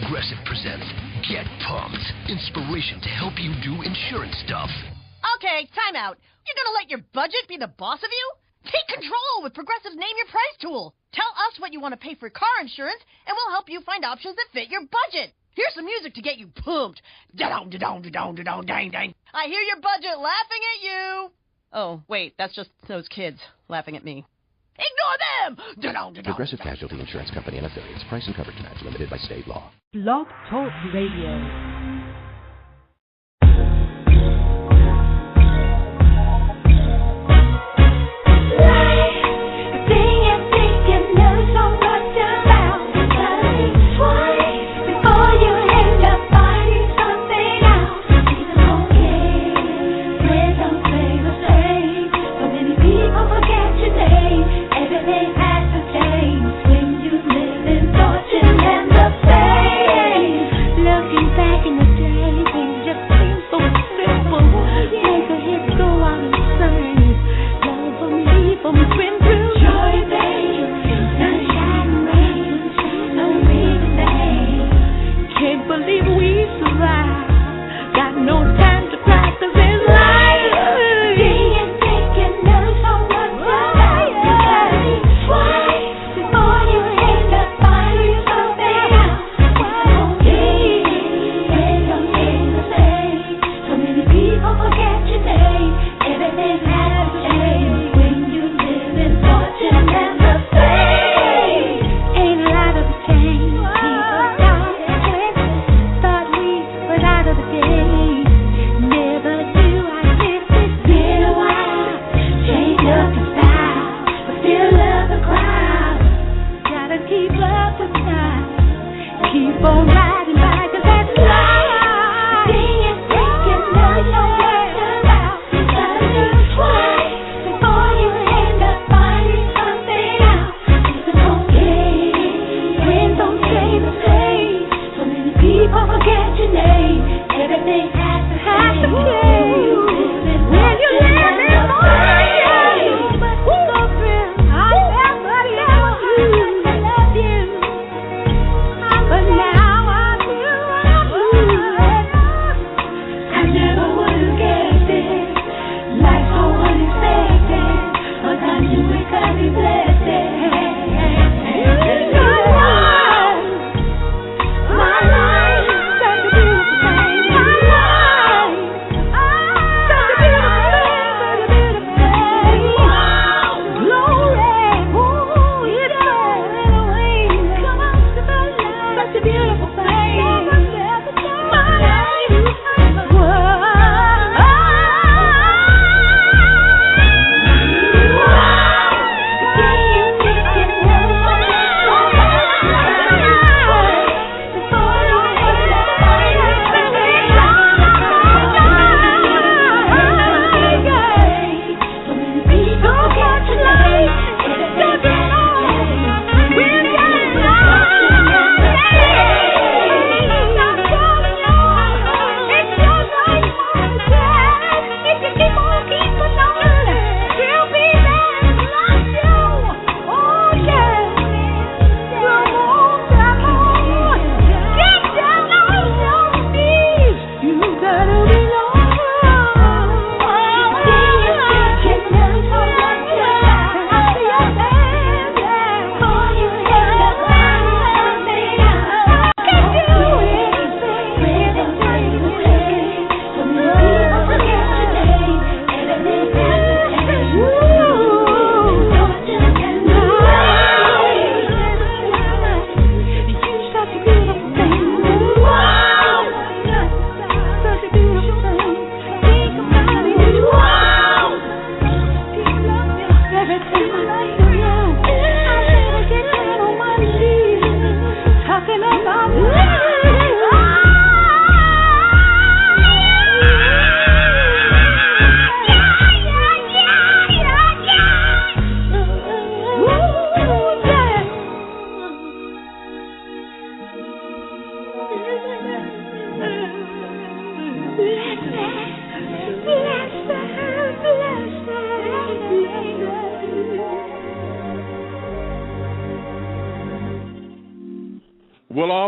Progressive presents Get Pumped. Inspiration to help you do insurance stuff. Okay, time out. You're gonna let your budget be the boss of you? Take control with Progressive's Name Your Price tool. Tell us what you want to pay for car insurance, and we'll help you find options that fit your budget. Here's some music to get you pumped. Da-dong, da-dong, da-dong, da-dong, dang, dang. I hear your budget laughing at you. Oh, wait, that's just those kids laughing at me. Ignore them! Da-dong, da-dong, Progressive Casualty Insurance Company and Affiliates. Price and coverage match limited by state law. Blog Talk Radio.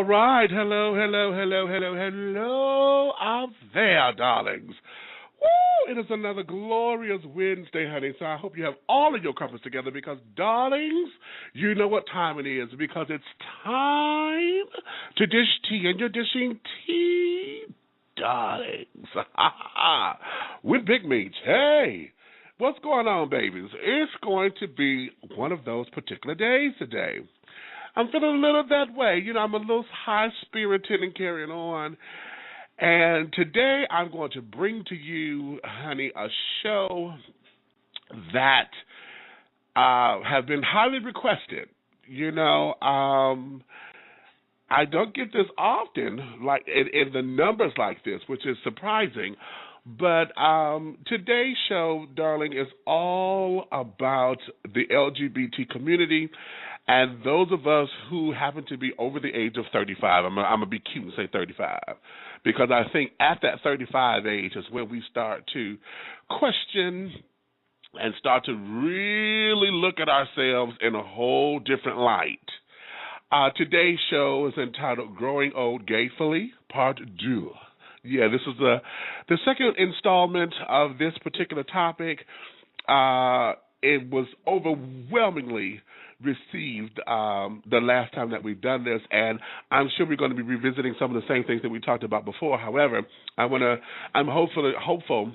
right. Hello out there, darlings. Woo! It is another glorious Wednesday, honey, so I hope you have all of your crumpets together because, darlings, you know what time it is because it's time to dish tea, and you're dishing tea, darlings, with Big Meech. Hey, what's going on, babies? It's going to be one of those particular days today. I'm feeling a little that way. You know, I'm a little high-spirited and carrying on. And today I'm going to bring to you, honey, a show that have been highly requested. You know, I don't get this often, like in the numbers like this, which is surprising. But today's show, darling, is all about the LGBT community and those of us who happen to be over the age of 35. I'm going to be cute and say 35 because I think at that 35 age is when we start to question and start to really look at ourselves in a whole different light. Today's show is entitled Growing Old GAYFULLY, Part 2. Yeah, this is the second installment of this particular topic. It was overwhelmingly received the last time that we've done this, and I'm sure we're going to be revisiting some of the same things that we talked about before. However, I'm hopeful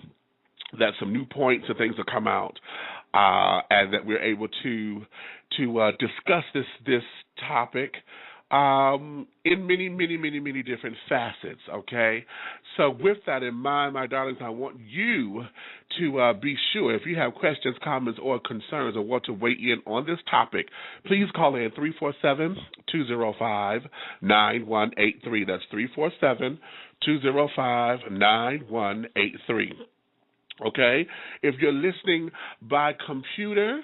that some new points and things will come out, and that we're able to discuss this topic in many different facets, okay? So with that in mind, my darlings, I want you to be sure, if you have questions, comments, or concerns, or want to weigh in on this topic, please call in 347-205-9183. That's 347-205-9183. Okay? If you're listening by computer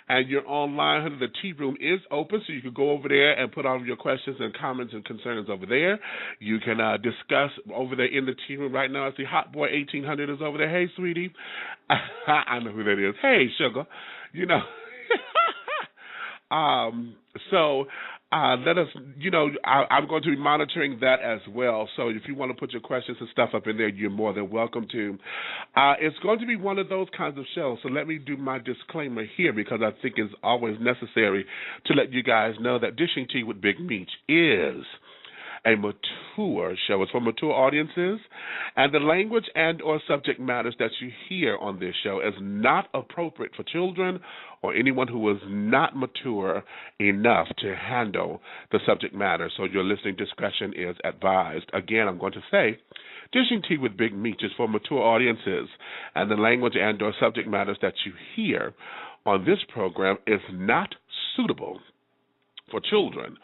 and you're online, the tea room is open, so you can go over there and put all of your questions and comments and concerns over there. You can discuss over there in the tea room right now. I see Hot Boy 1800 is over there. Hey, sweetie. I know who that is. Hey, sugar. You know. So let us, you know, I'm going to be monitoring that as well. So if you want to put your questions and stuff up in there, you're more than welcome to. It's going to be one of those kinds of shows. So let me do my disclaimer here because I think it's always necessary to let you guys know that Dishing Tea with Big Meech is a mature show. It's for mature audiences, and the language and or subject matters that you hear on this show is not appropriate for children or anyone who is not mature enough to handle the subject matter. So your listening discretion is advised. Again, I'm going to say, Dishing Tea with Big Meech is for mature audiences, and the language and or subject matters that you hear on this program is not suitable for children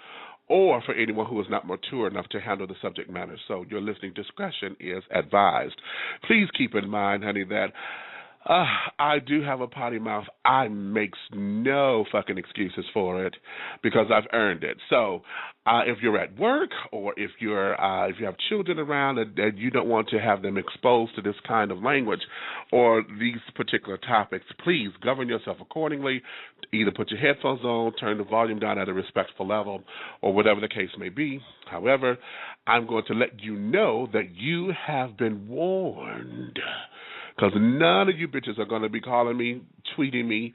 or for anyone who is not mature enough to handle the subject matter. So your listening discretion is advised. Please keep in mind, honey, that I do have a potty mouth. I makes no fucking excuses for it because I've earned it. So if you're at work or if you have children around and you don't want to have them exposed to this kind of language or these particular topics, please govern yourself accordingly. Either put your headphones on, turn the volume down at a respectful level, or whatever the case may be. However, I'm going to let you know that you have been warned. Because none of you bitches are going to be calling me, tweeting me,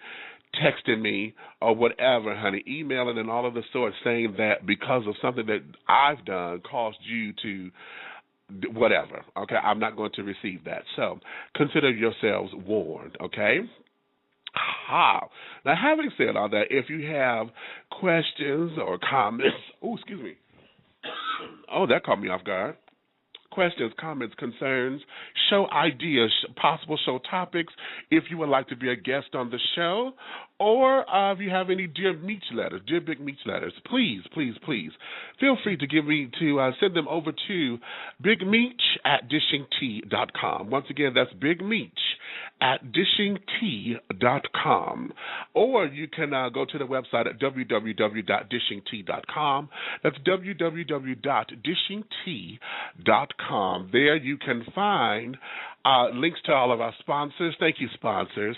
texting me, or whatever, honey, emailing and all of the sorts saying that because of something that I've done caused you to whatever, okay? I'm not going to receive that. So consider yourselves warned, okay? Now, having said all that, if you have questions or comments, oh, excuse me. Oh, that caught me off guard. Questions, comments, concerns, show ideas, possible show topics, if you would like to be a guest on the show, or if you have any Dear Meech letters, Dear Big Meech letters, please feel free to send them over to bigmeech@dishingtea.com. Once again, that's bigmeech@dishingtea.com. Or you can go to the website at www.dishingtea.com. That's www.dishingtea.com. There you can find links to all of our sponsors. Thank you, sponsors.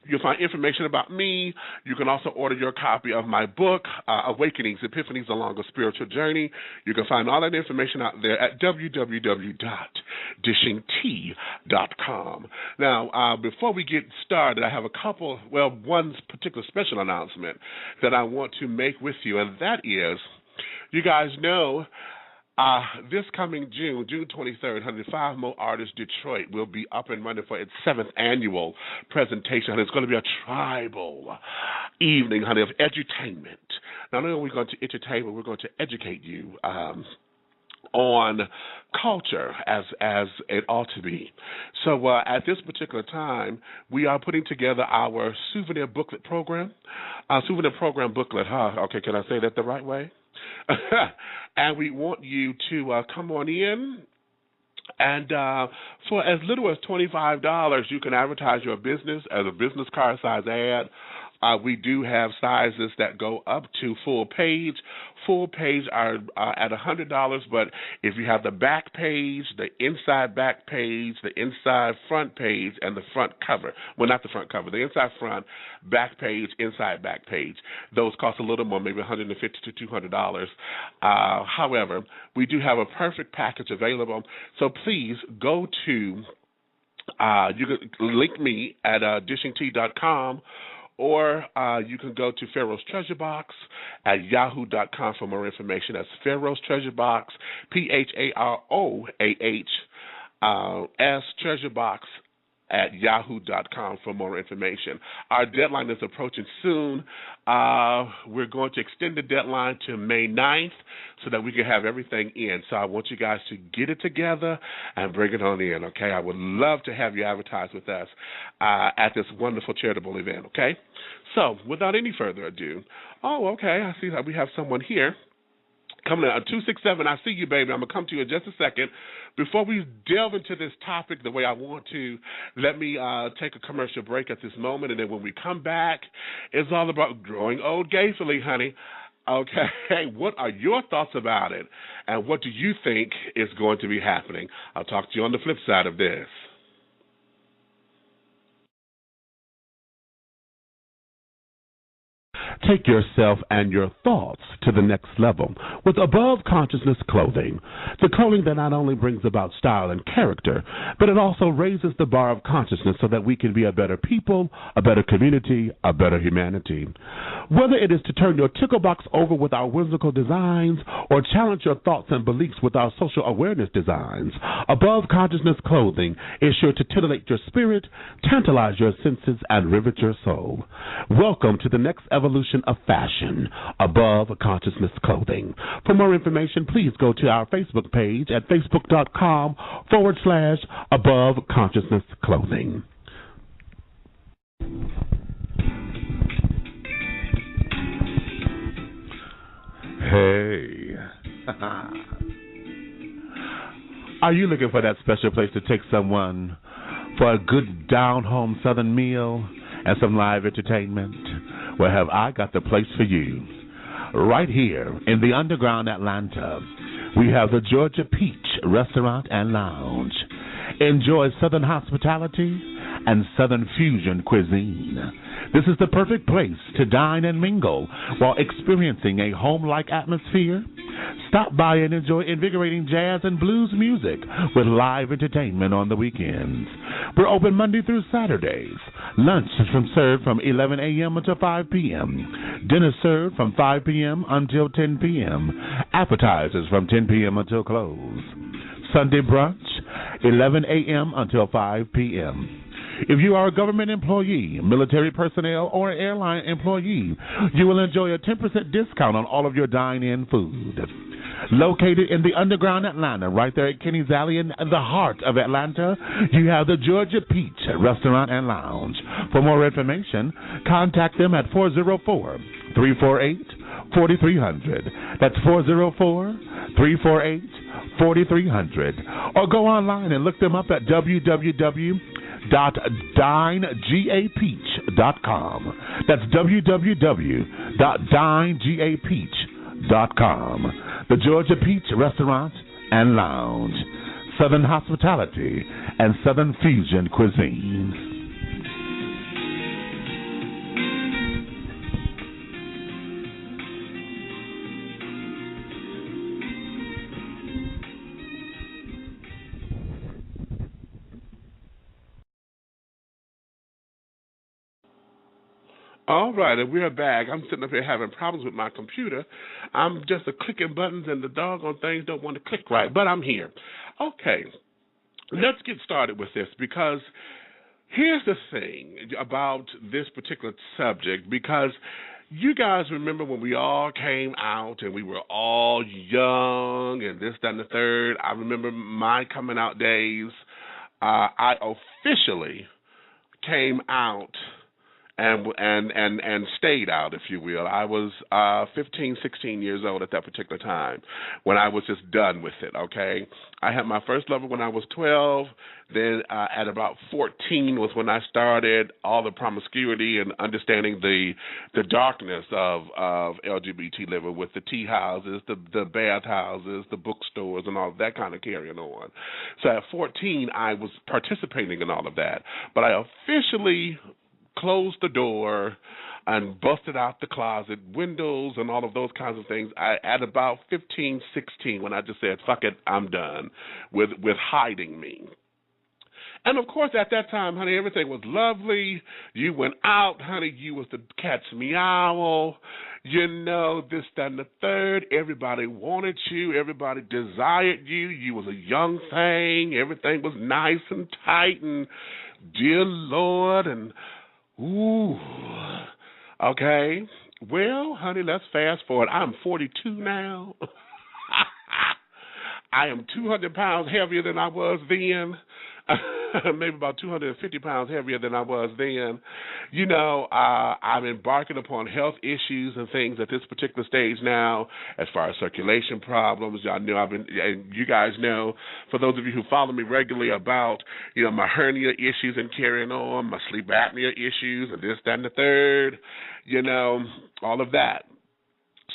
You'll find information about me. You can also order your copy of my book, Awakenings, Epiphanies Along a Spiritual Journey. You can find all that information out there at www.dishingtea.com. Now, before we get started, I have one particular special announcement that I want to make with you, and that is, you guys know, this coming June 23rd, 105 Mo Artists Detroit will be up and running for its 7th annual presentation. And it's going to be a tribal evening, honey, of edutainment. Not only are we going to entertain, but we're going to educate you on culture as it ought to be. So at this particular time, we are putting together our souvenir booklet program. Souvenir program booklet, Okay, can I say that the right way? And we want you to come on in, and for as little as $25, you can advertise your business as a business card size ad. We do have sizes that go up to full page. Full page are at $100, but if you have the back page, the inside back page, the inside front page, and the front cover, well, not the front cover, the inside front, back page, inside back page, those cost a little more, maybe $150 to $200. However, we do have a perfect package available, so please go to, you can link me at dishingtea.com, or you can go to Pharaoh's Treasure Box at yahoo.com for more information. That's Pharaoh's Treasure Box, PHAROAHS Treasure Box at yahoo.com for more information. Our deadline is approaching soon. We're going to extend the deadline to May 9th so that we can have everything in. So I want you guys to get it together and bring it on in, okay? I would love to have you advertise with us at this wonderful charitable event, okay? So without any further ado, okay, I see that we have someone here. Coming out, 267, I see you, baby. I'm going to come to you in just a second. Before we delve into this topic the way I want to, let me take a commercial break at this moment, and then when we come back, it's all about growing old gayfully, honey. Okay, what are your thoughts about it, and what do you think is going to be happening? I'll talk to you on the flip side of this. Take yourself and your thoughts to the next level with Above Consciousness clothing. The clothing that not only brings about style and character, but it also raises the bar of consciousness so that we can be a better people, a better community, a better humanity. Whether it is to turn your tickle box over with our whimsical designs or challenge your thoughts and beliefs with our social awareness designs, Above Consciousness clothing is sure to titillate your spirit, tantalize your senses, and rivet your soul. Welcome to the next evolution of fashion, Above Consciousness clothing. For more information, please go to our Facebook page at facebook.com/Above Consciousness clothing. Hey. Are you looking for that special place to take someone for a good down-home Southern meal and some live entertainment? Well, have I got the place for you. Right here in the underground Atlanta, we have the Georgia Peach Restaurant and Lounge. Enjoy Southern hospitality and Southern fusion cuisine. This is the perfect place to dine and mingle while experiencing a home-like atmosphere. Stop by and enjoy invigorating jazz and blues music with live entertainment on the weekends. We're open Monday through Saturdays. Lunch is served from 11 a.m. until 5 p.m. Dinner served from 5 p.m. until 10 p.m. Appetizers from 10 p.m. until close. Sunday brunch, 11 a.m. until 5 p.m. If you are a government employee, military personnel, or an airline employee, you will enjoy a 10% discount on all of your dine-in food. Located in the underground Atlanta, right there at Kenny's Alley in the heart of Atlanta, you have the Georgia Peach Restaurant and Lounge. For more information, contact them at 404-348-4300. That's 404-348-4300. Or go online and look them up at www.dinegapeach.com. That's www.dinegapeach.com. The Georgia Peach Restaurant and Lounge. Southern hospitality and Southern fusion cuisine. All right, and we're back. I'm sitting up here having problems with my computer. I'm just clicking buttons, and the doggone things don't want to click right, but I'm here. Okay, let's get started with this, because here's the thing about this particular subject, because you guys remember when we all came out and we were all young and this, that, and the third. I remember my coming out days. I officially came out and stayed out, if you will. I was 15, 16 years old at that particular time when I was just done with it, okay? I had my first lover when I was 12. Then at about 14 was when I started all the promiscuity and understanding the darkness of LGBT living with the tea houses, the bath houses, the bookstores, and all of that kind of carrying on. So at 14, I was participating in all of that. But I officially closed the door and busted out the closet windows and all of those kinds of things at about 15, 16 when I just said, fuck it, I'm done with hiding me. And, of course, at that time, honey, everything was lovely. You went out, honey. You was the cat's meow. You know, this, that, and the third. Everybody wanted you. Everybody desired you. You was a young thing. Everything was nice and tight and, dear Lord, and ooh, okay. Well, honey, let's fast forward. I'm 42 now. I am 200 pounds heavier than I was then. Maybe about 250 pounds heavier than I was then. You know, I'm embarking upon health issues and things at this particular stage now, as far as circulation problems. Y'all know and you guys know, for those of you who follow me regularly, about, you know, my hernia issues and carrying on, my sleep apnea issues, and this, that, and the third, you know, all of that.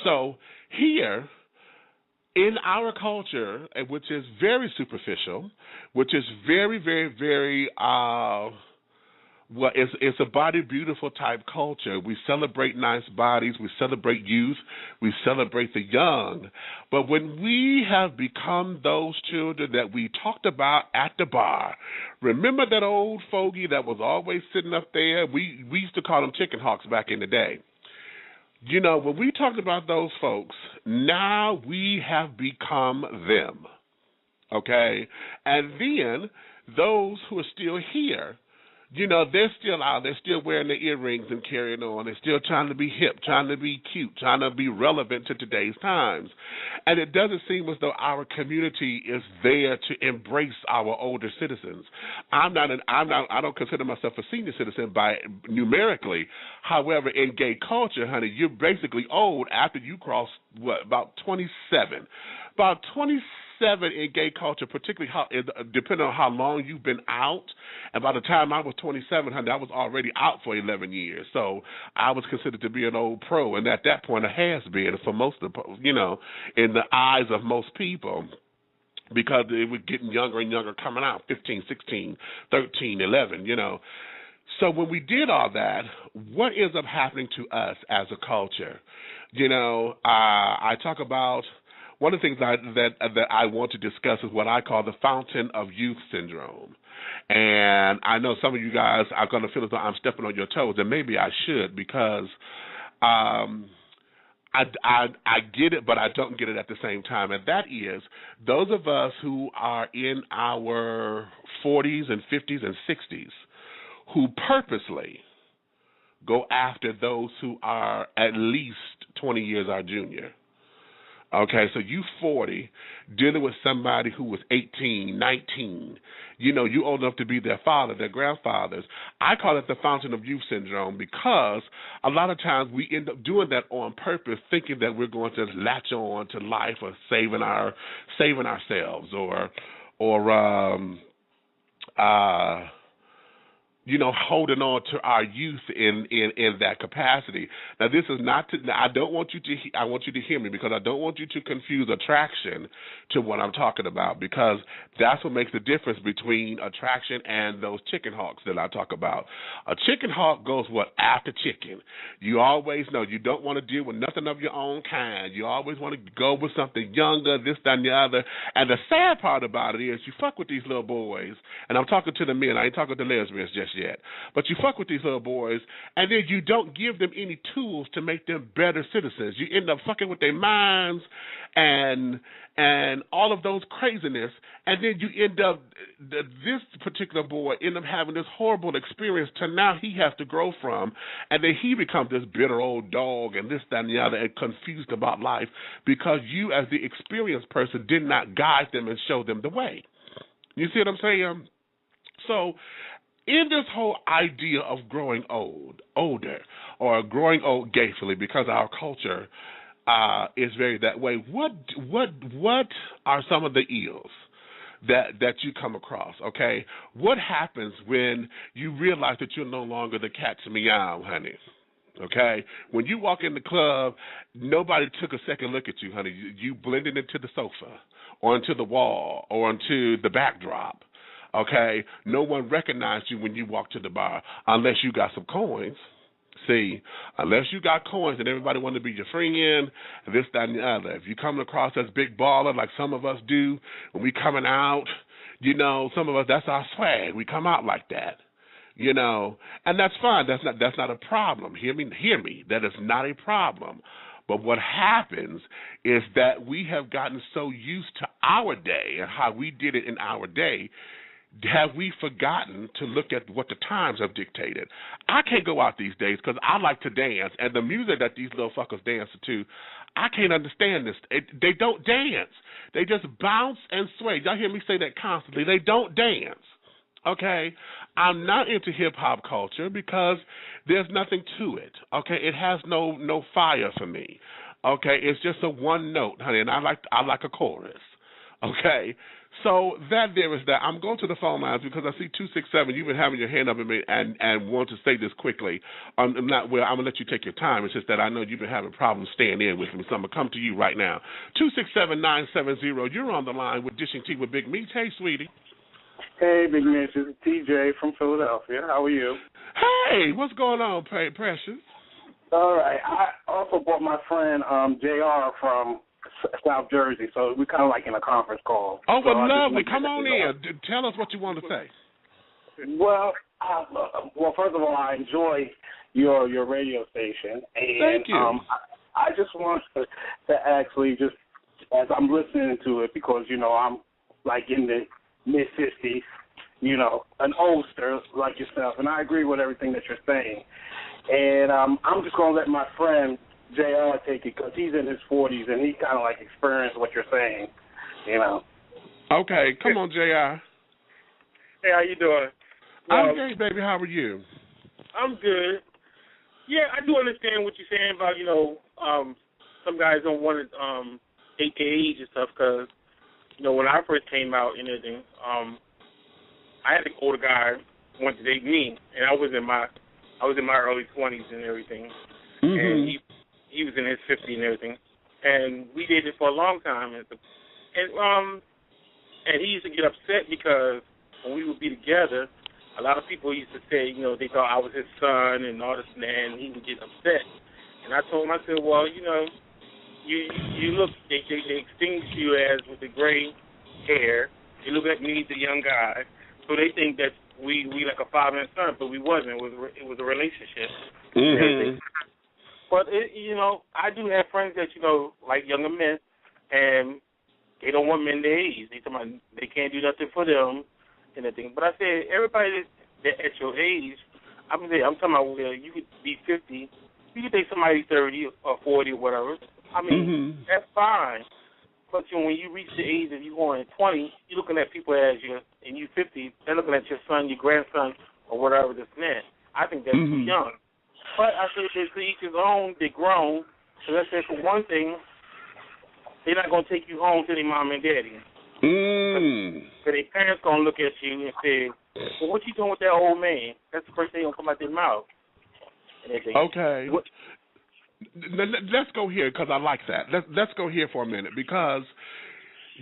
So here, in our culture, which is very superficial, which is very, very, very, it's a body beautiful type culture. We celebrate nice bodies. We celebrate youth. We celebrate the young. But when we have become those children that we talked about at the bar, remember that old fogey that was always sitting up there? We used to call them chicken hawks back in the day. You know, when we talk about those folks, now we have become them, okay? And then those who are still here, you know, they're still out. They're still wearing their earrings and carrying on. They're still trying to be hip, trying to be cute, trying to be relevant to today's times. And it doesn't seem as though our community is there to embrace our older citizens. I don't consider myself a senior citizen by numerically. However, in gay culture, honey, you're basically old after you cross, about 27. About 27 in gay culture, particularly depending on how long you've been out. And by the time I was 27, honey, I was already out for 11 years. So I was considered to be an old pro, and at that point, a has-been for most of the, you know, in the eyes of most people, because they were getting younger and younger coming out, 15, 16, 13, 11, you know. So when we did all that, what ends up happening to us as a culture? You know, I talk about, one of the things that I want to discuss is what I call the fountain of youth syndrome. And I know some of you guys are going to feel as though I'm stepping on your toes, and maybe I should, because I get it, but I don't get it at the same time. And that is those of us who are in our 40s and 50s and 60s who purposely go after those who are at least 20 years our junior. Okay, so you 40, dealing with somebody who was 18, 19, you know, you old enough to be their father, their grandfathers. I call it the fountain of youth syndrome, because a lot of times we end up doing that on purpose, thinking that we're going to latch on to life or saving ourselves or you know, holding on to our youth in that capacity. Now, this is not to, I want you to hear me, because I don't want you to confuse attraction to what I'm talking about, because that's what makes the difference between attraction and those chicken hawks that I talk about. A chicken hawk goes after chicken. You always know you don't want to deal with nothing of your own kind. You always want to go with something younger, this, that, and the other. And the sad part about it is you fuck with these little boys, and I'm talking to the men. I ain't talking to lesbians just yet. But you fuck with these little boys, and then you don't give them any tools to make them better citizens. You end up fucking with their minds and all of those craziness, and then you end up, this particular boy end up having this horrible experience to now he has to grow from, and then he becomes this bitter old dog and this, that, and the other, and confused about life because you as the experienced person did not guide them and show them the way. You see what I'm saying? So in this whole idea of growing older, or growing old gayfully, because our culture is very that way, what are some of the ills that you come across, okay? What happens when you realize that you're no longer the cat's meow, honey? Okay? When you walk in the club, nobody took a second look at you, honey. You blended into the sofa or into the wall or into the backdrop, okay? No one recognized you when you walked to the bar unless you got some coins. See, unless you got coins and everybody wanted to be your friend, this, that, and the other. If you're coming across as big baller like some of us do, when we coming out, you know, some of us, that's our swag. We come out like that. You know, and that's fine. That's not a problem. Hear me. That is not a problem. But what happens is that we have gotten so used to our day and how we did it in our day. Have we forgotten to look at what the times have dictated? I can't go out these days because I like to dance, and the music that these little fuckers dance to, I can't understand this. They don't dance. They just bounce and sway. Y'all hear me say that constantly. They don't dance. Okay, I'm not into hip-hop culture because there's nothing to it. Okay, it has no fire for me. Okay, it's just a one note, honey, and I like a chorus. Okay, so that there is that. I'm going to the phone lines because I see 267. You've been having your hand up at me and want to say this quickly. I'm going to let you take your time. It's just that I know you've been having problems staying in with me, so I'm going to come to you right now. 267-970. You're on the line with Dishing Tea with Big Meats. Hey, sweetie. Hey, Big Mitch, this is TJ from Philadelphia. How are you? Hey, what's going on, Precious? All right. I also brought my friend JR from South Jersey, so we're kind of like in a conference call. Oh, well, lovely. Come on in. Tell us what you want to say. Well, first of all, I enjoy your radio station. And, thank you. I just want to actually just, as I'm listening to it, because, you know, I'm like in the mid-50s, you know, an oldster like yourself, and I agree with everything that you're saying. And I'm just going to let my friend JR take it because he's in his 40s and he kind of like experienced what you're saying, you know. Okay, come on, JR. Hey, how you doing? I'm great, baby. How are you? I'm good. Yeah, I do understand what you're saying about, you know, some guys don't want to date their age and stuff because, you know, when I first came out and everything, I had an older guy want to date me, and I was in my early 20s and everything, and he was in his 50s and everything, and we dated for a long time, and he used to get upset because when we would be together, a lot of people used to say, you know, they thought I was his son and all this and that, and he would get upset, and I told him, I said, well, you know, you look, they extinguish you as with the gray hair. They look at me, the young guy, so they think that we like a father and son, but we wasn't. It was a relationship. But you know, I do have friends that, you know, like younger men, and they don't want men their age. They can't do nothing for them and everything. But I said everybody that at your age, I'm talking about where you could be 50, you could date somebody 30 or 40 or whatever. I mean, that's fine. But you know, when you reach the age of you going 20, you're looking at people as you, and you 50, they're looking at your son, your grandson, or whatever this and that. I think that's too young. But I say to each his own, they're grown. So let's say for one thing, they're not going to take you home to their mom and daddy. So their parents going to look at you and say, well, what you doing with that old man? That's the first thing going to come out their mouth. Okay. Let's go here because I like that. Let's go here for a minute because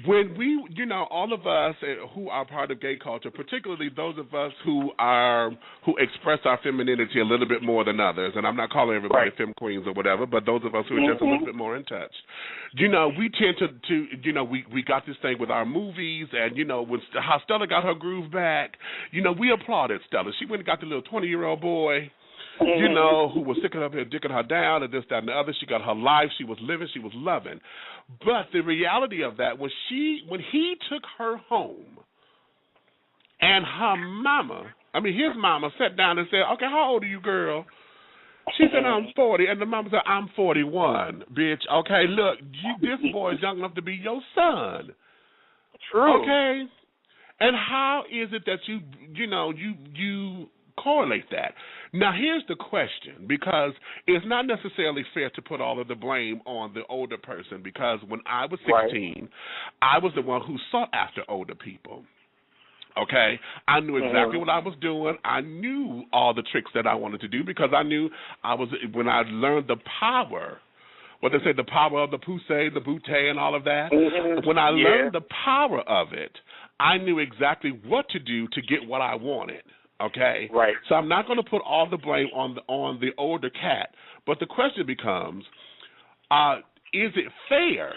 when we, all of us who are part of gay culture, particularly those of us who express our femininity a little bit more than others, and I'm not calling everybody femme queens or whatever, but those of us who are just a little bit more in touch, we tend to we got this thing with our movies, and when how Stella got her groove back, we applauded Stella. She went and got the little 20-year-old boy, who was sticking up here, dicking her down, and this, that, and the other. She got her life. She was living. She was loving. But the reality of that, when he took her home, and her mama, his mama sat down and said, "Okay, how old are you, girl?" She said, "I'm 40," and the mama said, "I'm 41, bitch. Okay, look, this boy is young enough to be your son." True. Okay, and how is it that you correlate that? Now, here's the question, because it's not necessarily fair to put all of the blame on the older person, because when I was 16, I was the one who sought after older people. Okay? I knew exactly what I was doing. I knew all the tricks that I wanted to do, because I knew when I learned the power, what they say, the power of the poussey, the bootay, and all of that, when I learned the power of it, I knew exactly what to do to get what I wanted. Okay? Right. So I'm not going to put all the blame on the older cat, but the question becomes, is it fair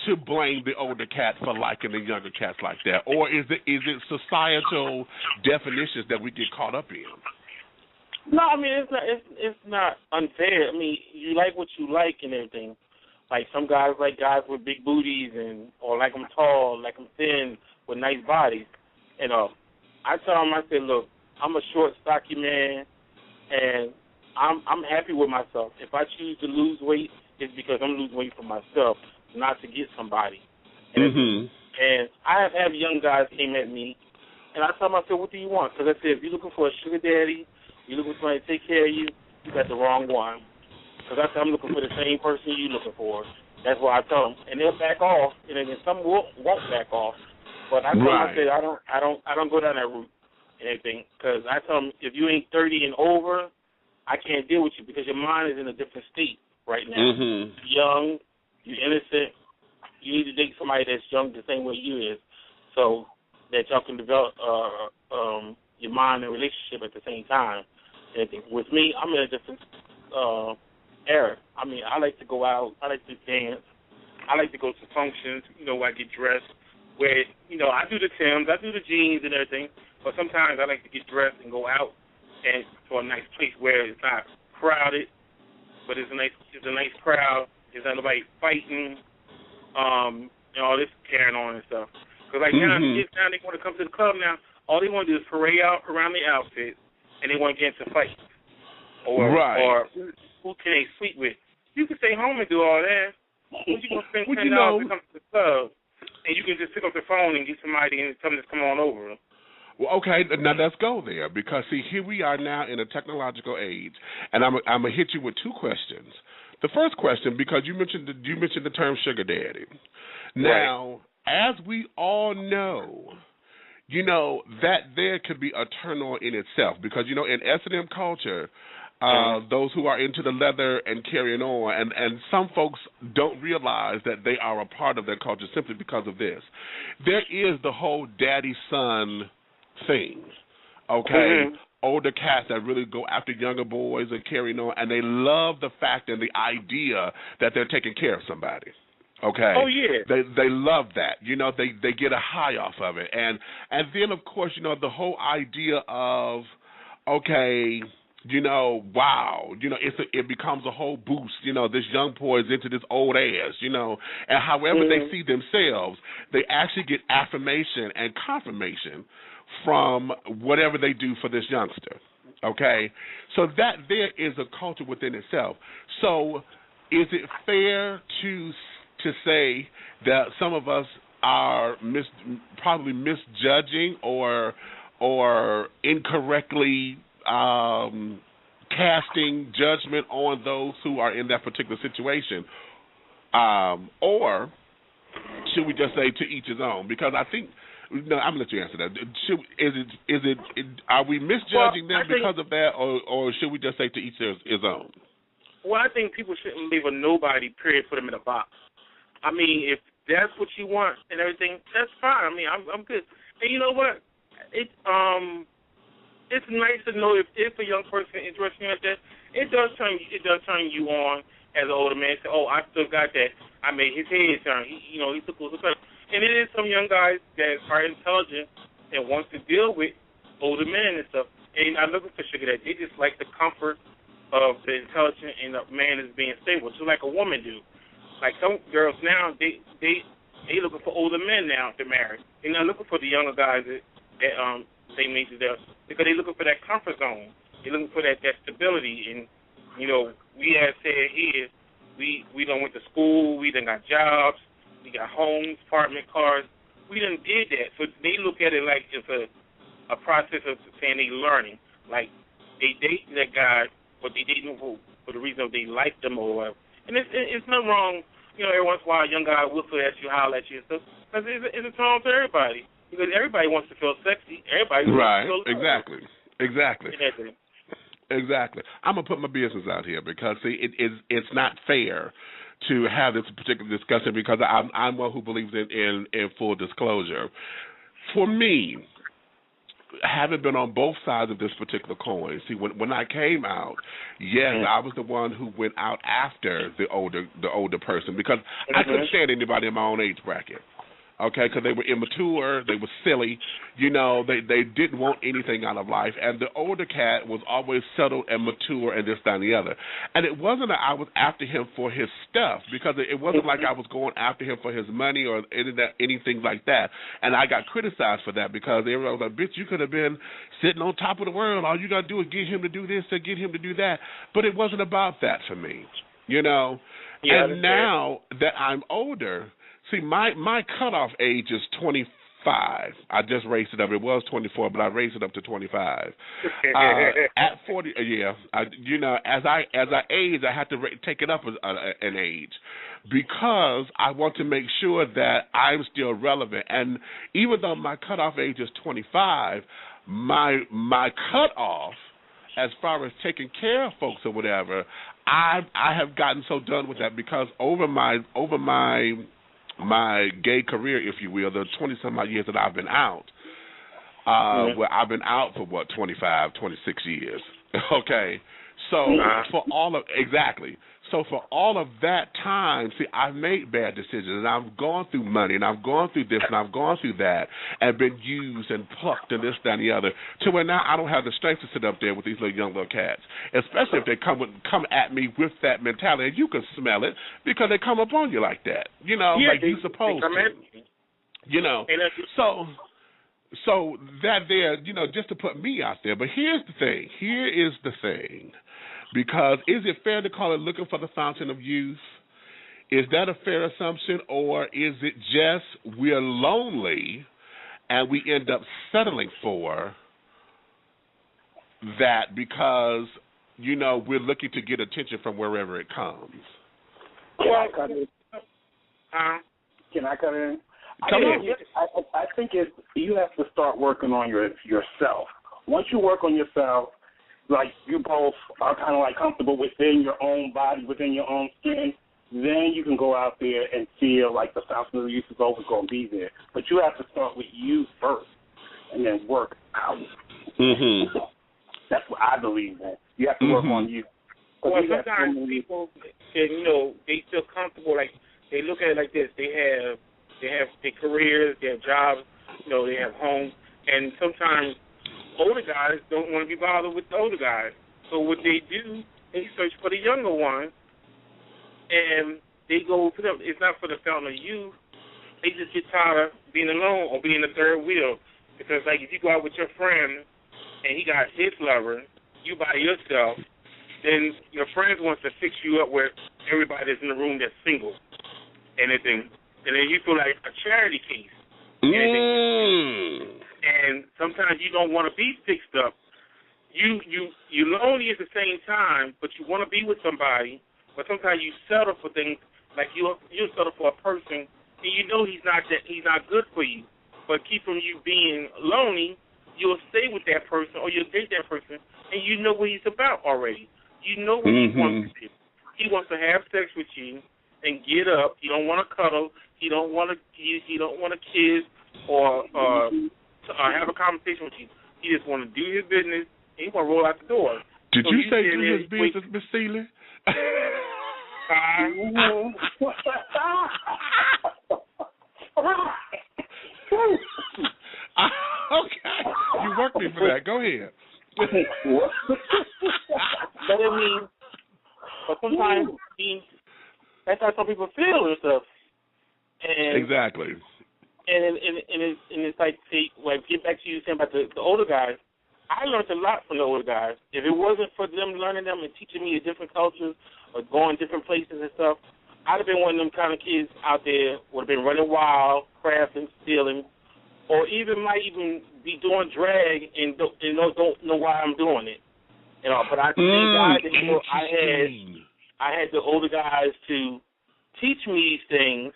to blame the older cat for liking the younger cats like that, or is it societal definitions that we get caught up in? No, it's not unfair. You like what you like and everything. Like some guys like guys with big booties, or like them tall, like them thin with nice bodies, I tell them, I say, look, I'm a short, stocky man, and I'm happy with myself. If I choose to lose weight, it's because I'm losing weight for myself, not to get somebody. And I have young guys came at me, and I tell them, I said, what do you want? Because I said, if you're looking for a sugar daddy, you're looking for somebody to take care of you, you got the wrong one. Because I said, I'm looking for the same person you're looking for. That's what I tell them. And they'll back off, and then some won't back off. But I tell them, I said, I don't go down that route and everything, because I tell them, if you ain't 30 and over, I can't deal with you, because your mind is in a different state right now. You're young, you're innocent. You need to date somebody that's young the same way you is, so that y'all can develop your mind and relationship at the same time. And with me, I'm in a different era. I like to go out. I like to dance. I like to go to functions, where I get dressed. Where, I do the Timbs, I do the jeans and everything, but sometimes I like to get dressed and go out and to a nice place where it's not crowded, but it's a nice crowd. There's not nobody fighting, all this carrying on and stuff. Because now, kids now, they want to come to the club now, all they want to do is parade out around the outfit, and they want to get into fights. Or who can they sleep with? You can stay home and do all that. What you going to spend $10 to come to the club? And you can just pick up the phone and get somebody and tell them to come on over. Well, okay, now let's go there, because, see, here we are now in a technological age, and I'm going to hit you with two questions. The first question, because you mentioned the term sugar daddy. Now, as we all know, that there could be a turn on in itself, because, in S&M culture, those who are into the leather and carrying on, and some folks don't realize that they are a part of their culture simply because of this. There is the whole daddy-son thing, okay? Older cats that really go after younger boys and carrying on, and they love the fact and the idea that they're taking care of somebody. Okay. Oh yeah. They love that. They get a high off of it, and then of course the whole idea of wow, it becomes a whole boost. This young boy is into this old ass, and however they see themselves, they actually get affirmation and confirmation from whatever they do for this youngster. Okay, so that there is a culture within itself. So, is it fair to say that some of us are probably misjudging or incorrectly casting judgment on those who are in that particular situation, or should we just say to each his own? Because I think, I'm gonna let you answer that. Are we misjudging them because of that, or should we just say to each his own? Well, I think people shouldn't leave a nobody period, put them in a box. that's what you want and everything, that's fine. I mean, I'm good. And you know what? It's nice to know if a young person is interested in like that. It does turn you on as an older man. Say, oh, I still got that. I made his head turn. He took a look. And it is some young guys that are intelligent and want to deal with older men and stuff. And I'm looking for sugar that they just like the comfort of the intelligent and the man is being stable, just like a woman do. Like some girls now, they looking for older men now to marry. They're not looking for the younger guys that they meet to them, because they're looking for that comfort zone. They're looking for that stability. And, you know, we have said here, we done went to school, we done got jobs, we got homes, apartment, cars. We done did that. So they look at it like it's a process of saying they learning. Like they date that guy, but they date him for the reason of they like them or whatever. And it's nothing wrong, you know, every once in a while a young guy whistle at you, holler at you and stuff, because it's a tone to everybody. Because everybody wants to feel sexy. Everybody wants to feel loved. Exactly. I'm going to put my business out here because, see, it's not fair to have this particular discussion because I'm one who believes in full disclosure. For me, having been on both sides of this particular coin, see, when I came out, yes, I was the one who went out after the older person because I couldn't stand anybody in my own age bracket. Okay, because they were immature, they were silly, you know, they didn't want anything out of life, and the older cat was always settled and mature and this, that, and the other. And it wasn't that I was after him for his stuff, because it wasn't like I was going after him for his money or anything like that. And I got criticized for that because everyone was like, bitch, you could have been sitting on top of the world. All you got to do is get him to do this or get him to do that. But it wasn't about that for me, you know. Yeah, and now that I'm older, see, my cutoff age is 25. I just raised it up. It was 24, but I raised it up to 25. At 40, you know, as I age, I have to take it up an age because I want to make sure that I'm still relevant. And even though my cutoff age is 25, my cutoff, as far as taking care of folks or whatever, I have gotten so done with that because over my gay career, if you will, the 20-some-odd years that I've been out, where I've been out for, 25, 26 years, okay? So for all of that time, see, I've made bad decisions, and I've gone through money, and I've gone through this, and I've gone through that, and been used and plucked and this, that, and the other, to where now I don't have the strength to sit up there with these young little cats, especially if they come at me with that mentality. And you can smell it because they come up on you like that, you know, like you're supposed to, you know. So that there, you know, just to put me out there. But here's the thing. Here is the thing. Because is it fair to call it looking for the fountain of youth? Is that a fair assumption, or is it just we're lonely and we end up settling for that because, you know, we're looking to get attention from wherever it comes? Can I cut in? I think you have to start working on yourself. Once you work on yourself, like you both are kind of like comfortable within your own body, within your own skin, then you can go out there and feel like the fountain of youth is always going to be there. But you have to start with you first and then work out. Mm-hmm. That's what I believe in. You have to work on you. Well, sometimes people, you know, they feel comfortable, like they look at it like this. They have their careers, they have jobs, you know, they have homes, and sometimes older guys don't want to be bothered with the older guys. So what they do, they search for the younger one, and they go to them. It's not for the fountain of youth. They just get tired of being alone or being the third wheel. Because, like, if you go out with your friend and he got his lover, you by yourself, then your friends wants to fix you up where everybody that's in the room that's single and everything. And then you feel like a charity case. And sometimes you don't want to be fixed up. You lonely at the same time, but you want to be with somebody. But sometimes you settle for things like you settle for a person, and you know he's not good for you. But keep from you being lonely, you'll stay with that person or you'll date that person, and you know what he's about already. You know what he wants to do. He wants to have sex with you, and get up. He don't want to cuddle. He don't want to kiss or have a conversation with you. He just want to do his business and he want to roll out the door. Did you say do his business, Miss Seeley? Okay, you worked me for that. Go ahead. But sometimes that's how some people feel and stuff. And exactly. And it's like, see, like, get back to you saying about the older guys. I learned a lot from the older guys. If it wasn't for them learning them and teaching me the different cultures or going different places and stuff, I'd have been one of them kind of kids out there would have been running wild, crafting, stealing, or might even be doing drag and don't know why I'm doing it. You know, but I thank God that I had the older guys to teach me these things.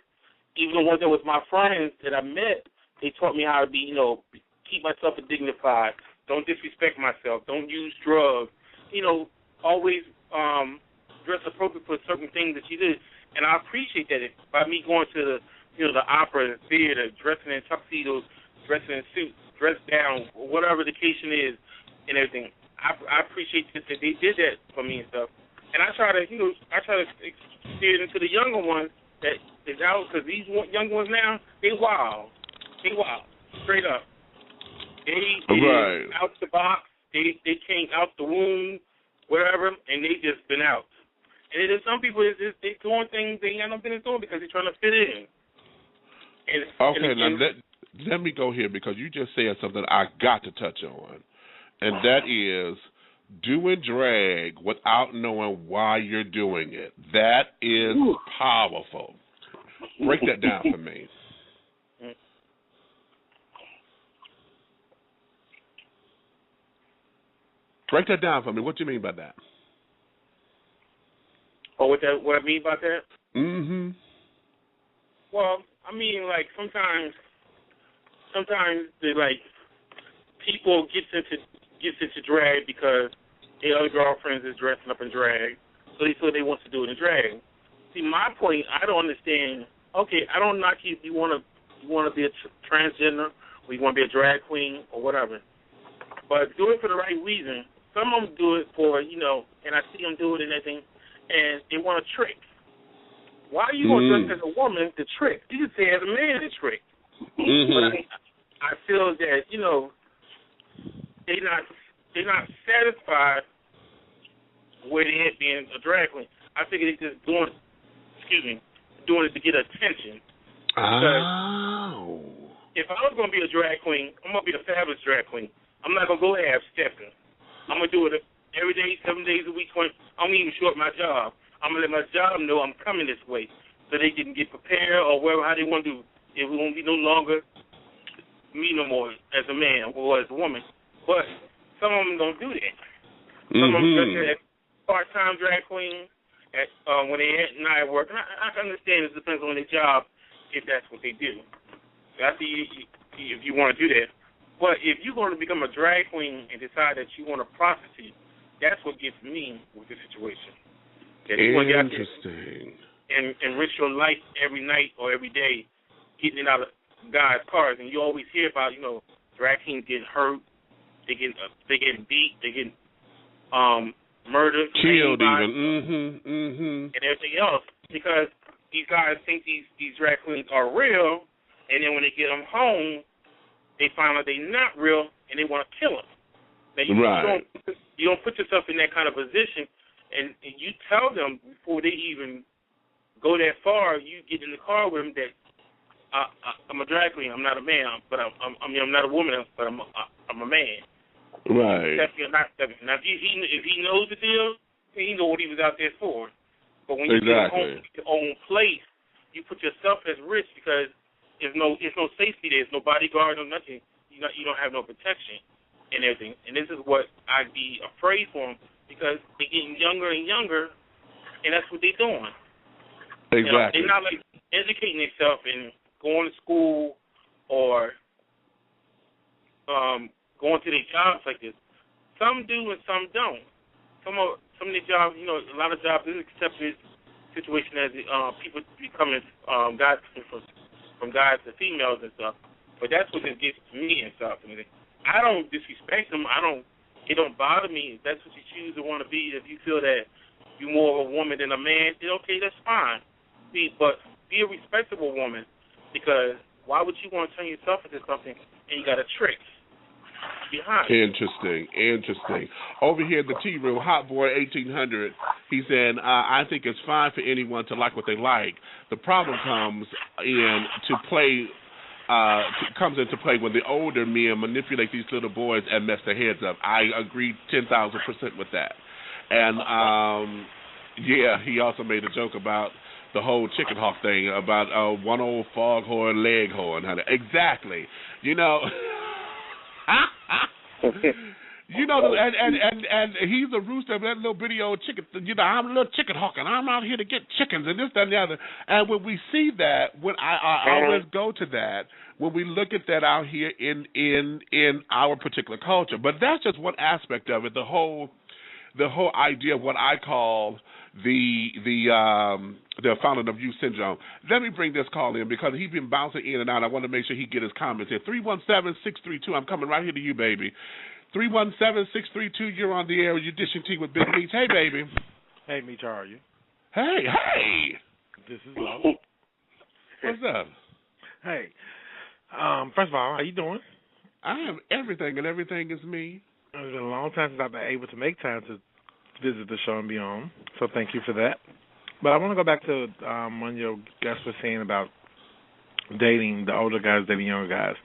Even the ones that was my friends that I met, they taught me how to be, keep myself dignified. Don't disrespect myself. Don't use drugs. Always dress appropriate for certain things that you do. And I appreciate that. By me going to the opera, the theater, dressing in tuxedos, dressing in suits, dressed down, whatever the occasion is, and everything. I appreciate that they did that for me and stuff. And I try to steer it into the younger ones that is out, because these younger ones now, they wild. Straight up. They out the box. They came out the womb, whatever, and they just been out. And there's some people they doing things they ain't no business doing because they're trying to fit in. Let me go here because you just said something I got to touch on, and that is doing drag without knowing why you're doing it. That is powerful. Break that down for me. Break that down for me. What do you mean by that? Oh, what I mean by that? Mm-hmm. Well, I mean, like, sometimes people gets into drag because their other girlfriends is dressing up in drag, so they feel they want to do it in drag. See, my point, I don't understand. Okay, I don't knock you if you want to be a transgender or you want to be a drag queen or whatever, but do it for the right reason. Some of them do it for, and I see them do it and everything, and they want a trick. Why are you going to dress as a woman to trick? You can say as a man to trick. But I feel that, they're not satisfied where they at being a drag queen. I figure they're just doing it to get attention. Oh. If I was going to be a drag queen, I'm going to be a fabulous drag queen. I'm not going to go half-stepping. I'm going to do it every day, 7 days a week. I'm going to even short my job. I'm going to let my job know I'm coming this way so they can get prepared or how they want to do. It won't be no longer me no more as a man or as a woman. But some of them don't do that. Some of them dress as part-time drag queen when they at night work. And I understand it depends on their job if that's what they do. I see if you want to do that. But if you're going to become a drag queen and decide that you want to prostitute, that's what gets me with the situation. That you want to get out there and enrich your life every night or every day, getting it out of guys' cars. And you always hear about, drag queens getting hurt, they getting beat, they getting murdered, killed even, and everything else, because these guys think these drag queens are real, and then when they get them home, they find out they're not real, and they want to kill them. Now, you don't put yourself in that kind of position, and you tell them before they even go that far, you get in the car with them that I'm a drag queen, I'm not a man, but I'm not a woman, but I'm a man. Right. Now, if he knows the deal, he knows what he was out there for. But when you get home to your own place, you put yourself at risk because there's no safety there. There's no bodyguard, no nothing. You don't have no protection and everything. And this is what I'd be afraid for them because they're getting younger and younger, and that's what they're doing. Exactly. They're not like educating themselves and going to school or going to their jobs like this. Some do and some don't. Some of the jobs, a lot of jobs is accepted situation as people becoming guys from guys to females and stuff. But that's what it gets to me and stuff. And I don't disrespect them. It don't bother me. If that's what you choose to want to be, if you feel that you're more of a woman than a man, then okay, that's fine. But be a respectable woman, because why would you want to turn yourself into something and you got a trick behind it? Interesting. Over here in the tea room, Hot Boy 1800, he said, I think it's fine for anyone to like what they like. The problem comes into play when the older men manipulate these little boys and mess their heads up. I agree 10,000% with that. And, he also made a joke about the whole chicken hawk thing, about one old foghorn leghorn. Exactly. You know, and he's a rooster, that little bitty old chicken. You know, I'm a little chicken hawk, and I'm out here to get chickens and this, that, and the other. And when we see that, when I always go to that, when we look at that out here in our particular culture. But that's just one aspect of it. The whole idea of what I call the fountain of youth syndrome. Let me bring this call in because he's been bouncing in and out. I want to make sure he get his comments in. 317-632. I'm coming right here to you, baby. 317-632. You're on the air. You're dishing tea with Big Meech. Hey, baby. Hey, Meech. How are you? Hey. This is Lo. What's up? Hey. First of all, how you doing? I am everything, and everything is me. It's been a long time since I've been able to make time to visit the show and be on, so thank you for that. But I want to go back to one of your guests was saying about dating, the older guys dating younger guys.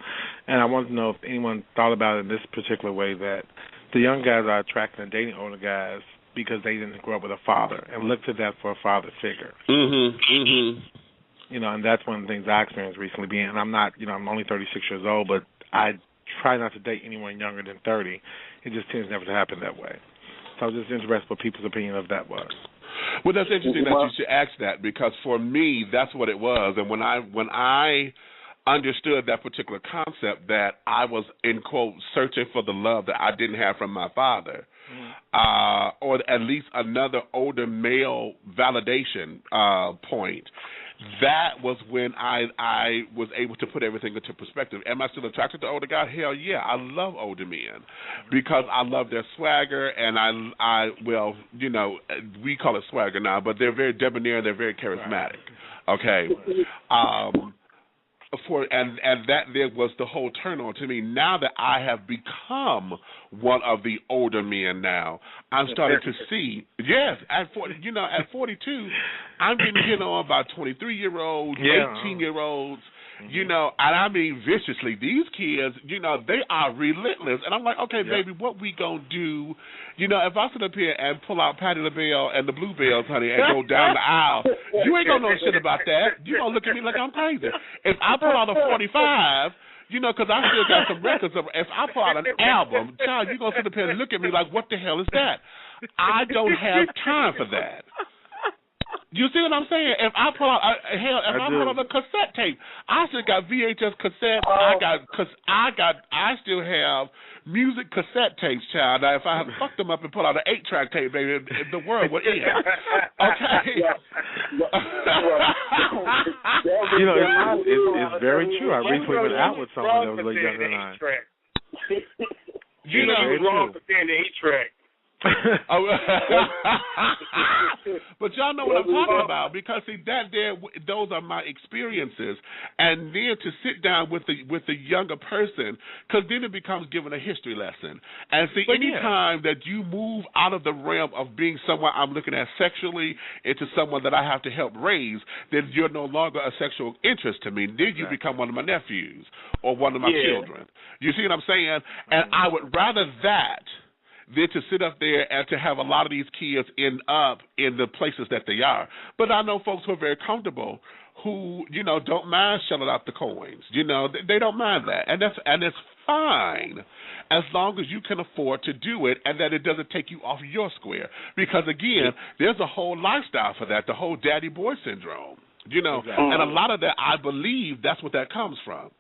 And I want to know if anyone thought about it in this particular way, that the young guys are attracted and dating older guys because they didn't grow up with a father and look to that for a father figure. You know, and that's one of the things I experienced recently being, and I'm not, I'm only 36 years old, but I try not to date anyone younger than 30. It just tends never to happen that way. So I was just interested what people's opinion of that was. Well, that's interesting that you should ask that, because for me, that's what it was. And when I understood that particular concept, that I was, in quote, searching for the love that I didn't have from my father, or at least another older male validation point, that was when I was able to put everything into perspective. Am I still attracted to older guys? Hell yeah, I love older men because I love their swagger, and well, we call it swagger now, but they're very debonair, they're very charismatic. Okay. And that there was the whole turn on to me. Now that I have become one of the older men now, I'm starting to see, at 42, I'm getting hit on by 23-year-olds, 18-year-olds, and I mean viciously. These kids, they are relentless. And I'm like, okay, baby, what we gonna do? If I sit up here and pull out Patti LaBelle and the Bluebells, honey, and go down the aisle, you ain't gonna know shit about that. You gonna look at me like I'm crazy. If I pull out a 45, because I still got some records of, if I pull out an album, child, you're gonna sit up here and look at me like, what the hell is that? I don't have time for that. You see what I'm saying? If I pull out, I pull out a cassette tape, I still got VHS cassettes. I still have music cassette tapes, child. Now, if I had fucked them up and pull out an 8-track tape, baby, the world would end. Okay. It's very true. I recently went out with someone that was a little younger than I. You wrong for saying the 8-track. But y'all know what I'm talking about, because see those are my experiences, and then to sit down with the younger person, because then it becomes giving a history lesson. And see, anytime that you move out of the realm of being someone I'm looking at sexually into someone that I have to help raise, then you're no longer a sexual interest to me. Then you become one of my nephews or one of my children. You see what I'm saying? And I would rather that than to sit up there and to have a lot of these kids end up in the places that they are. But I know folks who are very comfortable who, don't mind shelling out the coins. They don't mind that. And it's fine as long as you can afford to do it and that it doesn't take you off your square. Because, again, there's a whole lifestyle for that, the whole daddy boy syndrome. And a lot of that, I believe that's what that comes from.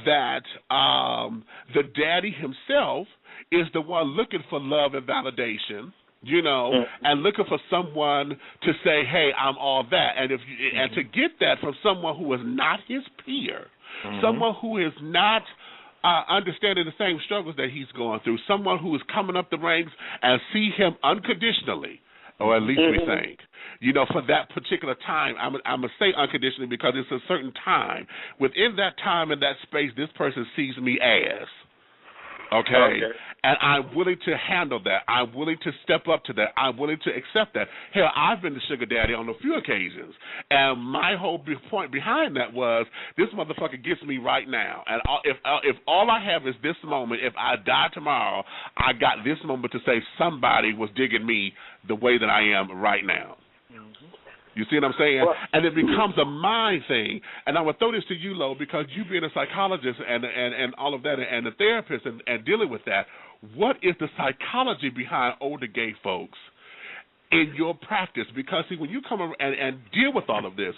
That the daddy himself is the one looking for love and validation, and looking for someone to say, hey, I'm all that. And and to get that from someone who is not his peer, someone who is not understanding the same struggles that he's going through, someone who is coming up the ranks and see him unconditionally, or at least we think, for that particular time. I'm going to say unconditionally because it's a certain time. Within that time and that space, this person sees me as. Okay. And I'm willing to handle that. I'm willing to step up to that. I'm willing to accept that. Hell, I've been the sugar daddy on a few occasions. And my whole point behind that was, this motherfucker gets me right now. And if all I have is this moment, if I die tomorrow, I got this moment to say somebody was digging me the way that I am right now. You see what I'm saying? And it becomes a mind thing. And I would throw this to you, Lo, because you being a psychologist and all of that and a therapist and dealing with that, what is the psychology behind older gay folks in your practice? Because, see, when you come and deal with all of this,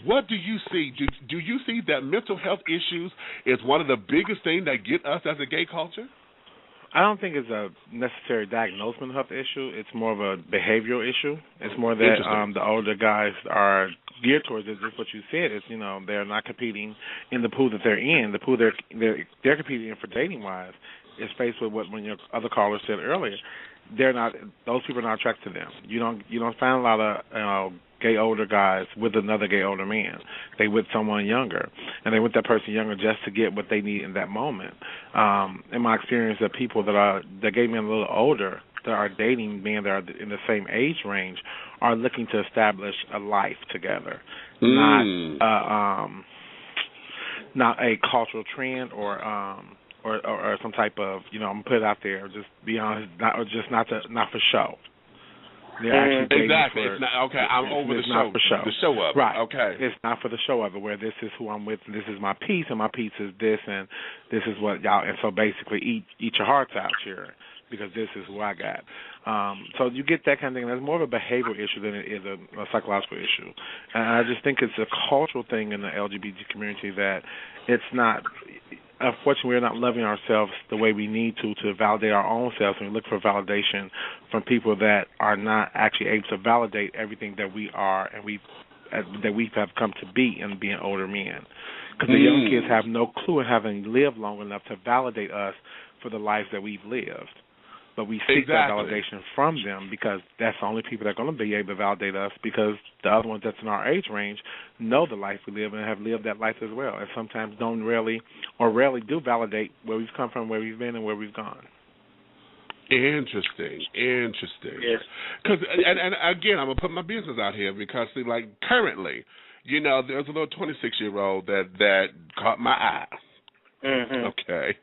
what do you see? Do you see that mental health issues is one of the biggest things that get us as a gay culture? I don't think it's a necessary diagnosed mental health issue. It's more of a behavioral issue. It's more that the older guys are geared towards it. Just what you said is, they're not competing in the pool that they're in. The pool they're competing in for dating wise is faced with what one of your other callers said earlier. Those people are not attracted to them. You don't find a lot of gay older guys with another gay older man. They with someone younger, and they with that person younger just to get what they need in that moment. In my experience, the people that gay men a little older that are dating men that are in the same age range are looking to establish a life together, not a cultural trend or some type of, I'm gonna put it out there, just be honest, not for show. Exactly. It's not, okay, I'm over the show. For show. The show of it. Right. Okay. It's not for the show of it, where this is who I'm with, and this is my piece, and my piece is this, and this is what y'all. And so basically, eat your hearts out here, because this is who I got. So you get that kind of thing. That's more of a behavioral issue than it is a psychological issue. And I just think it's a cultural thing in the LGBT community that it's not. Unfortunately, we're not loving ourselves the way we need to validate our own selves, and we look for validation from people that are not actually able to validate everything that we are and that we have come to be in being older men. Because the young kids have no clue and haven't lived long enough to validate us for the lives that we've lived. But we seek that validation from them because that's the only people that are going to be able to validate us, because the other ones that's in our age range know the life we live and have lived that life as well, and sometimes don't rarely do validate where we've come from, where we've been, and where we've gone. Interesting. Yes. Because and again, I'm gonna put my business out here because, see, like currently, there's a little 26-year-old that caught my eye. Okay.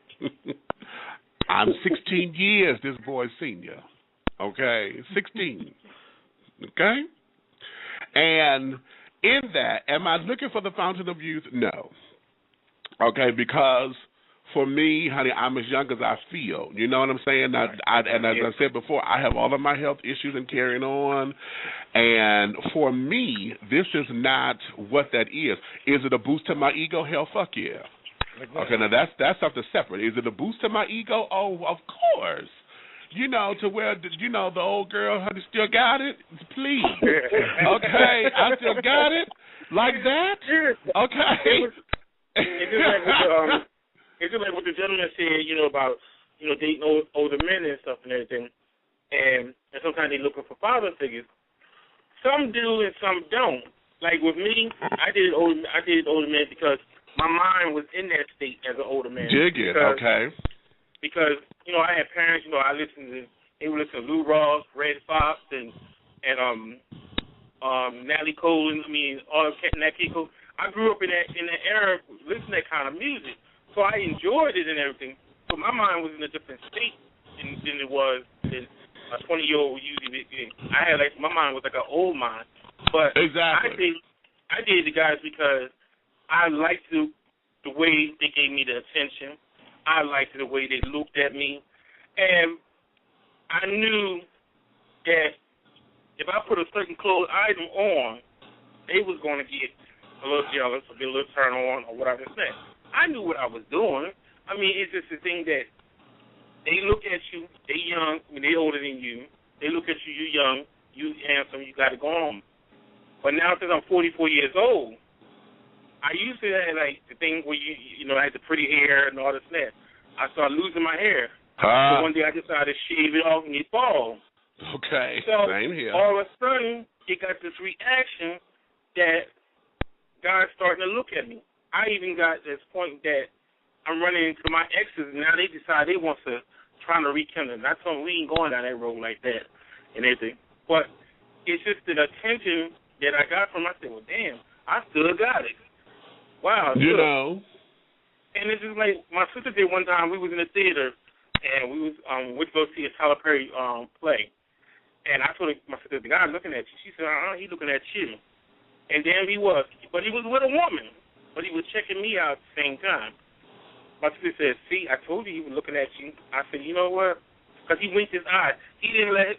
I'm 16 years this boy's senior. Okay? 16. Okay? And in that, am I looking for the fountain of youth? No. Okay, because for me, honey, I'm as young as I feel. You know what I'm saying? And as I said before, I have all of my health issues and carrying on. And for me, this is not what that is. Is it a boost to my ego? Hell, fuck yeah. Okay, now that's something separate. Is it a boost to my ego? Oh, of course. To where, the old girl, honey, still got it? Please. Okay, I still got it? Like that? Okay. It's just like what the gentleman said, about, dating older men and stuff and everything. And sometimes they're looking for father figures. Some do and some don't. Like with me, I did older men because my mind was in that state as an older man. Dig it, okay. Because, I had parents, they would listen to Lou Ross, Red Fox, and Natalie Cole, all Nat King Cole. I grew up in that era listening to that kind of music. So I enjoyed it and everything. So my mind was in a different state than it was in a 20-year-old usually. My mind was like an old mind. But exactly. I dated the guys because I liked the way they gave me the attention. I liked the way they looked at me. And I knew that if I put a certain clothes item on, they was going to get a little jealous or get a little turned on or whatever. I knew what I was doing. It's just the thing that they look at you, they young, they older than you, they look at you, you young, you handsome, you got to go home. But now since I'm 44 years old, I used to have like the thing where you know, I had the pretty hair and all this and that. I started losing my hair. So one day I decided to shave it off and get bald. Okay, so same here. All of a sudden, it got this reaction that God's starting to look at me. I even got this point that I'm running into my exes, and now they decide they want to try to rekindle. I told them we ain't going down that road like that and everything. But it's just the attention that I got from them. I said, well, damn, I still got it. Wow. You know. And it's just like my sister did one time. We was in the theater, and we was went to go see a Tyler Perry play. And I told my sister, the guy looking at you. She said, he looking at you. And then he was. But he was with a woman. But he was checking me out at the same time. My sister said, see, I told you he was looking at you. I said, you know what? Because he winked his eye. He didn't let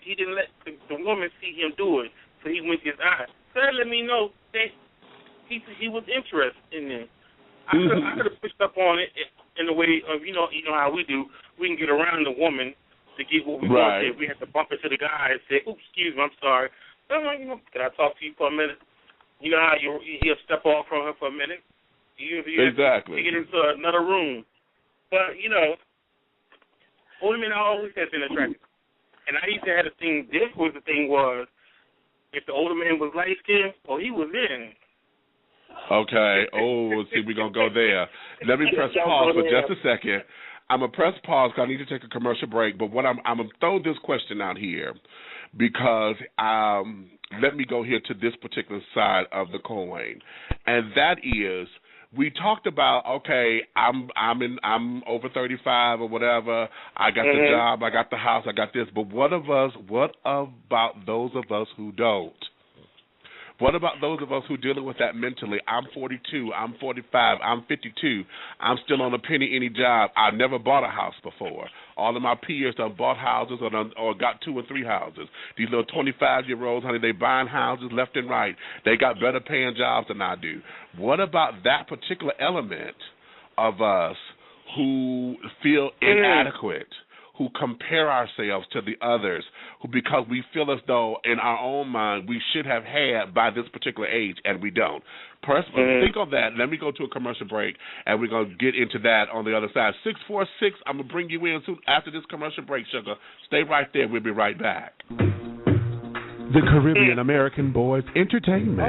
the woman see him do it. So he winked his eye. So that let me know that he was interested in them. I could have pushed up on it in the way of, you know how we do. We can get around the woman to get what we want. If we have to bump into the guy and say, oops, excuse me, I'm sorry. I'm like, can I talk to you for a minute? You know how he'll step off from her for a minute? Exactly. To get into another room. But, you know, older men always have been attractive. And I used to have a thing, the thing was, if the older man was light-skinned, he was in. Okay. Oh, see, we're going to go there. Let me press pause for just a second. I'm going to press pause because I need to take a commercial break. But what I'm going to throw this question out here because let me go here to this particular side of the coin. And that is, we talked about, okay, I'm over 35 or whatever. I got the job, I got the house, I got this. But what about those of us who don't? What about those of us who are dealing with that mentally? I'm 42, I'm 45, I'm 52. I'm still on a penny job. I never bought a house before. All of my peers have bought houses or got 2 or 3 houses. These little 25-year-olds, honey, they buying houses left and right. They got better paying jobs than I do. What about that particular element of us who feel inadequate, who compare ourselves to the others, who because we feel as though in our own mind we should have had by this particular age, and we don't. Think on that. Let me go to a commercial break, and we're going to get into that on the other side. 646, I'm going to bring you in soon after this commercial break, sugar. Stay right there. We'll be right back. The Caribbean American Boys Entertainment.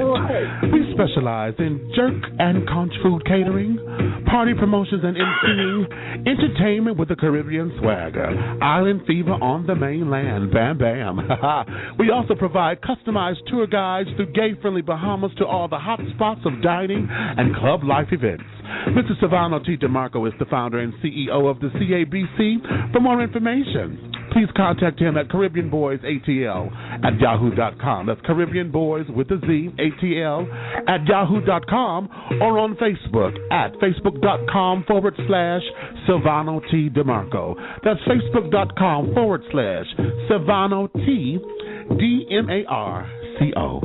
We specialize in jerk and conch food catering, party promotions and emceeing, entertainment with the Caribbean swagger, island fever on the mainland, bam bam. We also provide customized tour guides through gay-friendly Bahamas to all the hot spots of dining and club life events. Mr. Silvano T. DeMarco is the founder and CEO of the CABC. For more information, please contact him at CaribbeanBoysATL at yahoo.com. That's Caribbean Boys with a Z, ATL, at yahoo.com, or on Facebook at Facebook.com/Silvano T. DeMarco. That's Facebook.com/Silvano T. DMARCO.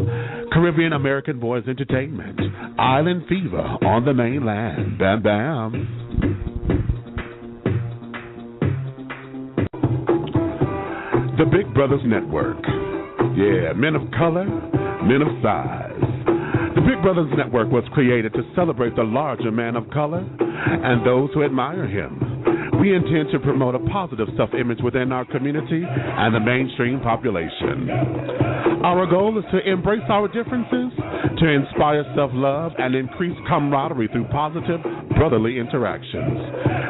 Caribbean American Boys Entertainment. Island Fever on the mainland. Bam bam. The Big Brothers Network. Yeah, men of color, men of size. The Big Brothers Network was created to celebrate the larger man of color and those who admire him. We intend to promote a positive self-image within our community and the mainstream population. Our goal is to embrace our differences, to inspire self-love, and increase camaraderie through positive, brotherly interactions.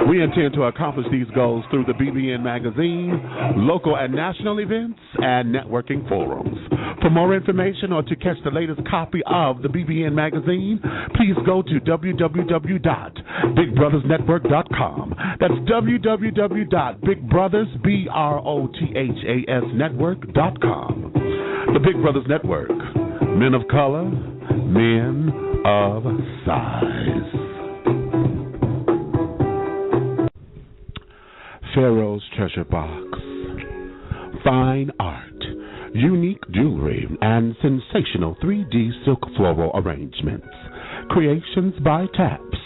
We intend to accomplish these goals through the BBN magazine, local and national events, and networking forums. For more information or to catch the latest copy of the BBN magazine, please go to www.bigbrothersnetwork.com. That's www.bigbrothersnetwork.com. The Big Brothers Network. Men of color, men of size. Pharaoh's Treasure Box. Fine art, unique jewelry, and sensational 3D silk floral arrangements. Creations by Taps.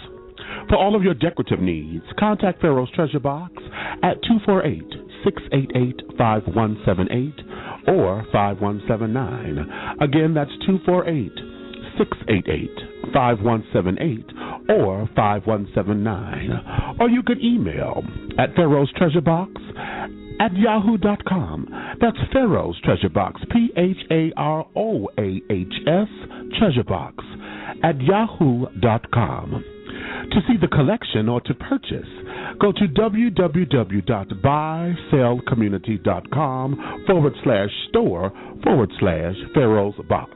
For all of your decorative needs, contact Pharaoh's Treasure Box at 248-688-5178 or 5179. Again, that's 248-688-5178 or 5179. Or you could email at Pharaoh's Treasure Box at yahoo.com. That's Pharaoh's Treasure Box, PHAROAHS Treasure Box at yahoo.com. To see the collection or to purchase, go to www.buysellcommunity.com/store/Pharaoh's Box.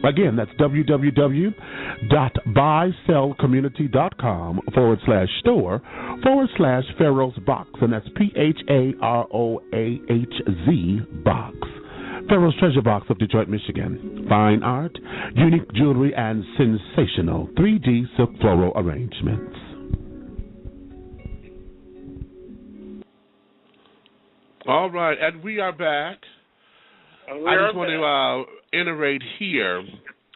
Again, that's www.buysellcommunity.com/store/Pharaoh's Box, and that's PHAROAHZ Box. Pharaoh's Treasure Box of Detroit, Michigan. Fine art, unique jewelry, and sensational 3D silk floral arrangements. All right, and we are back. I just want to iterate here.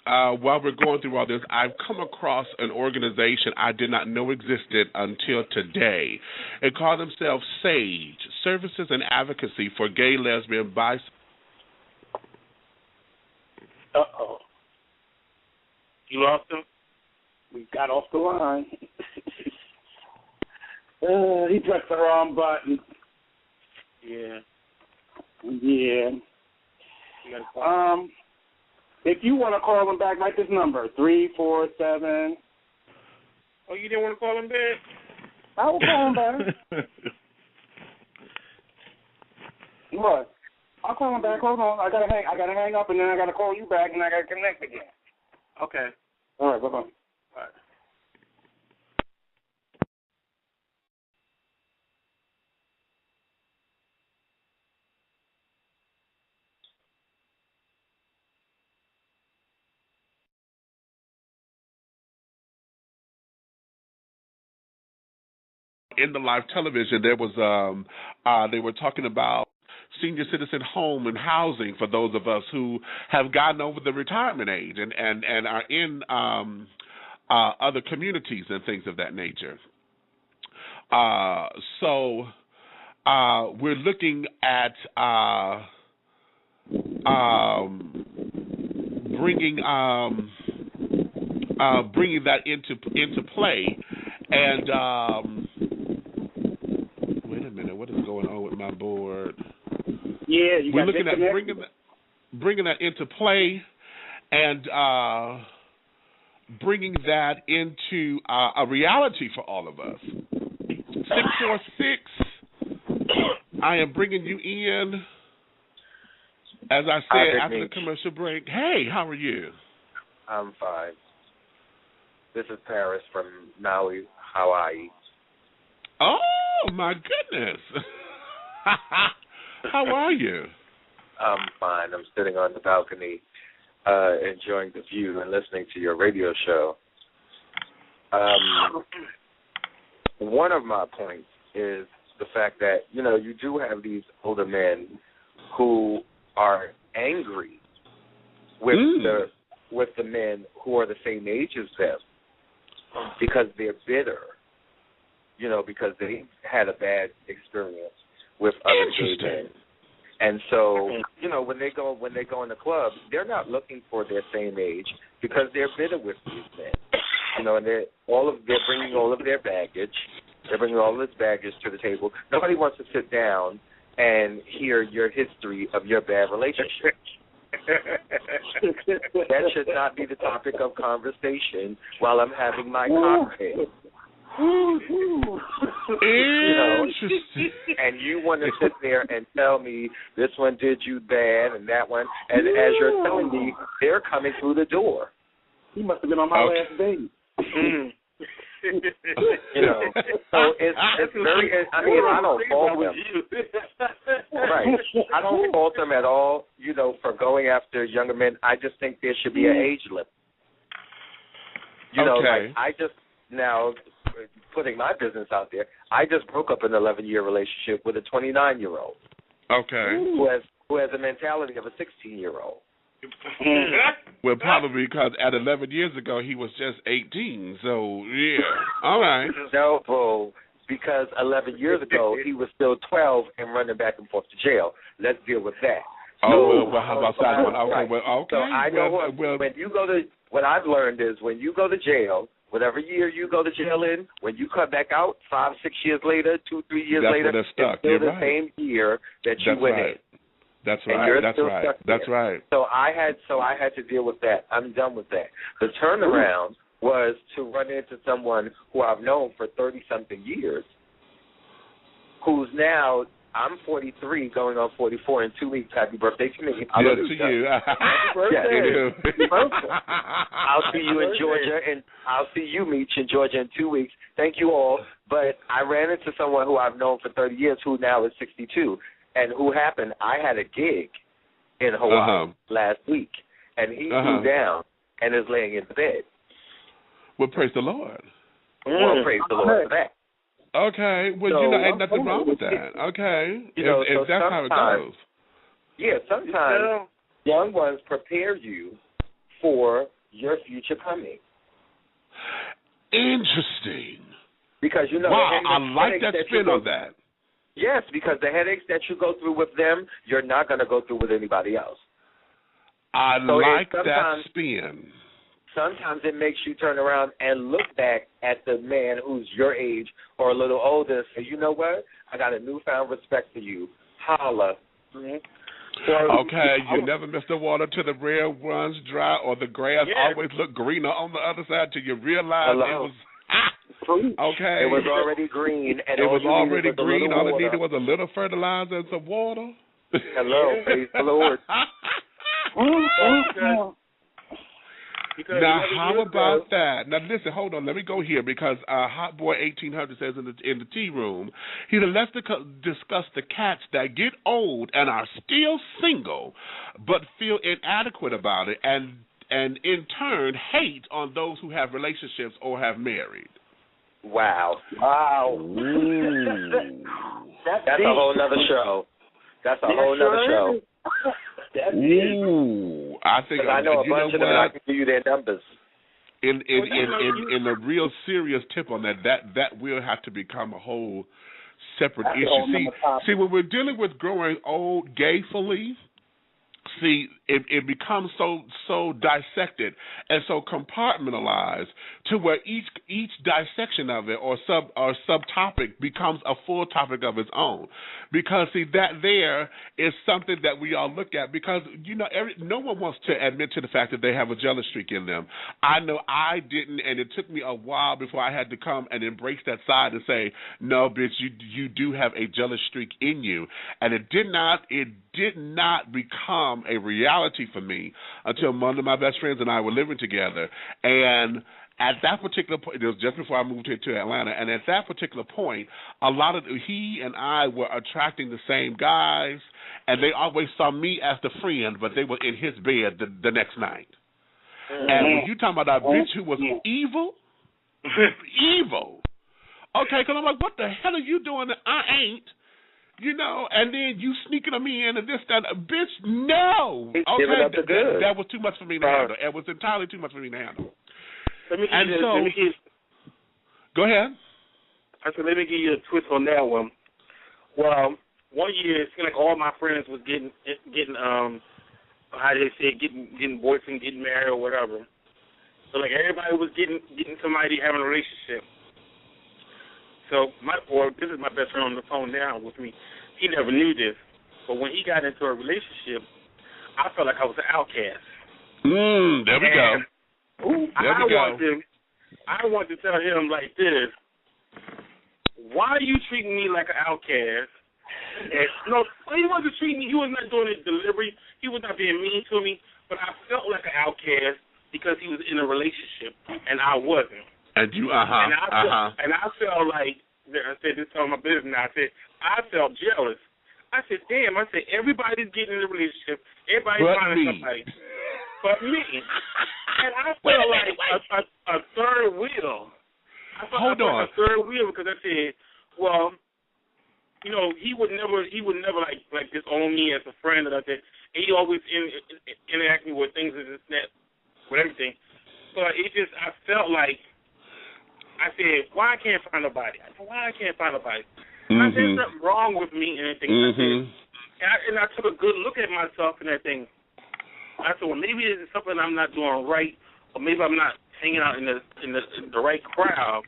While we're going through all this, I've come across an organization I did not know existed until today. It called themselves SAGE, Services and Advocacy for Gay, Lesbian, Bisexual. Uh-oh. You lost him? We got off the line. He pressed the wrong button. Yeah. Yeah. If you want to call him back, write this number, 347. Oh, you didn't want to call him back? I will call him back. What? I'll call him back. Hold on. I gotta hang up, and then I gotta call you back, and I gotta connect again. Okay. All right. Bye-bye. All right. In the live television, there was they were talking about senior citizen home and housing for those of us who have gotten over the retirement age and are in other communities and things of that nature. So we're looking at bringing that into play. And wait a minute, what is going on with my board? Yeah, we're looking at bringing that into play and bringing that into a reality for all of us. 646. I am bringing you in. As I said after the commercial break. Hey, how are you? I'm fine. This is Paris from Maui, Hawaii. Oh, my goodness. How are you? I'm fine. I'm sitting on the balcony enjoying the view and listening to your radio show. One of my points is the fact that, you do have these older men who are angry with the men who are the same age as them because they're bitter, because they had a bad experience with other gay men. And so, when they go in the club, they're not looking for their same age because they're bitter with these men. And they're bringing all of their baggage. They're bringing all of this baggage to the table. Nobody wants to sit down and hear your history of your bad relationship. That should not be the topic of conversation while I'm having my cocktail. And you want to sit there and tell me this one did you bad and that one, and as you're telling me, they're coming through the door. He must have been on my last date. So it's very. I mean, I don't fault them. Right, I don't fault them at all. For going after younger men. I just think there should be an age limit. I just now putting my business out there. I just broke up an 11-year relationship with a 29-year-old. Okay. Who has a mentality of a 16-year-old. Well, probably because at 11 years ago he was just 18. So yeah, all right. No, because 11 years ago he was still 12 and running back and forth to jail. Let's deal with that. Oh, well, how about that one? Okay, right. well, okay. So I know when you go to, what I've learned is when you go to jail, whatever year you go to jail in, when you come back out 5, 6 years later, 2, 3 years later, it's still the same year that you went in. That's and right. You're That's still right. stuck That's there. right. So I had to deal with that. I'm done with that. The turnaround was to run into someone who I've known for 30-something years, who's now, I'm 43, going on 44 in 2 weeks. Happy birthday to me. Yes, to you. Happy birthday. I'll see you in Georgia, and I'll see you, Meech, in Georgia in 2 weeks. Thank you all. But I ran into someone who I've known for 30 years who now is 62. And who happened, I had a gig in Hawaii last week, and he flew down and is laying in bed. Well, praise the Lord. Well, praise the Lord for that. Okay. Well, So, ain't nothing wrong with that. Okay. If that's how it goes. Yeah, sometimes young ones prepare you for your future coming. Interesting. Because, wow, I like that spin on that. Yes, because the headaches that you go through with them, you're not going to go through with anybody else. I like that spin. Sometimes it makes you turn around and look back at the man who's your age or a little older and say, you know what? I got a newfound respect for you. Holla. Okay, you never miss the water till the well runs dry or the grass always look greener on the other side till you realize it was... Okay. It was already green. And it was already green. All it needed was a little fertilizer and some water. Hello, praise the Lord. Now, how about that? Now, listen, hold on. Let me go here because Hot Boy 1800 says in the tea room, he said, let's discuss the cats that get old and are still single but feel inadequate about it and in turn hate on those who have relationships or have married. Wow. That's a whole nother show. That's a whole nother show. Ooh, I think I know a bunch of them. I can give you their numbers. In a real serious tip on that will have to become a whole separate issue. See, when we're dealing with growing old gayfully, it becomes so dissected and so compartmentalized to where each dissection of it or subtopic becomes a full topic of its own. Because that there is something that we all look at because no one wants to admit to the fact that they have a jealous streak in them. I know I didn't, and it took me a while before I had to come and embrace that side and say, no, bitch, you do have a jealous streak in you, and it did not become a reality for me until one of my best friends and I were living together. And at that particular point, it was just before I moved here to Atlanta, and at that particular point, he and I were attracting the same guys, and they always saw me as the friend, but they were in his bed the next night. And when you talking about a bitch who was evil, okay, because I'm like, what the hell are you doing that I ain't? And then you sneaking them in and this, that, bitch, no. Okay, that was too much for me to handle. It was entirely too much for me to handle. Go ahead. I said, let me give you a twist on that one. Well, one year it seemed like all my friends was getting how they say, getting boyfriend, getting married or whatever. So like everybody was getting somebody having a relationship. So this is my best friend on the phone now with me. He never knew this, but when he got into a relationship, I felt like I was an outcast. There we go. I want to tell him like this: why are you treating me like an outcast? And, he wasn't treating me. He was not doing it deliberately. He was not being mean to me. But I felt like an outcast because he was in a relationship and I wasn't. And you, And I felt like, I said this on my business now, I felt jealous. I said, damn, everybody's getting in a relationship. Everybody's finding somebody. But me. And I felt like a third wheel. I felt like a third wheel because I said, well, he would never like disown me as a friend. And I said, he always interact me with things and this and that, with everything. But I felt like, I said, why I can't find nobody? I said, why I can't find nobody? I said, there's something wrong with me and anything. I said, And I took a good look at myself and everything. I said, well, maybe it's something I'm not doing right, or maybe I'm not hanging out in the right crowd.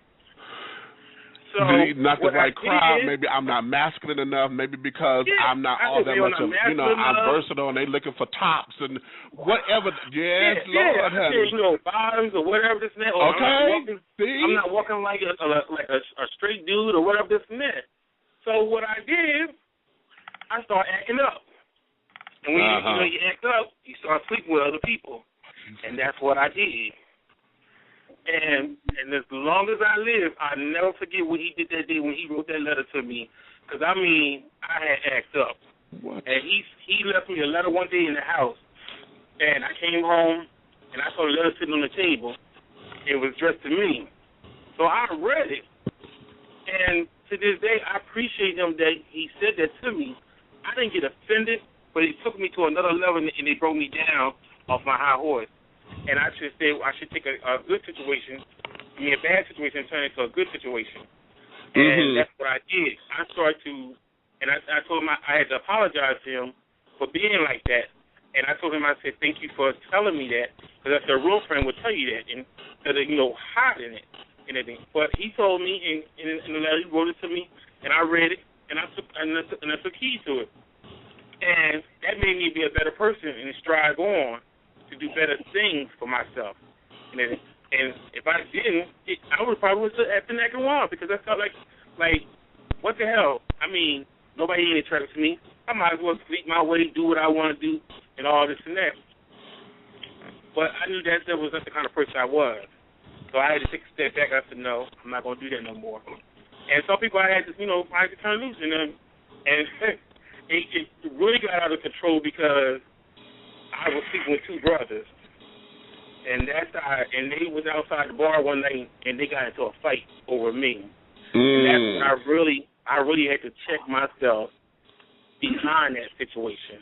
So not the right crowd. Maybe I'm not masculine enough. Maybe because I'm not all that much of, I'm versatile, and they looking for tops and whatever. Yes, Lord, honey. Bottoms or whatever this and that. Or I'm not walking like a straight dude or whatever this and that. So what I did, I started acting up. And when you act up, you start sleeping with other people. And that's what I did. And as long as I live, I'll never forget what he did that day when he wrote that letter to me. Because, I had acted up. What? And he left me a letter one day in the house. And I came home, and I saw the letter sitting on the table. It was addressed to me. So I read it. And to this day, I appreciate him that he said that to me. I didn't get offended, but it took me to another level, and it brought me down off my high horse. And I should take a good situation, a bad situation, and turn it into a good situation. And that's what I did. I started to, and I told him I had to apologize to him for being like that. And I told him, I said, thank you for telling me that, because that's a real friend would tell you that, and instead of, hiding it and everything. But he told me in the letter, he wrote it to me, and I read it, and I took heed to it. And that made me be a better person and strive on to do better things for myself. And if I didn't, I would probably have been acting wild, because I felt like, what the hell? Nobody ain't attracted to me. I might as well sleep my way, do what I want to do, and all this and that. But I knew that was not the kind of person I was. So I had to take a step back. I said, no, I'm not going to do that no more. And some people I had to, I had to turn loose. And it really got out of control because I was sleeping with two brothers, and they was outside the bar one night, and they got into a fight over me. And that's when I really had to check myself behind that situation.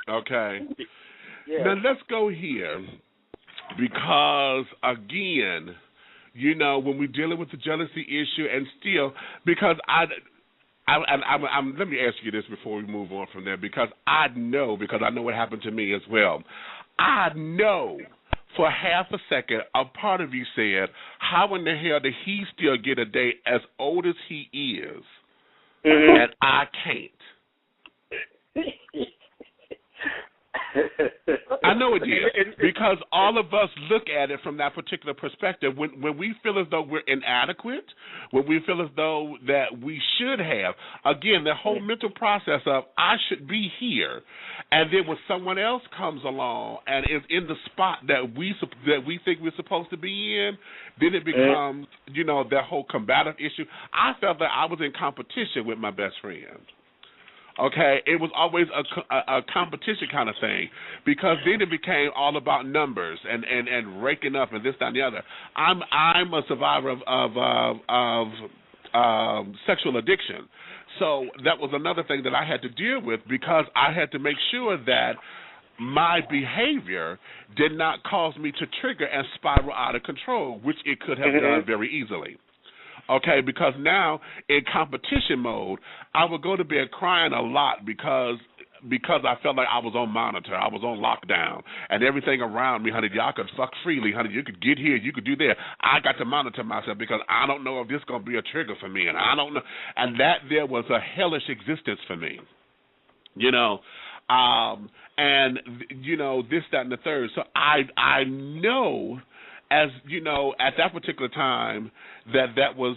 Okay. Yeah. Now let's go here, because again, when we're dealing with the jealousy issue, and still, because let me ask you this before we move on from there, because I know what happened to me as well. I know for half a second a part of you said, how in the hell did he still get a date as old as he is, and I can't? I know it did, because all of us look at it from that particular perspective. When we feel as though we're inadequate, when we feel as though that we should have, again, the whole mental process of I should be here, and then when someone else comes along and is in the spot that we think we're supposed to be in, then it becomes, that whole combative issue. I felt that I was in competition with my best friend. Okay, it was always a competition kind of thing, because then it became all about numbers and raking up and this, that, and the other. I'm a survivor of sexual addiction, so that was another thing that I had to deal with, because I had to make sure that my behavior did not cause me to trigger and spiral out of control, which it could have done very easily. Okay, because now in competition mode, I would go to bed crying a lot because I felt like I was on monitor, I was on lockdown, and everything around me, honey, y'all could fuck freely, honey, you could get here, you could do there. I got to monitor myself because I don't know if this is going to be a trigger for me, and I don't know. And that there was a hellish existence for me, and, this, that, and the third. So I know, as at that particular time, that was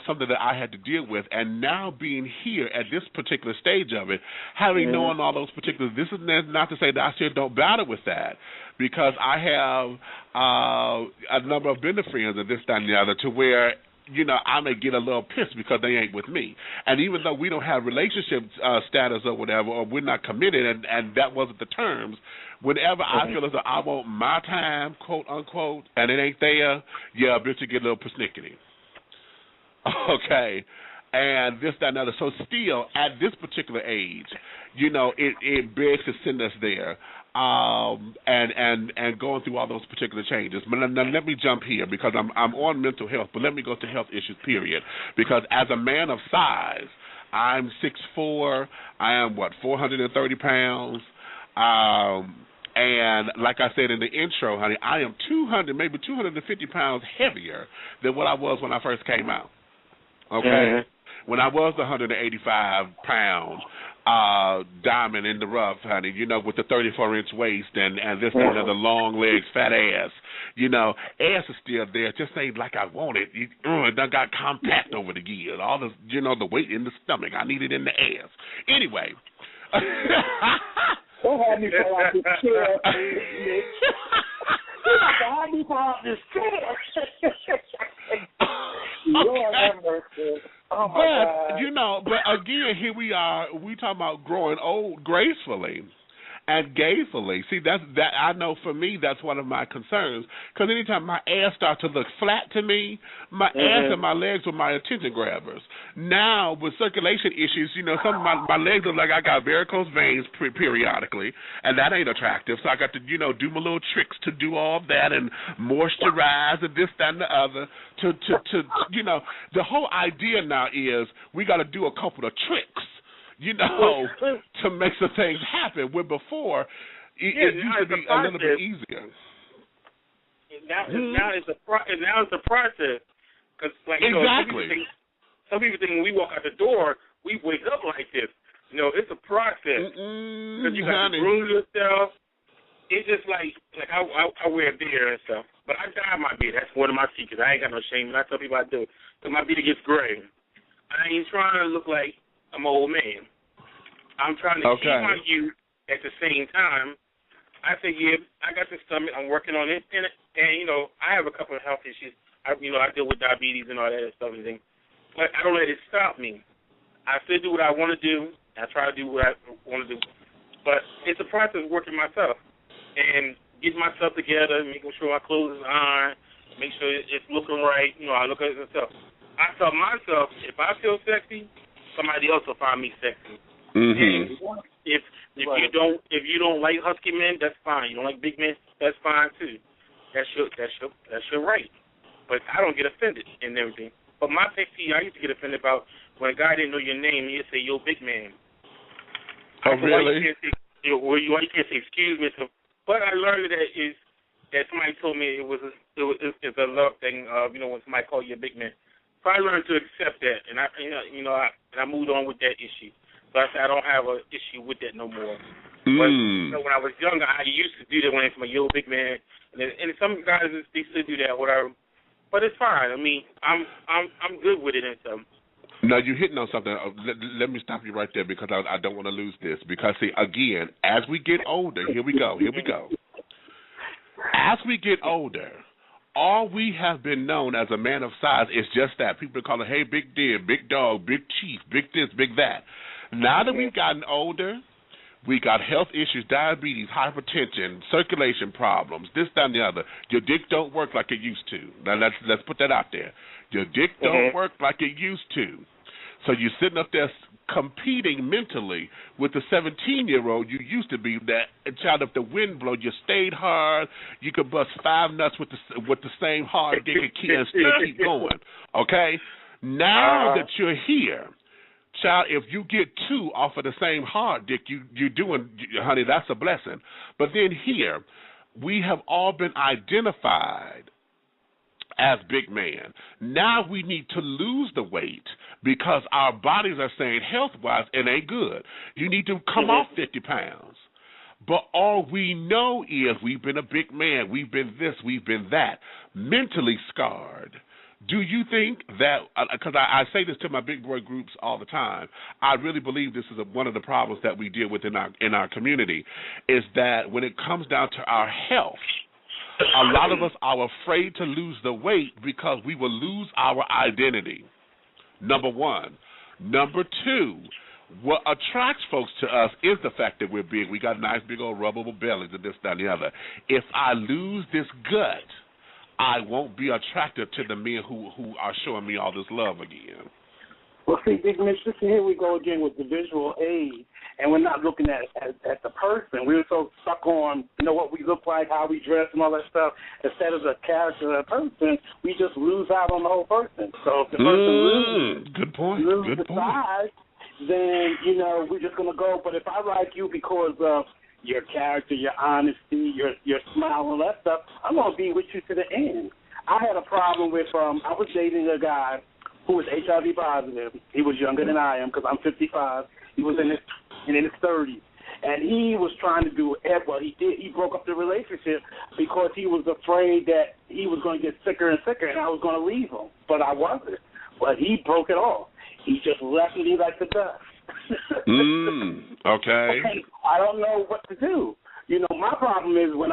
something that I had to deal with, and now being here at this particular stage of it, having known all those particulars, this is not to say that I still don't battle with that, because I have a number of bender friends and this, that, and the other, to where I may get a little pissed because they ain't with me. And even though we don't have relationship status or whatever, or we're not committed, and that wasn't the terms, whenever I feel as though I want my time, quote, unquote, and it ain't there, yeah, bitch, you get a little persnickety. Okay. And this, that, and other. So still, at this particular age, it begs to send us there. And going through all those particular changes. But now let me jump here, because I'm on mental health, but let me go to health issues, period. Because as a man of size, I'm 6'4". I am, 430 pounds. And like I said in the intro, honey, I am 200, maybe 250 pounds heavier than what I was when I first came out. Okay? Mm-hmm. When I was 185 pounds, diamond in the rough, honey, with the 34-inch waist and this and the long legs, fat ass. Ass is still there, just ain't like I want it. It done got compact over the years. All the, the weight in the stomach, I need it in the ass. Anyway. Don't have me fall out this chair, Mitch. Don't have me fall out this chair. Lord have mercy. Oh my God. But again, here we are. We talking about growing old gracefully and gayfully. See, that I know for me, that's one of my concerns. Because anytime my ass starts to look flat to me, my ass and my legs were my attention grabbers. Now, with circulation issues, some of my legs look like I got varicose veins periodically, and that ain't attractive. So I got to, do my little tricks to do all of that and moisturize and this, that, and the other. To the whole idea now is we got to do a couple of tricks. To make some things happen, where before it used to be a little bit easier. Now it's a process. Cause exactly. Some people think when we walk out the door, we wake up like this. It's a process. Because you got to groom yourself. It's just like I wear a beard and stuff, but I dye my beard. That's one of my secrets. I ain't got no shame. And I tell people I do it because my beard gets gray. I ain't trying to look like I'm an old man. I'm trying to keep my youth at the same time. I say, I got the stomach. I'm working on it, and I have a couple of health issues. I deal with diabetes and all that stuff and things, but I don't let it stop me. I still do what I want to do. I try to do what I want to do, but it's a process of working myself and getting myself together, making sure my clothes is on, make sure it's looking right. I look at myself. I tell myself, if I feel sexy, somebody else will find me sexy. Mm-hmm. And if you don't like husky men, that's fine. You don't like big men, that's fine too. That's your right. But I don't get offended and everything. But my pet peeve, I used to get offended about when a guy didn't know your name, he'd say, "Yo, big man." Oh, really? You can't say excuse me. But I learned that somebody told me it's a love thing. When somebody call you a big man. So I learned to accept that, and I moved on with that issue. So I said I don't have an issue with that no more. But when I was younger, I used to do that when it's my yo big man, and some guys they still do that, whatever. But it's fine. I mean, I'm good with it and stuff. No, you're hitting on something. Let me stop you right there because I don't want to lose this. Because see, again, as we get older, here we go. As we get older, all we have been known as a man of size is just that. People call it, hey, big deer, big dog, big chief, big this, big that. Now that we've gotten older, we got health issues, diabetes, hypertension, circulation problems, this, that, and the other. Your dick don't work like it used to. Now, let's put that out there. Your dick don't work like it used to. So you're sitting up there competing mentally with the 17-year-old you used to be. That child, if the wind blows, you stayed hard. You could bust 5 nuts with the same hard dick and still keep going. Okay? Now that you're here, child, if you get 2 off of the same hard dick, you're doing, honey, that's a blessing. But then here, we have all been identified as big man. Now we need to lose the weight because our bodies are saying health-wise it ain't good. You need to come off 50 pounds. But all we know is we've been a big man. We've been this, we've been that. Mentally scarred. Do you think that, because I say this to my big boy groups all the time, I really believe this is one of the problems that we deal with in our community, is that when it comes down to our health, a lot of us are afraid to lose the weight because we will lose our identity, number one. Number two, what attracts folks to us is the fact that we're big. We got nice big old rubbable bellies and this, that, and the other. If I lose this gut, I won't be attractive to the men who are showing me all this love again. Well, see, Big Mitch, here we go again with the visual aid, and we're not looking at the person. We're so stuck on, what we look like, how we dress, and all that stuff. Instead of the character of the person, we just lose out on the whole person. So if the person loses, good point. Size, then, you know, we're just going to go. But if I like you because of your character, your honesty, your smile, all that stuff, I'm going to be with you to the end. I had a problem with, I was dating a guy who was HIV positive. He was younger than I am because I'm 55. He was in his 30s. And he was trying to do well, he did. He broke up the relationship because he was afraid that he was going to get sicker and sicker and I was going to leave him. But I wasn't. But he broke it off. He just left me like the dust. Okay. I don't know what to do. You know, my problem is when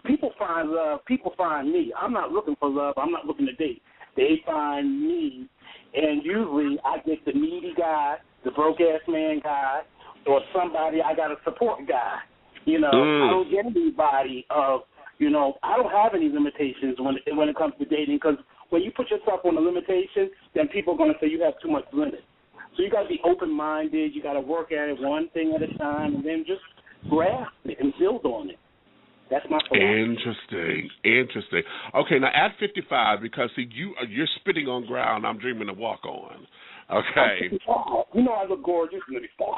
people find love, people find me. I'm not looking for love. I'm not looking to date. They find me, and usually I get the needy guy, the broke-ass man guy, or somebody I got a support guy. You know, I don't get anybody of, you know, I don't have any limitations when it comes to dating because when you put yourself on a limitation, then people are going to say you have too much limit. So you got to be open-minded. You got to work at it one thing at a time and then just grasp it and build on it. That's my philosophy. Interesting. Okay, now at 55, because see, you're spitting on ground I'm dreaming to walk on. Okay. You know I look gorgeous in the fall.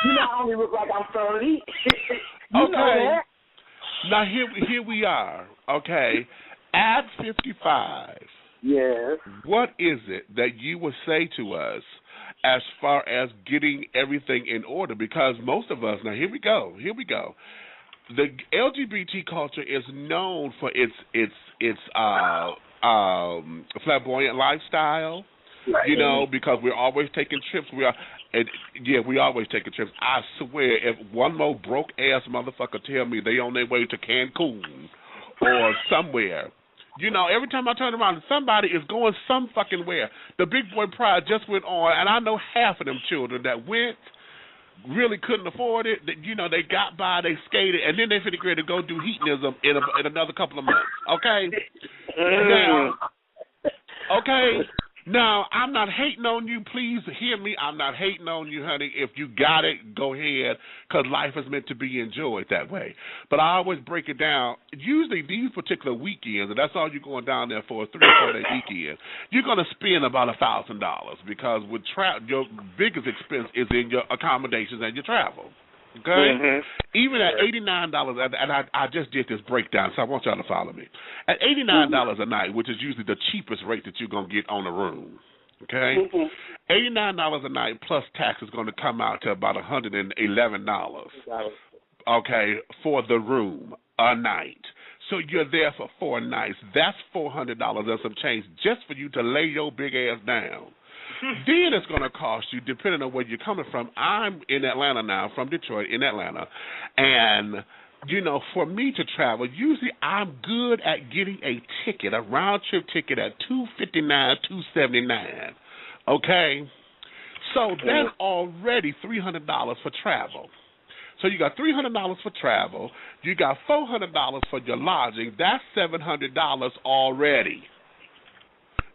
You know I only look like I'm 30. You know that. Now here we are. Okay, at 55. Yes. What is it that you would say to us as far as getting everything in order? Because most of us, now here we go. The LGBT culture is known for its flamboyant lifestyle. Right. You know, because we're always taking trips. We always taking trips. I swear, if one more broke ass motherfucker tell me they on their way to Cancun or somewhere. You know, every time I turn around, somebody is going some fucking where. The Big Boy Pride just went on, and I know half of them children that went really couldn't afford it. That, you know, they got by, they skated, and then they figured to go do hedonism in another couple of months. Okay? Now, I'm not hating on you. Please hear me. I'm not hating on you, honey. If you got it, go ahead, because life is meant to be enjoyed that way. But I always break it down. Usually these particular weekends, and that's all you're going down there for, a 3 or 4 day weekend, you're going to spend about $1,000 because with your biggest expense is in your accommodations and your travel. Okay? Mm-hmm. Even at $89, and I just did this breakdown, so I want y'all to follow me. At $89 a night, which is usually the cheapest rate that you're going to get on a room, okay? $89 a night plus tax is going to come out to about $111, okay, for the room a night. So you're there for 4 nights. That's $400 and some change just for you to lay your big ass down. Then it's going to cost you, depending on where you're coming from. I'm in Atlanta now, from Detroit, in Atlanta. And, you know, for me to travel, usually I'm good at getting a ticket, a round-trip ticket at $259, $279. Okay? So that's already $300 for travel. So you got $300 for travel. You got $400 for your lodging. That's $700 already.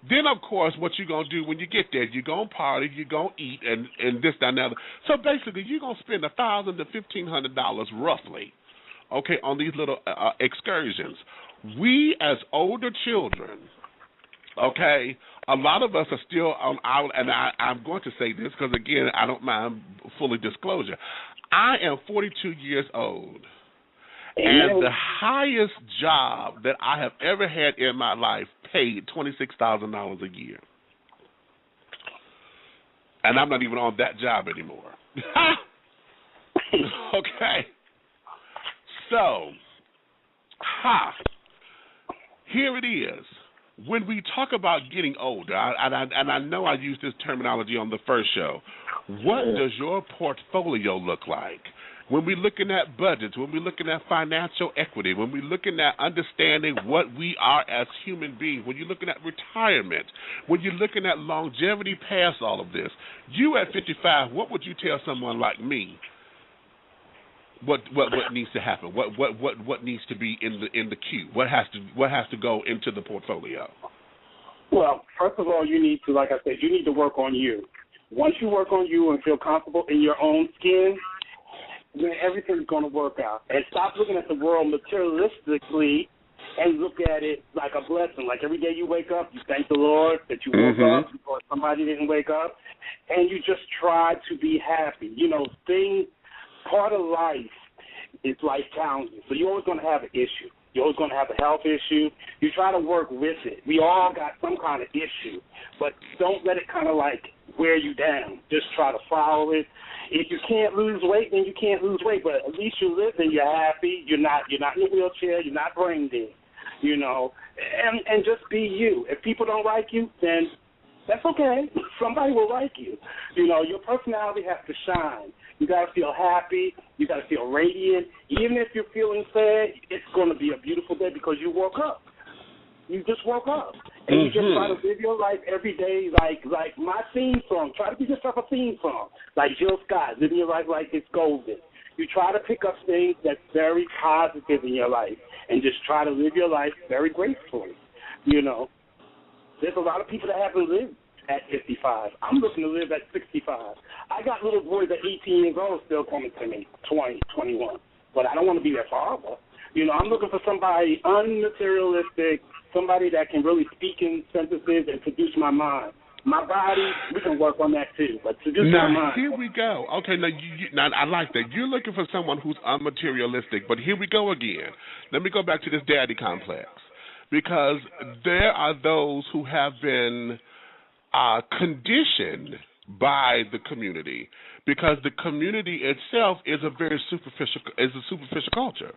Then, of course, what you're going to do when you get there, you're going to party, you're going to eat, and this, that, and the other. So basically, you're going to spend $1,000 to $1,500 roughly, okay, on these little excursions. We, as older children, okay, a lot of us are still on our, and I'm going to say this because, again, I don't mind fully disclosure. I am 42 years old. And the highest job that I have ever had in my life paid $26,000 a year. And I'm not even on that job anymore. Okay. So, here it is. When we talk about getting older, and I know I used this terminology on the first show, what does your portfolio look like? When we're looking at budgets, when we're looking at financial equity, when we're looking at understanding what we are as human beings, when you're looking at retirement, when you're looking at longevity past all of this, you at 55, what would you tell someone like me? What needs to happen? What needs to be in the queue? What has to go into the portfolio? Well, first of all, you need to, like I said, you need to work on you. Once you work on you and feel comfortable in your own skin, then everything's going to work out. And stop looking at the world materialistically and look at it like a blessing. Like every day you wake up, you thank the Lord that you woke up because somebody didn't wake up, and you just try to be happy. You know, part of life is life challenges. So you're always going to have an issue. You're always going to have a health issue. You try to work with it. We all got some kind of issue, but don't let it kind of like wear you down. Just try to follow it. If you can't lose weight, then you can't lose weight, but at least you're living, you're happy, you're not in a wheelchair, you're not brain dead, you know, and just be you. If people don't like you, then that's okay. Somebody will like you. You know, your personality has to shine. You got to feel happy. You got to feel radiant. Even if you're feeling sad, it's going to be a beautiful day because you woke up. You just woke up. And you just try to live your life every day like my theme song. Try to give yourself a theme song. Like Jill Scott, living your life like it's golden. You try to pick up things that's very positive in your life and just try to live your life very gracefully. You know, there's a lot of people that haven't lived at 55. I'm looking to live at 65. I got little boys at 18 years old still coming to me, 20, 21. But I don't want to be their father. You know, I'm looking for somebody unmaterialistic, somebody that can really speak in sentences and produce my mind. My body, we can work on that too, but produce my mind. Now, here we go. Okay, now I like that. You're looking for someone who's unmaterialistic, but here we go again. Let me go back to this daddy complex, because there are those who have been conditioned by the community, because the community itself is a superficial culture.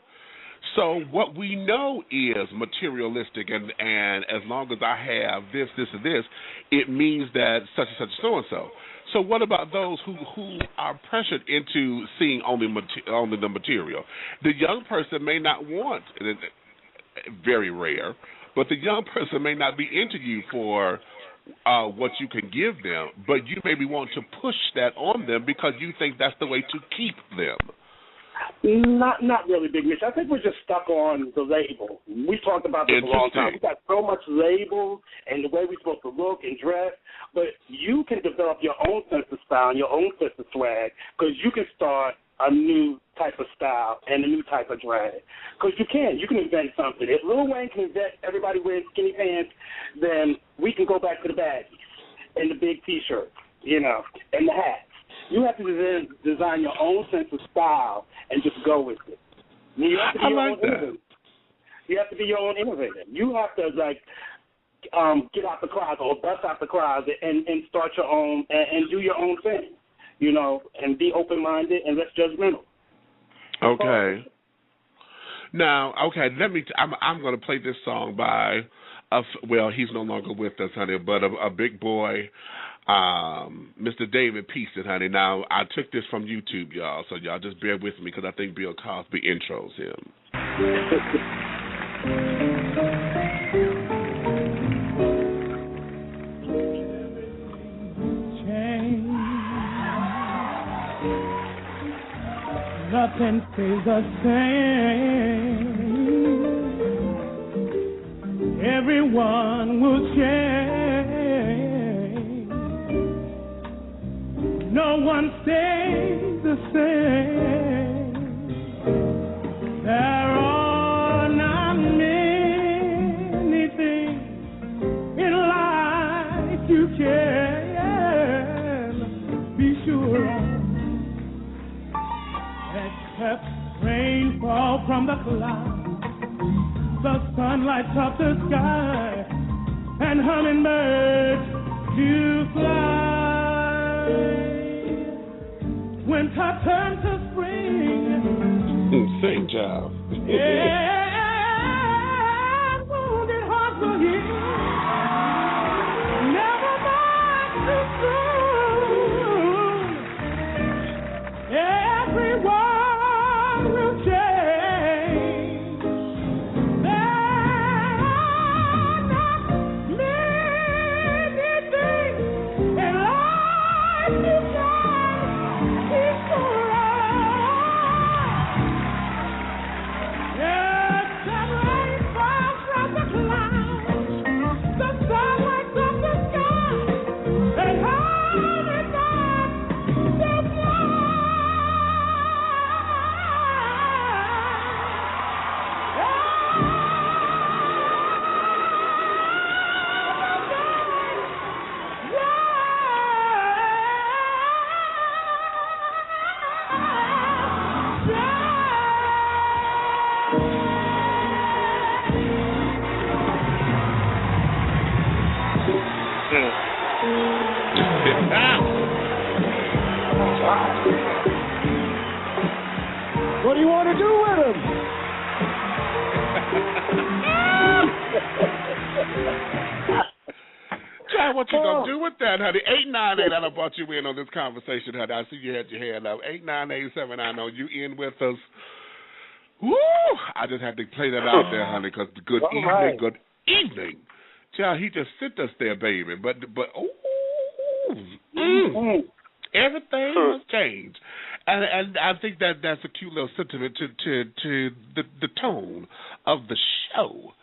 So what we know is materialistic, and as long as I have this, and this, it means that such and such so-and-so. So what about those who are pressured into seeing only the material? The young person may not want, very rare, but the young person may not be into you for what you can give them, but you maybe want to push that on them because you think that's the way to keep them. Not really, Big Mitch. I think we're just stuck on the label. We talked about this a long time. We got so much label and the way we're supposed to look and dress, but you can develop your own sense of style and your own sense of swag, because you can start a new type of style and a new type of drag. Because you can invent something. If Lil Wayne can invent everybody wearing skinny pants, then we can go back to the baggies and the big T-shirts, you know, and the hats. You have to design your own sense of style and just go with it. You have to be your own innovator. You have to be your own innovator. You have to, get out the closet or bust out the closet and start your own and do your own thing, you know, and be open-minded and less judgmental. Okay. Now, I'm going to play this song by, he's no longer with us, honey, but a big boy, Mr. David Peaston, honey. Now, I took this from YouTube, y'all, so y'all just bear with me because I think Bill Cosby intros him. Nothing stays the same. Everyone will change. No one stays the same. There are not many things in life you can be sure of. Except rainfall from the clouds, the sun lights up the sky, and hummingbirds do fly. Winter turns to spring. Sing, child. Yeah, wounded hearts will heal. Never mind too soon. Everyone will change. There are not many things in life you can be sure of. Yeah. What do you want to do with him? John, what you gonna do with that, honey? 898, I done brought you in on this conversation, honey. I see you had your hand up. 898-790, you in with us? Woo! I just had to play that out there, honey, because good evening. John, he just sent us there, baby. But everything has changed. And I think that's a cute little sentiment to the tone of the show.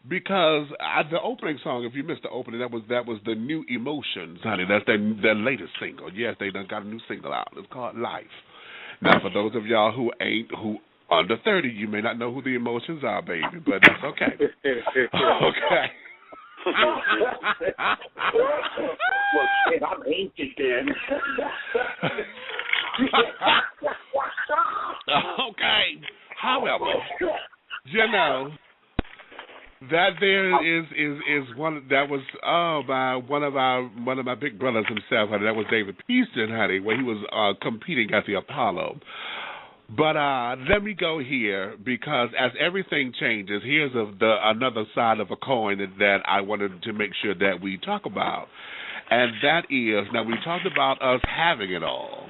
Because the opening song, if you missed the opening, that was the New Emotions, honey. That's their latest single. Yes, they done got a new single out. It's called Life. Now, for those of y'all who under 30, you may not know who the Emotions are, baby, but that's okay. Okay. Well, shit, I'm ancient then. Okay. However, you know, that there is one that was by one of my big brothers himself, honey. That was David Peaston, honey, where he was competing at the Apollo. But let me go here, because as everything changes, here's another side of a coin that I wanted to make sure that we talk about. And that is, now we talked about us having it all.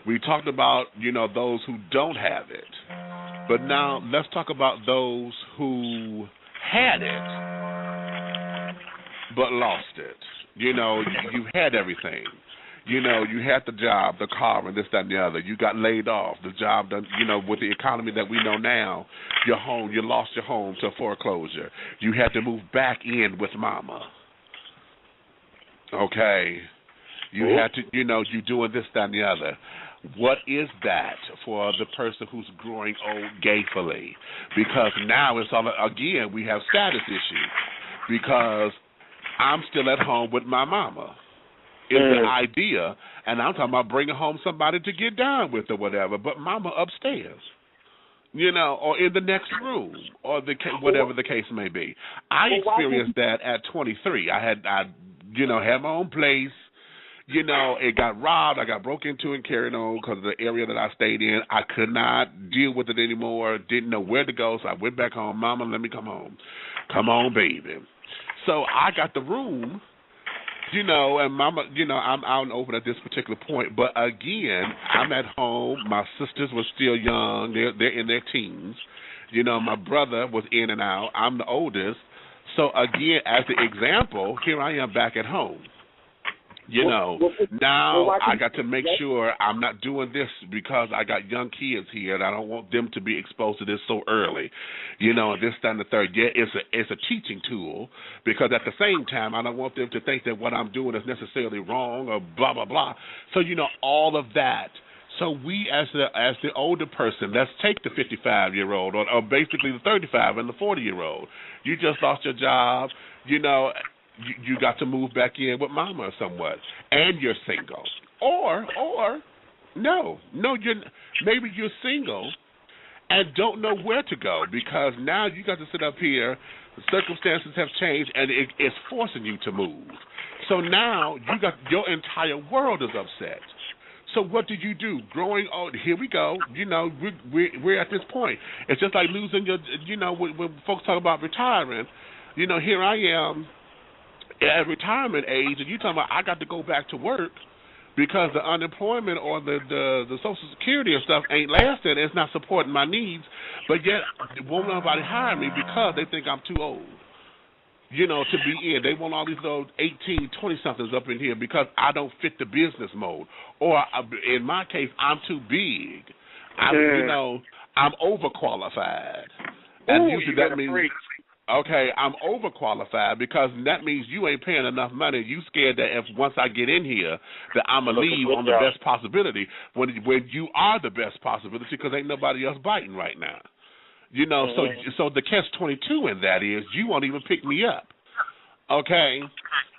We talked about, those who don't have it. But now let's talk about those who had it but lost it. You had everything. You had the job, the car, and this, that, and the other. You got laid off. The job done, with the economy that we know now, you lost your home to foreclosure. You had to move back in with mama. Okay. You had to, you doing this, that, and the other. What is that for the person who's growing old gayfully? Because now it's all, again, we have status issues. Because I'm still at home with my mama. Is the idea, and I'm talking about bringing home somebody to get down with or whatever, but mama upstairs, or in the next room, or whatever the case may be. I experienced that at 23. I had my own place. It got robbed. I got broke into and carried on because of the area that I stayed in. I could not deal with it anymore. Didn't know where to go, so I went back home. Mama, let me come home. Come on, baby. So I got the room. And mama, I'm out and open at this particular point. But again, I'm at home. My sisters were still young. They're in their teens. My brother was in and out. I'm the oldest. So again, as the example, here I am back at home. Now I got to make sure I'm not doing this because I got young kids here and I don't want them to be exposed to this so early. This, that, and the third. Yeah, it's a teaching tool because at the same time I don't want them to think that what I'm doing is necessarily wrong or blah, blah, blah. So, all of that. So we, as the older person, let's take the 55-year-old or basically the 35 and the 40-year-old. You just lost your job, you got to move back in with mama or somewhat, and you're single. Or maybe you're single and don't know where to go because now you got to sit up here, the circumstances have changed, and it's forcing you to move. So now your entire world is upset. So what did you do? Growing old, here we go. We're at this point. It's just like losing your, when folks talk about retiring, here I am at retirement age, and you talking about I got to go back to work because the unemployment or the Social Security and stuff ain't lasting. It's not supporting my needs, but yet won't nobody hire me because they think I'm too old, to be in. They want all these little 18, 20-somethings up in here because I don't fit the business mode. Or in my case, I'm too big. I'm overqualified. And usually that means... Okay, I'm overqualified because that means you ain't paying enough money. You scared that if once I get in here that I'm going to leave on the best possibility when you are the best possibility because ain't nobody else biting right now. So the catch-22 in that is you won't even pick me up. Okay?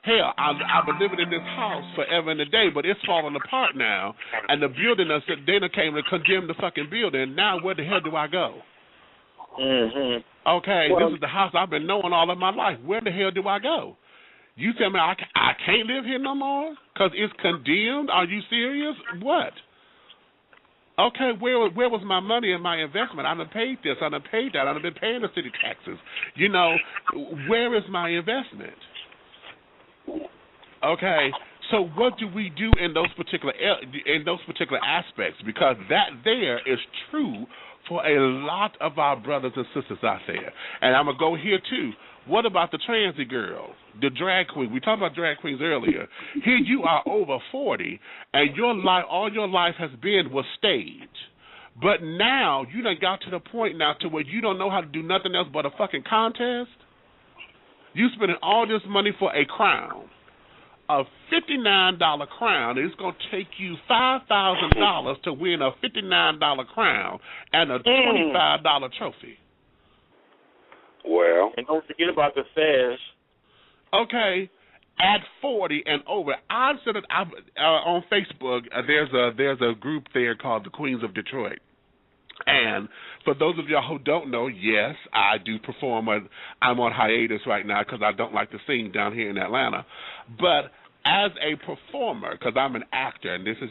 Hell, I've been living in this house forever and a day, but it's falling apart now. And the building, they came to condemn the fucking building. Now where the hell do I go? Okay, this is the house I've been knowing all of my life. Where the hell do I go? You tell me I can't live here no more because it's condemned? Are you serious? What? Okay, where was my money and my investment? I done paid this, I done paid that, I done been paying the city taxes. You know, where is my investment? Okay, so what do we do in those particular aspects? Because that there is true for a lot of our brothers and sisters out there. And I'm going to go here too. What about the transy girl, the drag queen? We talked about drag queens earlier. Here you are over 40, and your life, all your life has been was stage. But now you done got to the point now to where you don't know how to do nothing else but a fucking contest. You spending all this money for a crown, a $59 crown. It's going to take you $5,000 to win a $59 crown and a $25 trophy. Well, and don't forget about the sash. Okay, at 40 and over, I said it on Facebook. There's a group there called the Queens of Detroit. And for those of y'all who don't know, yes, I do perform. I'm on hiatus right now because I don't like to sing down here in Atlanta. But as a performer, because I'm an actor, and it's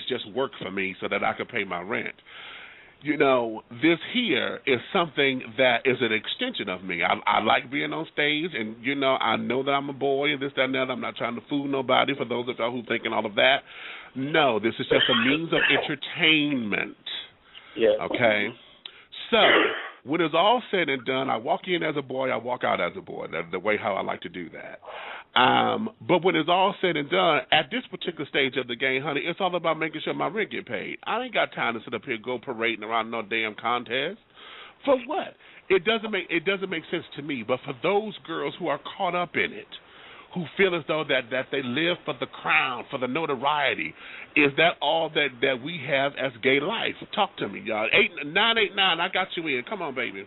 just work for me so that I can pay my rent. You know, this here is something that is an extension of me. I like being on stage, and, you know, I know that I'm a boy and this, that, and that. I'm not trying to fool nobody for those of y'all who thinking all of that. No, this is just a means of entertainment. Yeah. Okay? So, when it's all said and done, I walk in as a boy, I walk out as a boy. That's the way how I like to do that. But when it's all said and done, at this particular stage of the game, honey, it's all about making sure my rent get paid. I ain't got time to sit up here go parading around no damn contest. For what? It doesn't make sense to me. But for those girls who are caught up in it, who feel as though that they live for the crown, for the notoriety, is that all that we have as gay life? Talk to me, y'all. 989, I got you in. Come on, baby.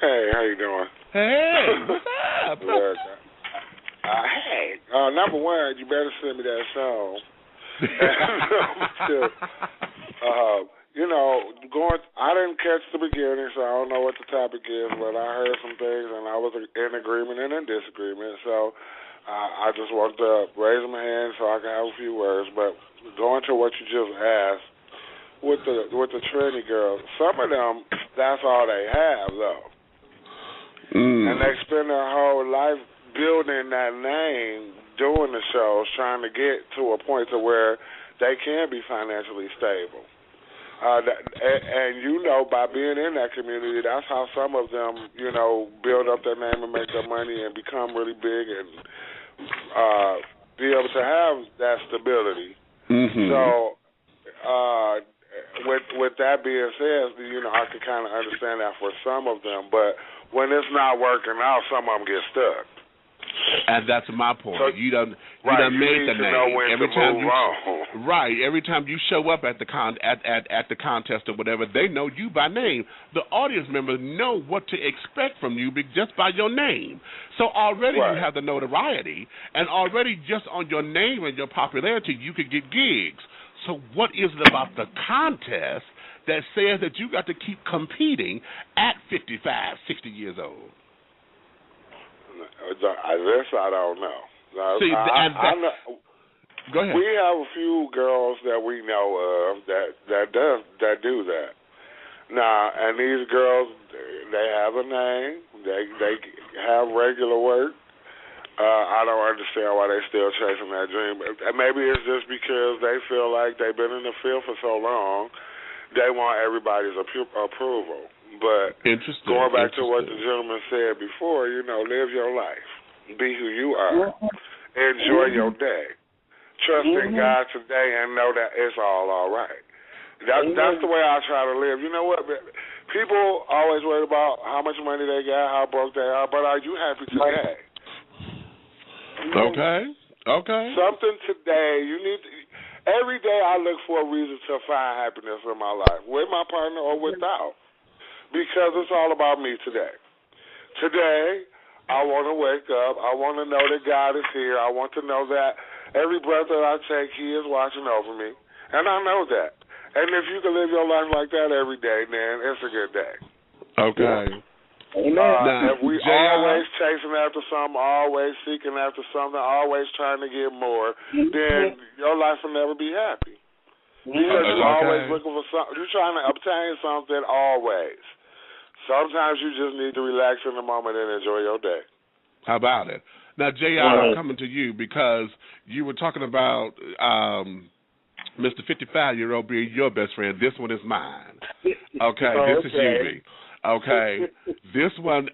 Hey, how you doing? Hey, what's up? Look, hey, number one, you better send me that song. You know, I didn't catch the beginning, so I don't know what the topic is, but I heard some things, and I was in agreement and in disagreement. So I just wanted to raise my hand so I can have a few words. But going to what you just asked, with the trendy girls, some of them, that's all they have, though. And they spend their whole life building that name, doing the shows, trying to get to a point to where they can be financially stable. And you know, by being in that community, that's how some of them, you know, build up their name and make their money and become really big and be able to have that stability. Mm-hmm. So, with that being said, you know, I can kind of understand that for some of them, but when it's not working out, some of them get stuck. And that's my point. So, you done made the name. Every time you show up at the at the contest or whatever, they know you by name. The audience members know what to expect from you just by your name. So already you have the notoriety, and already just on your name and your popularity, you could get gigs. So what is it about the contest that says that you got to keep competing at 55, 60 years old? This I don't know. See, I know. Go ahead. We have a few girls that we know of that do that. Now, and these girls, they have a name. They have regular work. I don't understand why they still chasing that dream. Maybe it's just because they feel like they've been in the field for so long, they want everybody's approval. But going back to what the gentleman said before, you know, live your life. Be who you are. Enjoy your day. Trust in God today and know that it's all right. That's the way I try to live. You know what? People always worry about how much money they got, how broke they are, but are you happy today? Okay. Something today, you need to, every day I look for a reason to find happiness in my life, with my partner or without. Because it's all about me today. Today, I want to wake up. I want to know that God is here. I want to know that every breath that I take, He is watching over me. And I know that. And if you can live your life like that every day, then it's a good day. Okay. If we always chasing after something, always seeking after something, always trying to get more, then your life will never be happy. Because you're always looking for something. You're trying to obtain something always. Sometimes you just need to relax in the moment and enjoy your day. How about it? Now, J.I., I'm coming to you because you were talking about Mr. 55-year-old being your best friend. This one is mine. Okay, this is you, B. Okay, this one,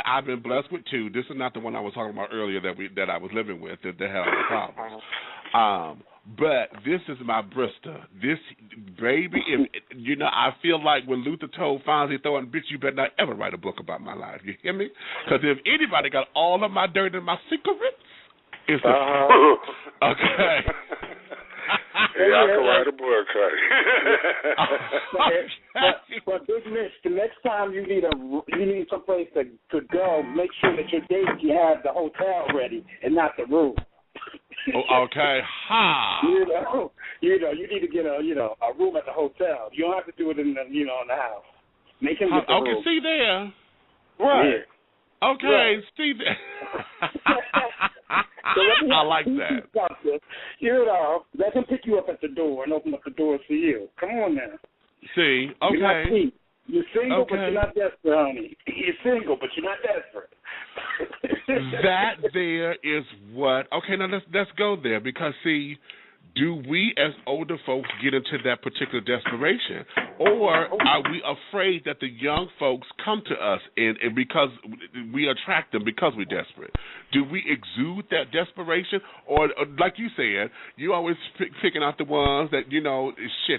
I've been blessed with two. This is not the one I was talking about earlier that I was living with that had a problem. But this is my Bristol. This baby, I feel like when Luther told Fonzie throwing, bitch, you better not ever write a book about my life. You hear me? Because if anybody got all of my dirt and my secrets, it's okay. Yeah, I can write a book, But Big Mitch, the next time you need someplace to go, make sure that your date you have the hotel ready and not the room. Okay. You need to get a room at the hotel. You don't have to do it in the in the house. Make him get the room. Okay, see there. Right. Yeah. Okay, right. See there. I like that. Let him pick you up at the door and open up the doors for you. Come on now. See, okay. You're single, but you're not desperate, honey. You're single, but you're not desperate. That there is what. Okay, now let's go there because see, do we as older folks get into that particular desperation, or are we afraid that the young folks come to us and because we attract them because we're desperate? Do we exude that desperation, or like you said, you always picking out the ones that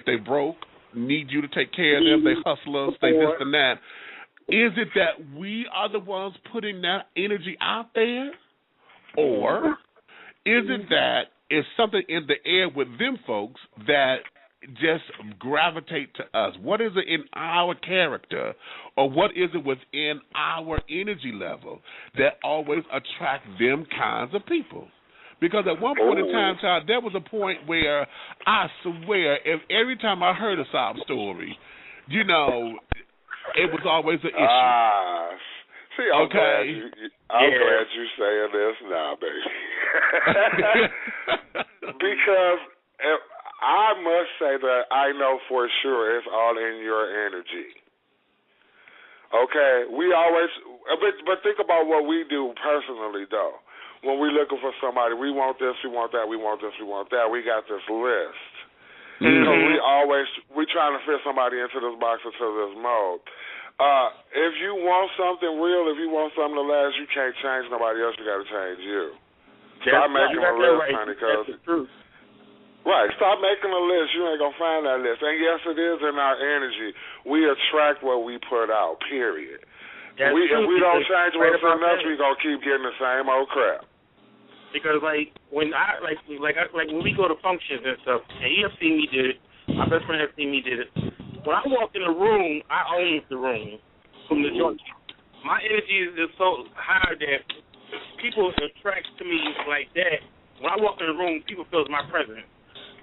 they broke, need you to take care of them, they hustlers, they this and that. Is it that we are the ones putting that energy out there, or is it that it's something in the air with them folks that just gravitate to us? What is it in our character, or what is it within our energy level that always attract them kinds of people? Because at one point in time, child, there was a point where I swear, every time I heard a sob story, it was always an issue. See, I'm glad you're saying this now, baby. Because I must say that I know for sure it's all in your energy. Okay, we always, but think about what we do personally, though. When we're looking for somebody, we want this, we want that, we want this, we want that. We got this list. We trying to fit somebody into this box, into this mold. If you want something real, if you want something to last, you can't change nobody else. You got to change you. Stop making a list, honey, because stop making a list. You ain't gonna find that list. And yes, it is in our energy. We attract what we put out. Period. If we don't change what's in us, we gonna keep getting the same old crap. Because when we go to functions and stuff, and he has seen me did it, my best friend has seen me did it. When I walk in the room, I own the room from the joint. My energy is just so high that people attract to me like that. When I walk in the room, people feel my presence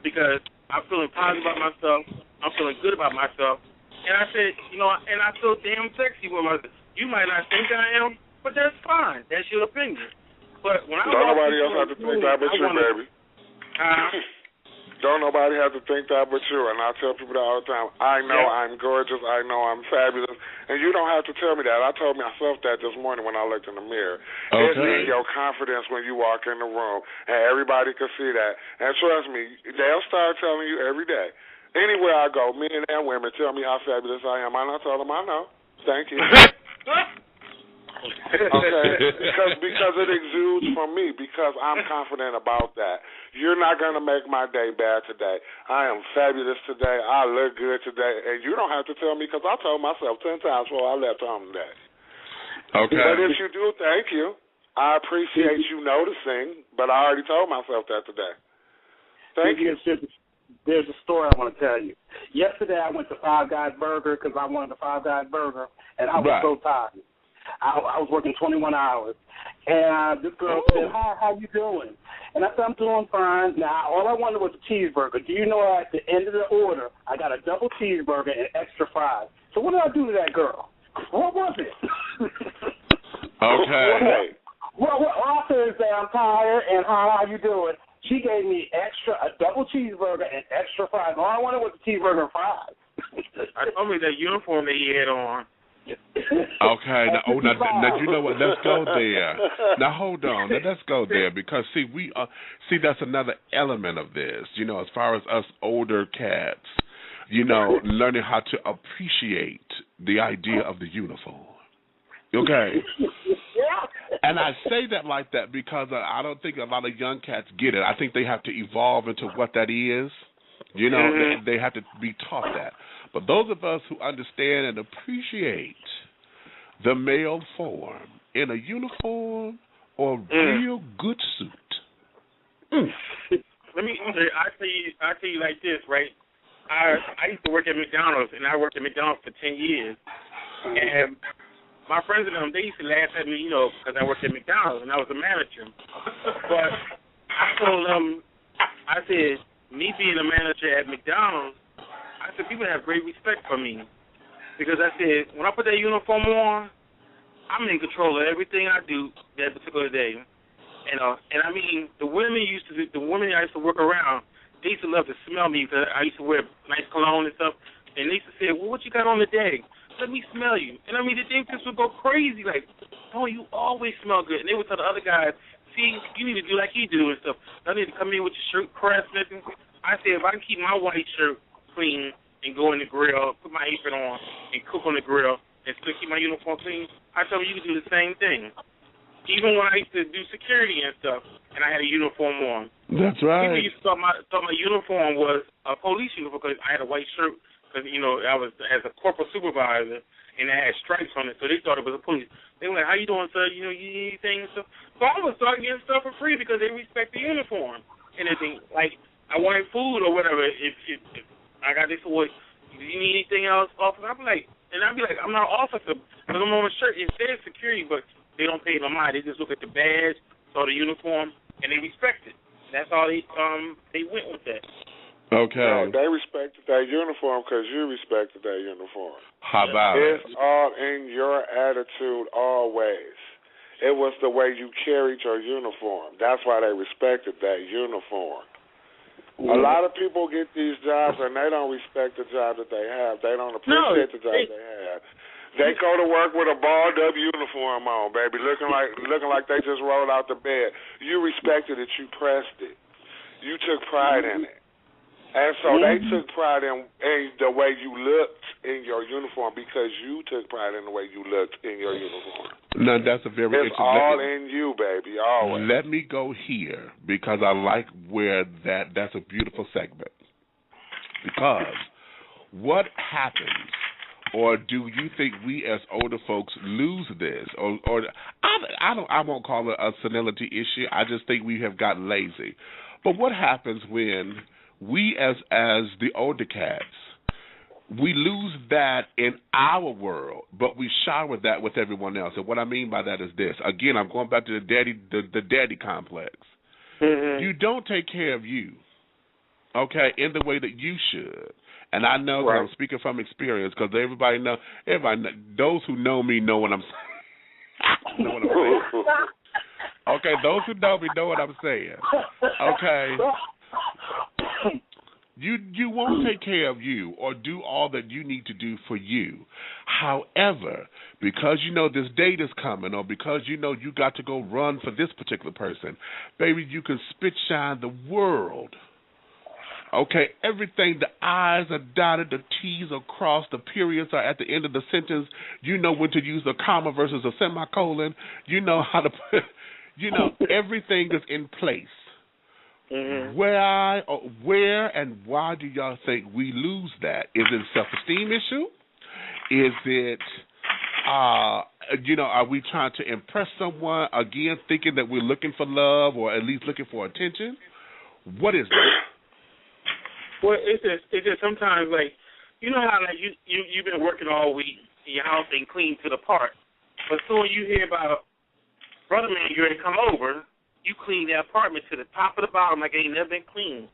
because I'm feeling positive about myself. I'm feeling good about myself. And I said, and I feel damn sexy with myself. You might not think I am, but that's fine. That's your opinion. But when I don't nobody else have to think that but you, baby. Don't nobody have to think that but you. And I tell people that all the time. I know I'm gorgeous. I know I'm fabulous. And you don't have to tell me that. I told myself that this morning when I looked in the mirror. It means your confidence when you walk in the room. And everybody can see that. And trust me, they'll start telling you every day. Anywhere I go, men and women tell me how fabulous I am. And I tell them I know. Thank you. Okay, because it exudes from me, because I'm confident about that. You're not going to make my day bad today. I am fabulous today. I look good today. And you don't have to tell me because I told myself 10 times before I left home today. Okay. But if you do, thank you. I appreciate you noticing, but I already told myself that today. Thank you. There's a story I want to tell you. Yesterday I went to Five Guys Burger because I wanted a Five Guys Burger, and I was so tired. I was working 21 hours, and this girl said, "Hi, how you doing?" And I said, "I'm doing fine." Now, all I wanted was a cheeseburger. Do you know at the end of the order, I got a double cheeseburger and extra fries. So what did I do to that girl? What was it? Okay. Well, what I said is that I'm tired, and how you doing? She gave me a double cheeseburger and extra fries. All I wanted was a cheeseburger and fries. I told me that uniform that he had on. Okay, now you know what? Let's go there. Now hold on, let's go there because that's another element of this. You know, as far as us older cats, you know, learning how to appreciate the idea of the uniform. Okay. And I say that like that because I don't think a lot of young cats get it. I think they have to evolve into what that is. You know, they have to be taught that. But those of us who understand and appreciate the male form in a uniform or real good suit. Let me. I tell you like this, right? I used to work at McDonald's, and I worked at McDonald's for 10 years, and my friends and them, they used to laugh at me, you know, because I worked at McDonald's and I was a manager. But I told them, I said, me being a manager at McDonald's, I said, people have great respect for me. Because I said, when I put that uniform on, I'm in control of everything I do that particular day. And I mean, the women I used to work around, they used to love to smell me because I used to wear nice cologne and stuff. And they used to say, well, what you got on today? Let me smell you. And I mean, the thing just would go crazy, like, oh, you always smell good. And they would tell the other guys, see, you need to do like you do and stuff. I need to come in with your shirt pressed and everything. I said, if I can keep my white shirt clean and go in the grill, put my apron on and cook on the grill and still keep my uniform clean, I told you you can do the same thing. Even when I used to do security and stuff and I had a uniform on. That's right. People used to thought my uniform was a police uniform because I had a white shirt. Because, you know, I was as a corporal supervisor, and I had stripes on it, so they thought it was a police. They were like, how you doing, sir? You know, you need anything and stuff? So I was starting getting stuff for free because they respect the uniform and everything. Like, I wanted food or whatever. If I got this, do you need anything else, officer? I'd be like, I'm not an officer because I'm on a shirt. It says security, but they don't pay no mind. They just look at the badge, saw the uniform, and they respect it. That's all they went with that. Okay. No, they respected that uniform because you respected that uniform. How about it? It's all in your attitude always. It was the way you carried your uniform. That's why they respected that uniform. A lot of people get these jobs and they don't respect the job that they have. They don't appreciate the job they have. They go to work with a balled up uniform on, baby, looking like they just rolled out the bed. You respected it. You pressed it. You took pride in it. And so they took pride in the way you looked in your uniform because you took pride in the way you looked in your uniform. No, that's a very interesting. It's all in you, baby, always. Let me go here because I like where that's a beautiful segment. Because what happens, or do you think we as older folks lose this, or I won't call it a senility issue. I just think we have gotten lazy. But what happens when we as the older cats, we lose that in our world, but we shower that with everyone else. And what I mean by that is this. Again, I'm going back to the daddy complex. Mm-hmm. You don't take care of you, okay, in the way that you should. And I know that I'm speaking from experience because everybody know, those who know me know what I'm saying. Know what I'm saying. Okay, those who know me know what I'm saying. Okay. You won't take care of you or do all that you need to do for you. However, because you know this date is coming or because you know you got to go run for this particular person, baby, you can spit shine the world. Okay, everything, the I's are dotted, the T's are crossed, the periods are at the end of the sentence. You know when to use a comma versus a semicolon. You know how to put, everything is in place. Mm-hmm. Where and why do y'all think we lose that? Is it a self-esteem issue? Is it, are we trying to impress someone, again, thinking that we're looking for love or at least looking for attention? What is that? Well, it's just sometimes, like, you know how, like, you've been working all week and your house ain't clean to the part, but soon you hear about brother man, you ready to come over, you clean the apartment to the top of the bottom like it ain't never been clean.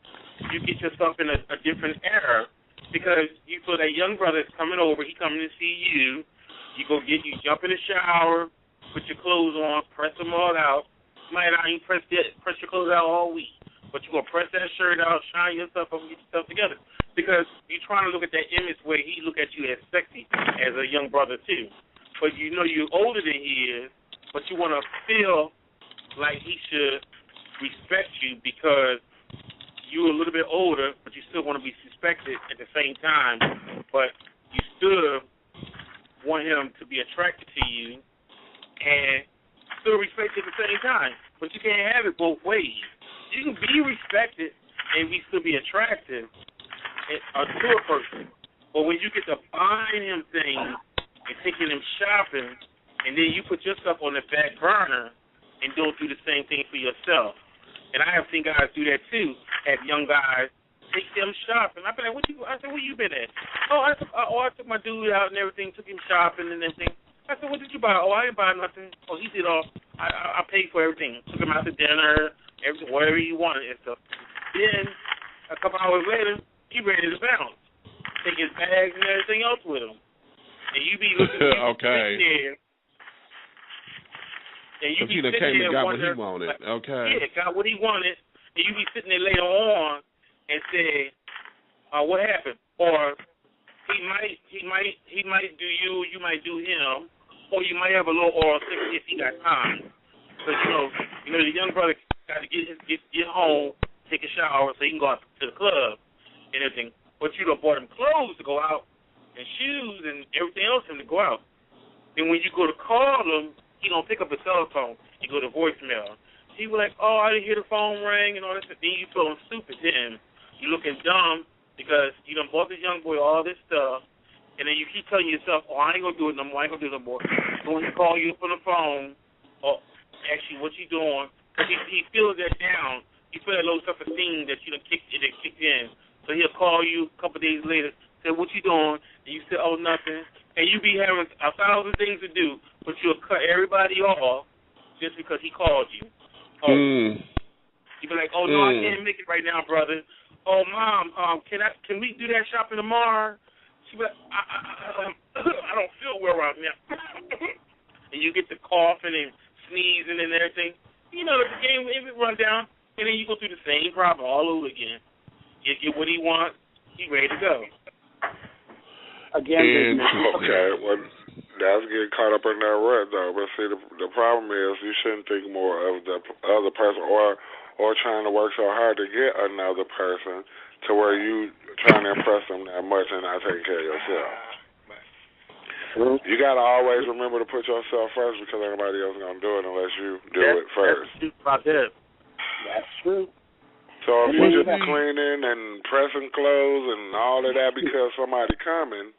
You get yourself in a different era because you feel that young brother is coming over, he coming to see you, You jump in the shower, put your clothes on, press them all out. You might not even press your clothes out all week, but you're going to press that shirt out, shine yourself up, and get yourself together. Because you're trying to look at that image where he look at you as sexy, as a young brother too. But you know you're older than he is, but you want to feel like he should respect you because you're a little bit older, but you still want to be respected at the same time. But you still want him to be attracted to you and still respect you at the same time. But you can't have it both ways. You can be respected and we still be attractive to a person. But when you get to buying him things and taking him shopping, and then you put yourself on the back burner and don't do the same thing for yourself. And I have seen guys do that too. Have young guys take them shopping. I be like, I said, where you been at? I took my dude out and everything, took him shopping and everything. I said, what did you buy? I didn't buy nothing. He did all. I paid for everything. Took him out to dinner, everything, whatever he wanted and stuff. Then a couple hours later, he ready to bounce. Take his bags and everything else with him. And you be looking okay. there. And you be sitting came there and got wonder, what he wanted. Okay. Yeah, got what he wanted. And you be sitting there later on and say, what happened? Or he might do you might do him, or you might have a little oral sex if he got time. Because you know the young brother got to get home, take a shower so he can go out to the club and everything. But you done bought him clothes to go out and shoes and everything else for him to go out. Then when you go to call him, he don't pick up his cell phone. You go to voicemail. He was like, I didn't hear the phone ring and all this. Then you feeling stupid to him. You looking dumb because you done bought this young boy all this stuff. And then you keep telling yourself, I ain't going to do it no more. I ain't going to do it no more. So when he call you up on the phone, or ask you what you doing, because he feels that down. He feel that low self-esteem that you done kicked in. So he'll call you a couple of days later, say, what you doing? And you say, nothing. And you be having 1,000 things to do, but you'll cut everybody off just because he called you. You be like, no, I can't make it right now, brother. Mom, can we do that shopping tomorrow? She be like, I don't feel well right now. And you get the coughing and sneezing and everything. You know, the game, it run down, and then you go through the same problem all over again. You get what he wants, he ready to go. Again, okay, well, that's getting caught up in that rut, though. But see, the problem is you shouldn't think more of the other person or trying to work so hard to get another person to where you trying to impress them that much and not taking care of yourself. You got to always remember to put yourself first because everybody else is going to do it unless you do it first. That's true. So if you're just cleaning and pressing clothes and all of that because somebody coming,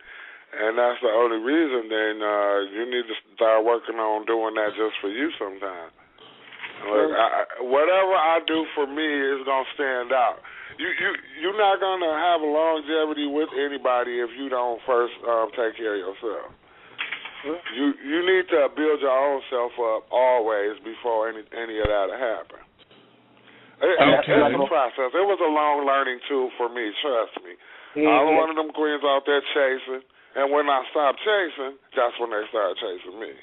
and that's the only reason, then you need to start working on doing that just for you sometime. Look, whatever I do for me is going to stand out. You're not going to have a longevity with anybody if you don't first take care of yourself. You need to build your own self up always before any of that happen. It's a process. It was a long learning tool for me, trust me. I was one of them queens out there chasing, and when I stopped chasing, that's when they started chasing me.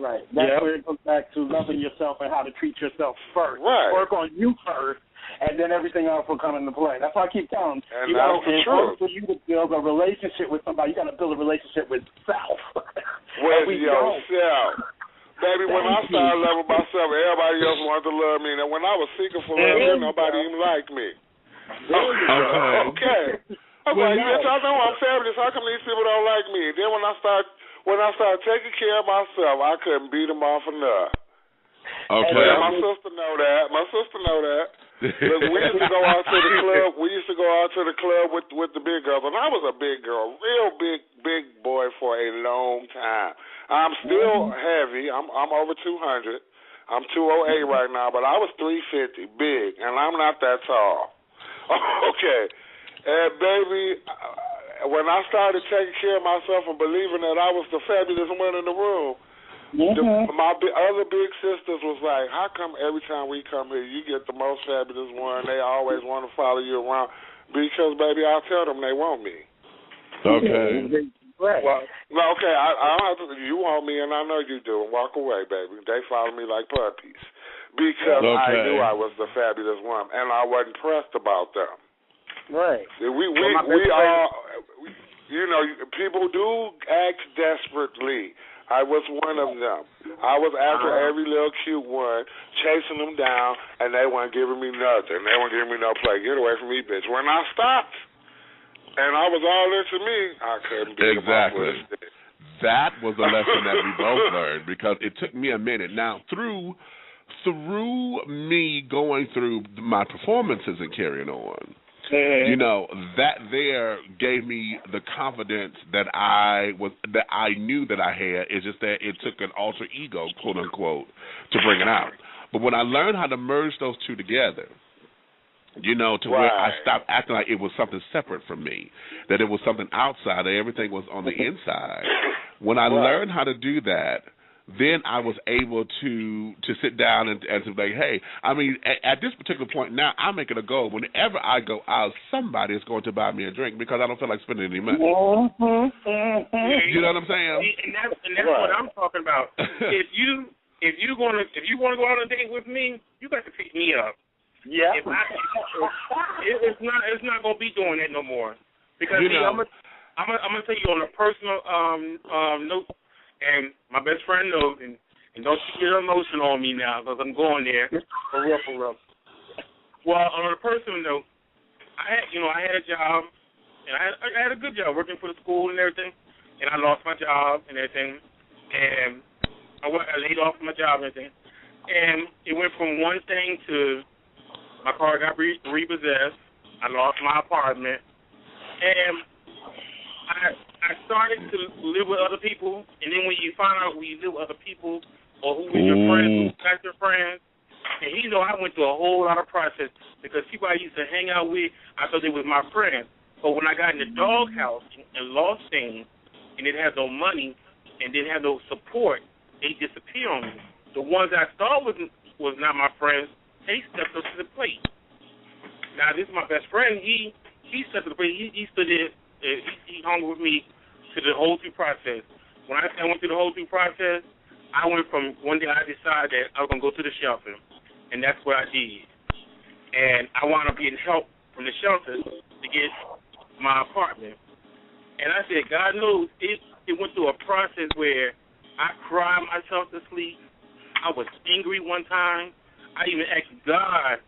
Right. That's where it goes back to loving yourself and how to treat yourself first. Right. Work on you first, and then everything else will come into play. That's why I keep telling you. And that's the truth. For you to build a relationship with somebody, you got to build a relationship with self. With yourself. Baby, when I started loving myself, everybody else wanted to love me. And when I was seeking for love, nobody even liked me. Okay. I'm like, bitch, I know I'm fabulous. How come these people don't like me? Then when I started taking care of myself, I couldn't beat them off enough. Okay. And my sister know that. Look, we used to go out to the club. We used to go out to the club with the big girls, and I was a big girl, real big boy for a long time. I'm still heavy. I'm over 200. I'm 208 right now, but I was 350, big, and I'm not that tall. Okay, and baby, when I started taking care of myself and believing that I was the fabulous one in the room. My other big sisters was like, how come every time we come here, you get the most fabulous one? They always want to follow you around. Because, baby, I tell them they want me. Okay. Right. Well, okay, I don't have to. You want me, and I know you do. And walk away, baby. They follow me like puppies because I knew I was the fabulous one, and I wasn't pressed about them. Right. We all, you know, people do act desperately. I was one of them. I was after every little cute one, chasing them down, and they weren't giving me nothing. They weren't giving me no play. Get away from me, bitch. When I stopped, and I was all into me, I couldn't be exactly. That was a lesson that we both learned because it took me a minute. Now, through me going through my performances and carrying on, you know, that there gave me the confidence that I knew that I had. It's just that it took an alter ego, quote unquote, to bring it out. But when I learned how to merge those two together, you know, to where I stopped acting like it was something separate from me, that it was something outside, that everything was on the inside. When I learned how to do that, then I was able to sit down and to be like, hey, I mean, at this particular point now, I'm making a goal. Whenever I go out, somebody is going to buy me a drink because I don't feel like spending any money. You know what I'm saying? And that's what I'm talking about. If you want to go on a date with me, you got to pick me up. Yeah. It's not gonna be doing that no more because I'm gonna tell you on a personal note. And my best friend knows, and don't you get emotional on me now because I'm going there for real. Well, on a personal note, I had a job, and I had a good job working for the school and everything, and I lost my job and everything, and I laid off my job and everything, and it went from one thing to my car got repossessed, I lost my apartment, and I started to live with other people, and then when you find out when you live with other people or who was your friends, who got your friends, and I went through a whole lot of process because people I used to hang out with, I thought they were my friends. But when I got in the doghouse and lost things and didn't have no money and didn't have no support, they disappeared on me. The ones I thought was not my friends, they stepped up to the plate. Now, this is my best friend. He stepped up to the plate. He stood there. He hung with me to the whole through process. When I went through the whole through process, I went from one day I decided that I was going to go to the shelter, and that's what I did. And I wound up getting help from the shelter to get my apartment. And I said, God knows, it went through a process where I cried myself to sleep. I was angry one time. I even asked God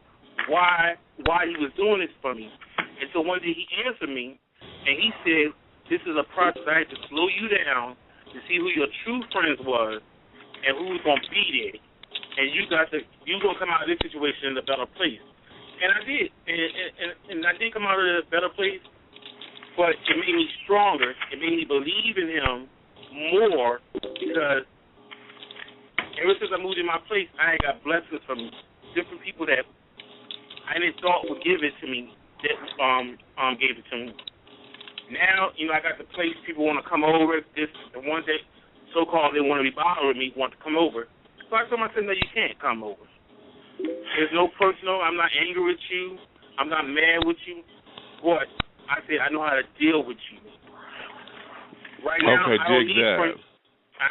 why he was doing this for me. And so one day he answered me, and he said, this is a process I had to slow you down to see who your true friends was and who was going to be there. And you're going to come out of this situation in a better place. And I did. And I did come out of a better place, but it made me stronger. It made me believe in him more because ever since I moved in my place, I got blessings from different people that I didn't thought would give it to me that gave it to me. Now, I got the place people want to come over. The ones that so-called they want to be bothering me want to come over. So I told myself, no, you can't come over. There's no personal. I'm not angry with you. I'm not mad with you. But I said I know how to deal with you. Right now, I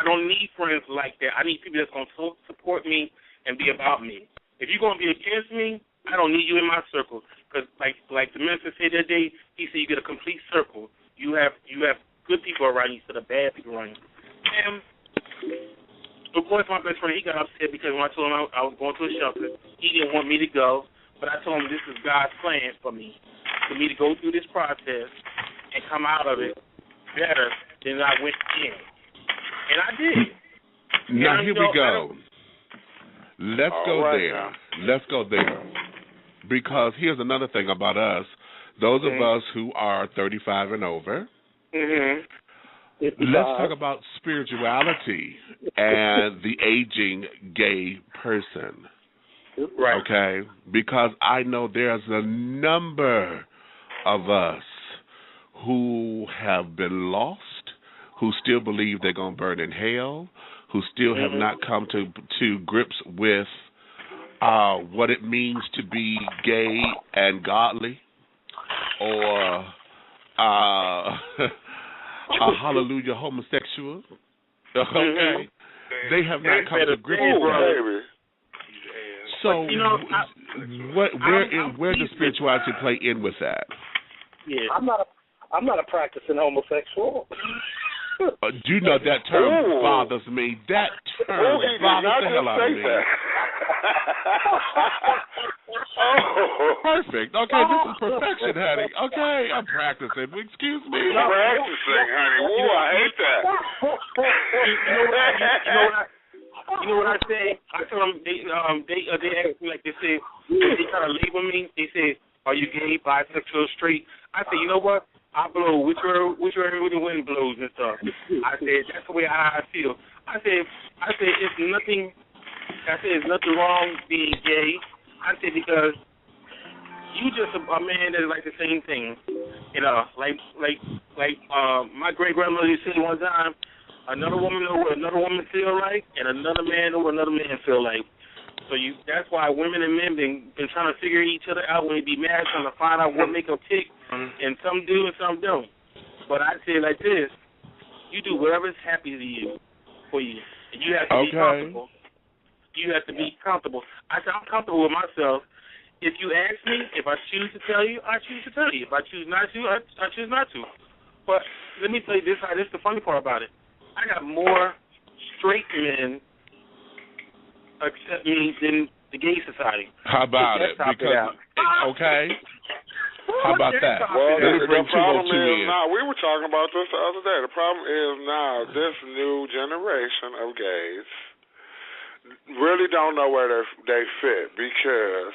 don't need friends like that. I need people that's going to support me and be about me. If you're going to be against me, I don't need you in my circle. Because like the minister said that day, he said you get a complete circle. You have good people around you instead of bad people around you. And of course, my best friend, he got upset because when I told him I was going to a shelter, he didn't want me to go. But I told him this is God's plan for me to go through this process and come out of it better than I went in. And I did. Now, here we go. Let's go there. Let's go there. Because here's another thing about us. Those of us who are 35 and over, let's talk about spirituality and the aging gay person. Right. Okay? Because I know there's a number of us who have been lost, who still believe they're going to burn in hell, who still have not come to grips with what it means to be gay and godly, or hallelujah homosexual. Okay. They have not come to grips with that. So, where does spirituality play in with that? Yeah, I'm not a practicing homosexual. You know that term bothers me. That term bothers the hell out of me. Perfect. Okay, this is perfection, honey. Okay, I'm practicing. Excuse me. Practicing, honey. Ooh, I hate that. You know what I say? I tell them they ask me, like, they say, they try to label me. They say, are you gay, bisexual, straight? I say, you know what? I blow whichever the wind blows and stuff. I said that's the way I feel. I said it's nothing. I said it's nothing wrong being gay. I said because you just a man that like the same thing. You know, like my great grandmother used to say one time, another woman know what another woman feel like, and another man know what another man feel like. So that's why women and men been trying to figure each other out when they be mad, trying to find out what make them tick, and some do and some don't. But I say it like this: you do whatever's happy to you, for you, and you have to be comfortable. You have to be comfortable. I say I'm comfortable with myself. If you ask me, if I choose to tell you, I choose to tell you. If I choose not to, I choose not to. But let me tell you this: this is the funny part about it. I got more straight men accept me than the gay society. How about it? Because okay. How about that? Well, the problem is now, we were talking about this the other day. The problem is now this new generation of gays really don't know where they fit because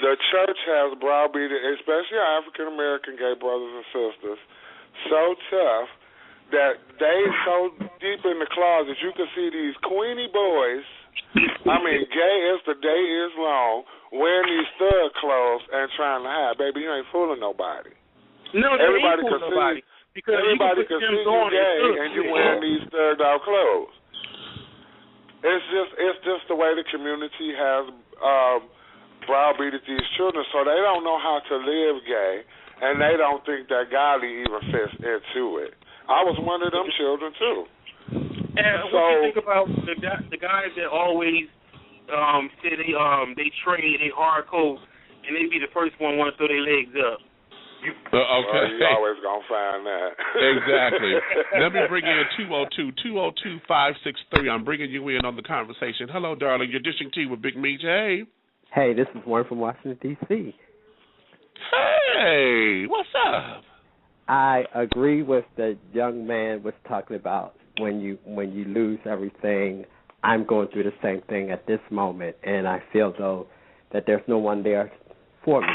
the church has browbeaten, especially our African American gay brothers and sisters, so tough that they so deep in the closet you can see these Queenie boys. I mean, gay as the day is long, wearing these thug clothes and trying to hide. Baby, you ain't fooling nobody. No, everybody ain't fooling nobody. Because everybody can see you gay and you wearing these thugged out clothes. It's just the way the community has browbeated these children, so they don't know how to live gay, and they don't think that godly even fits into it. I was one of them children too. And what do you think about the guys that always say they train, they hardcore, and they be the first one want to throw their legs up? Okay. Well, you always gonna find that. Exactly. Let me bring in 202-202-563. I'm bringing you in on the conversation. Hello, darling. You're dishing tea with Big Meech. Hey. Hey, this is Warren from Washington, D.C. Hey, what's up? I agree with the young man was talking about when you lose everything. I'm going through the same thing at this moment, and I feel though that there's no one there for me.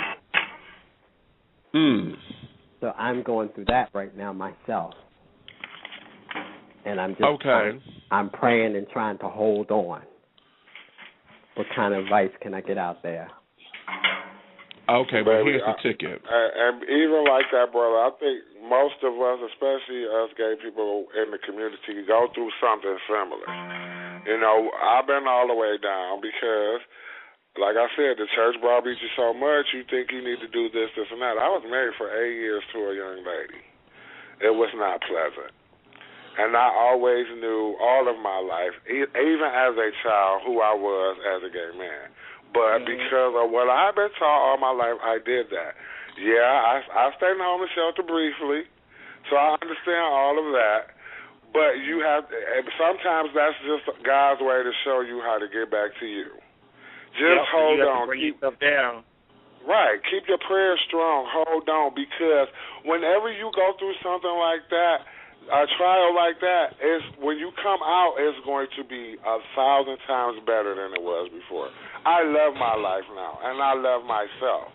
So I'm going through that right now myself, and I'm just I'm praying and trying to hold on. What kind of advice can I get out there? Okay, but here's the ticket. And even like that, brother, I think most of us, especially us gay people in the community, go through something similar. You know, I've been all the way down because, like I said, the church browbeats you so much, you think you need to do this, this, and that. I was married for 8 years to a young lady. It was not pleasant. And I always knew all of my life, even as a child, who I was as a gay man. But because of what I've been taught all my life, I did that. Yeah, I stayed in the homeless shelter briefly, so I understand all of that. But you have to, sometimes that's just God's way to show you how to get back to you. Just hold on. Bring yourself down. Right. Keep your prayers strong. Hold on, because whenever you go through something like that, a trial like that, when you come out, it's going to be 1,000 times better than it was before. I love my life now, and I love myself.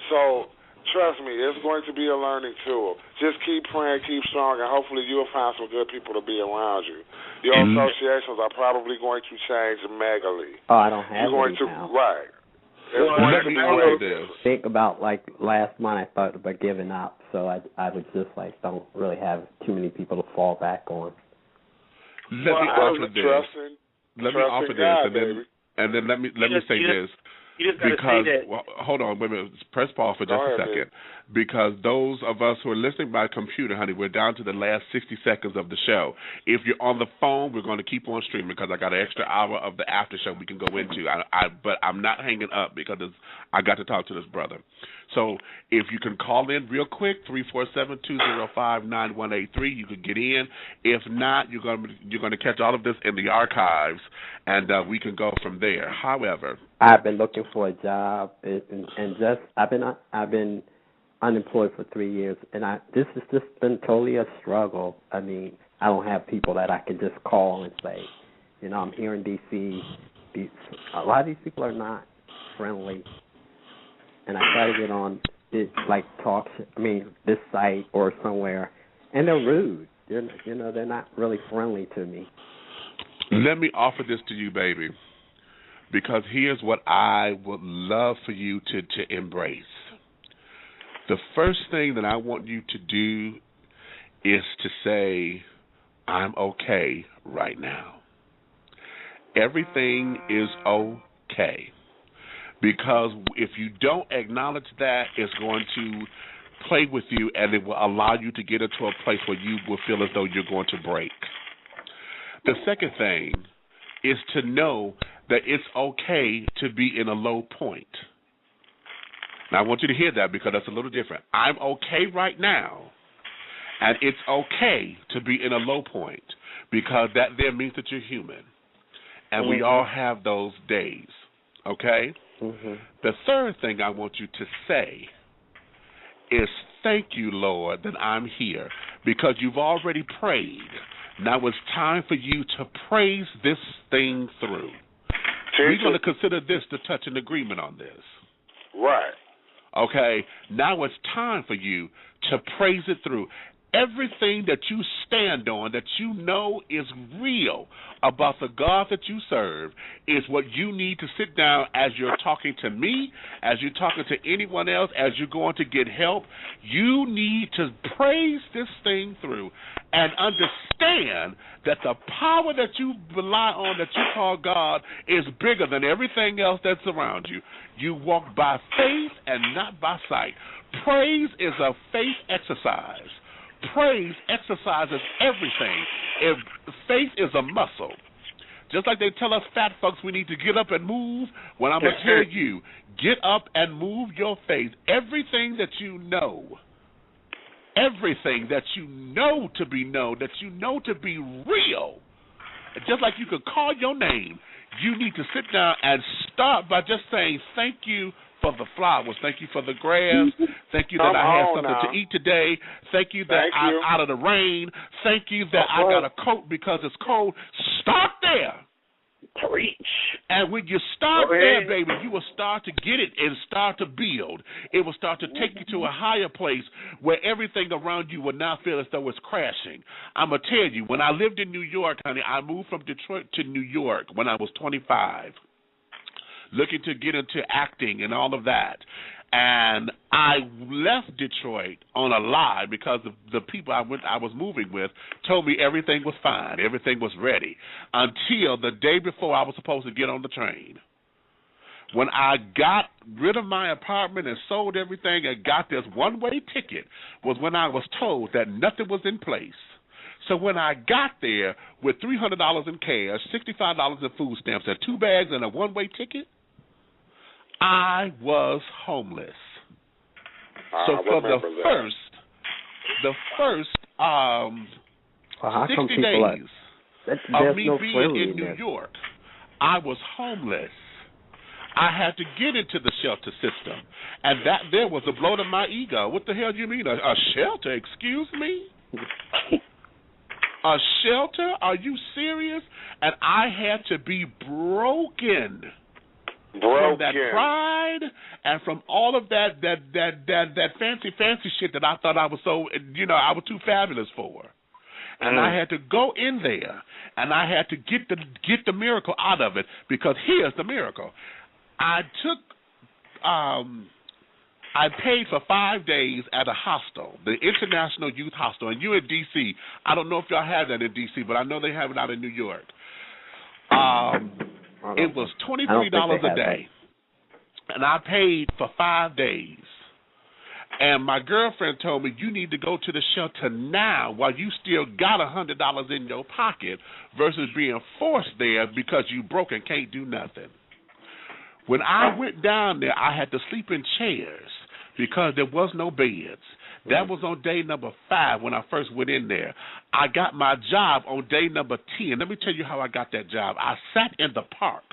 So trust me, it's going to be a learning tool. Just keep praying, keep strong, and hopefully you'll find some good people to be around you. Your associations are probably going to change megally. Oh, I don't have any now. Right. Let me say this. Think about, like, last month I thought about giving up, so I was just like, don't really have too many people to fall back on. Let me offer this, and then let me say this. You just got to say that. Well, hold on, wait a minute. Press pause for just Go a ahead, second. Because those of us who are listening by computer, honey, we're down to the last 60 seconds of the show. If you're on the phone, we're going to keep on streaming because I got an extra hour of the after show we can go into. But I'm not hanging up because I got to talk to this brother. So if you can call in real quick, 347-205-9183, you can get in. If not, you're going to catch all of this in the archives, and we can go from there. However, I've been looking for a job, and just I've been unemployed for 3 years, and this has just been totally a struggle. I mean, I don't have people that I can just call and say, you know, I'm here in D.C. A lot of these people are not friendly, and I try to get on this site or somewhere, and they're rude. They're not really friendly to me. Let me offer this to you, baby, because here's what I would love for you to embrace. The first thing that I want you to do is to say, I'm okay right now. Everything is okay. Because if you don't acknowledge that, it's going to play with you, and it will allow you to get into a place where you will feel as though you're going to break. The second thing is to know that it's okay to be in a low point. Now, I want you to hear that because that's a little different. I'm okay right now, and it's okay to be in a low point because that there means that you're human, and we all have those days, okay? Mm-hmm. The third thing I want you to say is thank you, Lord, that I'm here because you've already prayed. Now it's time for you to praise this thing through. We're going to consider this to touch an agreement on this. Right. Okay, now it's time for you to praise it through. Everything that you stand on that you know is real about the God that you serve is what you need to sit down as you're talking to me, as you're talking to anyone else, as you're going to get help. You need to praise this thing through and understand that the power that you rely on, that you call God, is bigger than everything else that's around you. You walk by faith and not by sight. Praise is a faith exercise. Praise exercises everything. If faith is a muscle, just like they tell us fat folks we need to get up and move, well, I'm going to tell you, get up and move your faith. Everything that you know to be known, that you know to be real, just like you could call your name, you need to sit down and start by just saying thank you for the flowers. Thank you for the grass. Thank you that I had something to eat today. Thank you that I'm out of the rain. Thank you that I got a coat because it's cold. Start there. Preach. And when you start there, baby, you will start to get it and start to build. It will start to take you to a higher place where everything around you will now feel as though it's crashing. I'm going to tell you, when I lived in New York, honey, I moved from Detroit to New York when I was 25. Looking to get into acting and all of that. And I left Detroit on a lie because the people I was moving with told me everything was fine, everything was ready, until the day before I was supposed to get on the train. When I got rid of my apartment and sold everything and got this one-way ticket was when I was told that nothing was in place. So when I got there with $300 in cash, $65 in food stamps, and 2 bags and a one-way ticket, I was homeless. So for the first 60 days of me being in New York, I was homeless. I had to get into the shelter system, and that there was a blow to my ego. What the hell do you mean, a shelter? Excuse me? A shelter? Are you serious? And I had to be broken. From that pride and from all of that fancy shit that I thought I was so, I was too fabulous for. And I had to go in there and I had to get the miracle out of it, because here's the miracle. I paid for 5 days at a hostel, the International Youth Hostel, and you're in D.C. I don't know if y'all have that in D.C., but I know they have it out in New York. It was $23 a day. and I paid for 5 days. And my girlfriend told me, you need to go to the shelter now while you still got $100 in your pocket versus being forced there because you broke and can't do nothing. When I went down there, I had to sleep in chairs because there was no beds. That was on day number 5 when I first went in there. I got my job on day number 10. Let me tell you how I got that job. I sat in the park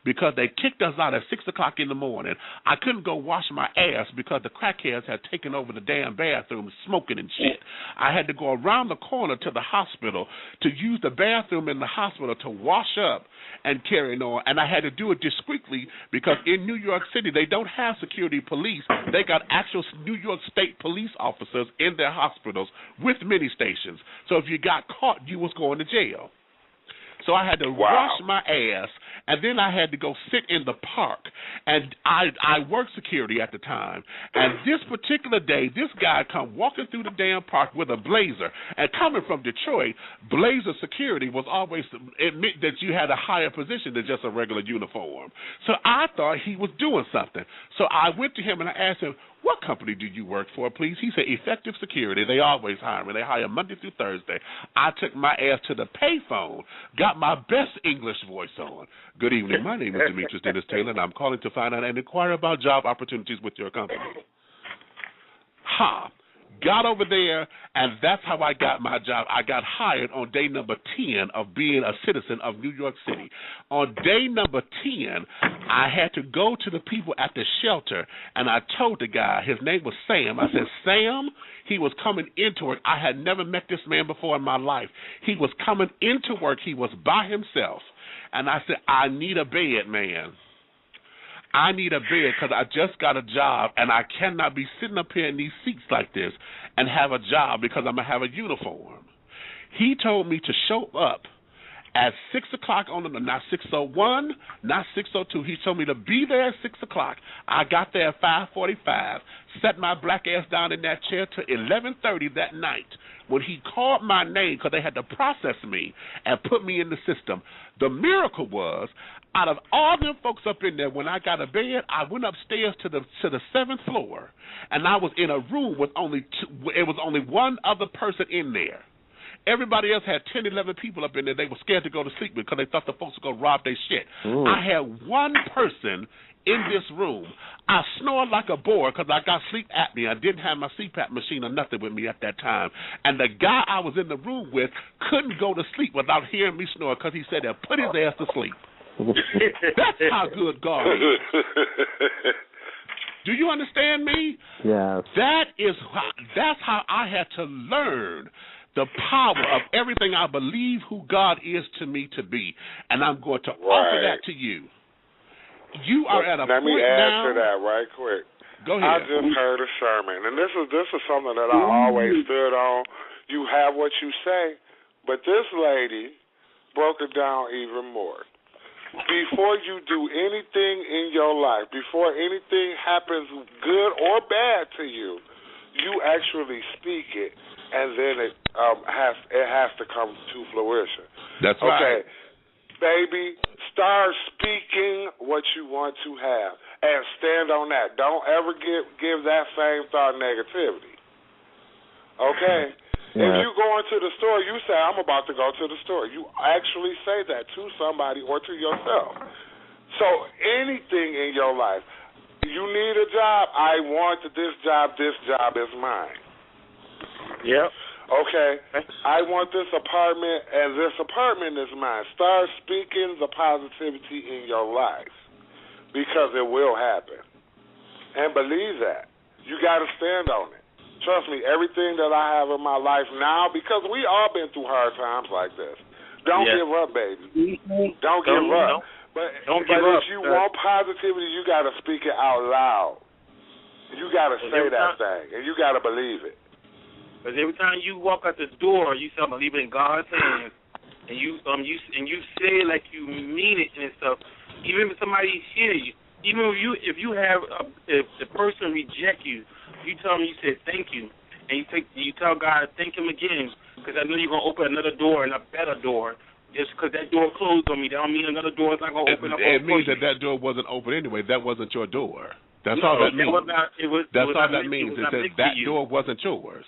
because they kicked us out at 6 o'clock in the morning. I couldn't go wash my ass because the crackheads had taken over the damn bathroom smoking and shit. I had to go around the corner to the hospital to use the bathroom in the hospital to wash up and carry on. And I had to do it discreetly because in New York City, they don't have security police. They got actual New York State police officers in their hospitals with mini stations. So if you got caught, you was going to jail. So I had to wash my ass, and then I had to go sit in the park. And I worked security at the time. And this particular day, this guy come walking through the damn park with a blazer. And coming from Detroit, blazer security was always admit that you had a higher position than just a regular uniform. So I thought he was doing something. So I went to him and I asked him, what company do you work for, please? He said, Effective Security. They always hire me. They hire Monday through Thursday. I took my ass to the payphone, got my best English voice on. Good evening. My name is Demetrius Dennis Taylor, and I'm calling to find out and inquire about job opportunities with your company. Got over there, and that's how I got my job. I got hired on day number 10 of being a citizen of New York City. On day number 10, I had to go to the people at the shelter, and I told the guy, his name was Sam. I said, Sam, he was coming into work. I had never met this man before in my life. He was coming into work. He was by himself. And I said, I need a bed, man. I need a bed because I just got a job, and I cannot be sitting up here in these seats like this and have a job because I'm going to have a uniform. He told me to show up at 6 o'clock on the, not 6:01, not 6:02. He told me to be there at 6 o'clock. I got there at 5:45, set my black ass down in that chair till 11:30 that night. When he called my name, because they had to process me and put me in the system, the miracle was, out of all them folks up in there, when I got a bed, I went upstairs to the 7th floor, and I was in a room with only it was only one other person in there. Everybody else had 10, 11 people up in there. They were scared to go to sleep because they thought the folks were going to rob their shit. I had one person in this room. I snored like a boar because I got sleep apnea. I didn't have my CPAP machine or nothing with me at that time. And the guy I was in the room with couldn't go to sleep without hearing me snore because he said they'll put his ass to sleep. That's how good God is. Do you understand me? Yeah. That's how I had to learn the power of everything I believe who God is to me to be. And I'm going to offer that to you. You are at a point now. Let me add to that right quick. Go ahead. I just heard a sermon, and this is something that I always stood on. You have what you say, but this lady broke it down even more. Before you do anything in your life, before anything happens good or bad to you, you actually speak it, and then it has to come to fruition. That's right. Okay, baby, start speaking what you want to have, and stand on that. Don't ever give that same thought negativity. Okay? Yeah. If you go into the store, you say, I'm about to go to the store. You actually say that to somebody or to yourself. So anything in your life, you need a job, I want this job is mine. Yep. Okay, I want this apartment, and this apartment is mine. Start speaking the positivity in your life because it will happen. And believe that. You got to stand on it. Trust me, everything that I have in my life now, because we all been through hard times like this. Don't give up, baby. Don't give up. But if you want positivity, you got to speak it out loud. You got to say that thing, and you got to believe it. Because every time you walk out the door, you say, I'm going to leave it in God's hands, and you say it like you mean it and stuff. Even if somebody hear you, even if the person reject you, you tell them you said thank you, and you tell God thank Him again, because I know you're going to open another door and a better door just because that door closed on me, that don't mean another door is not going to open up. It means that door wasn't open anyway. That wasn't your door. That's all that means. That's all that means. It says that door wasn't yours.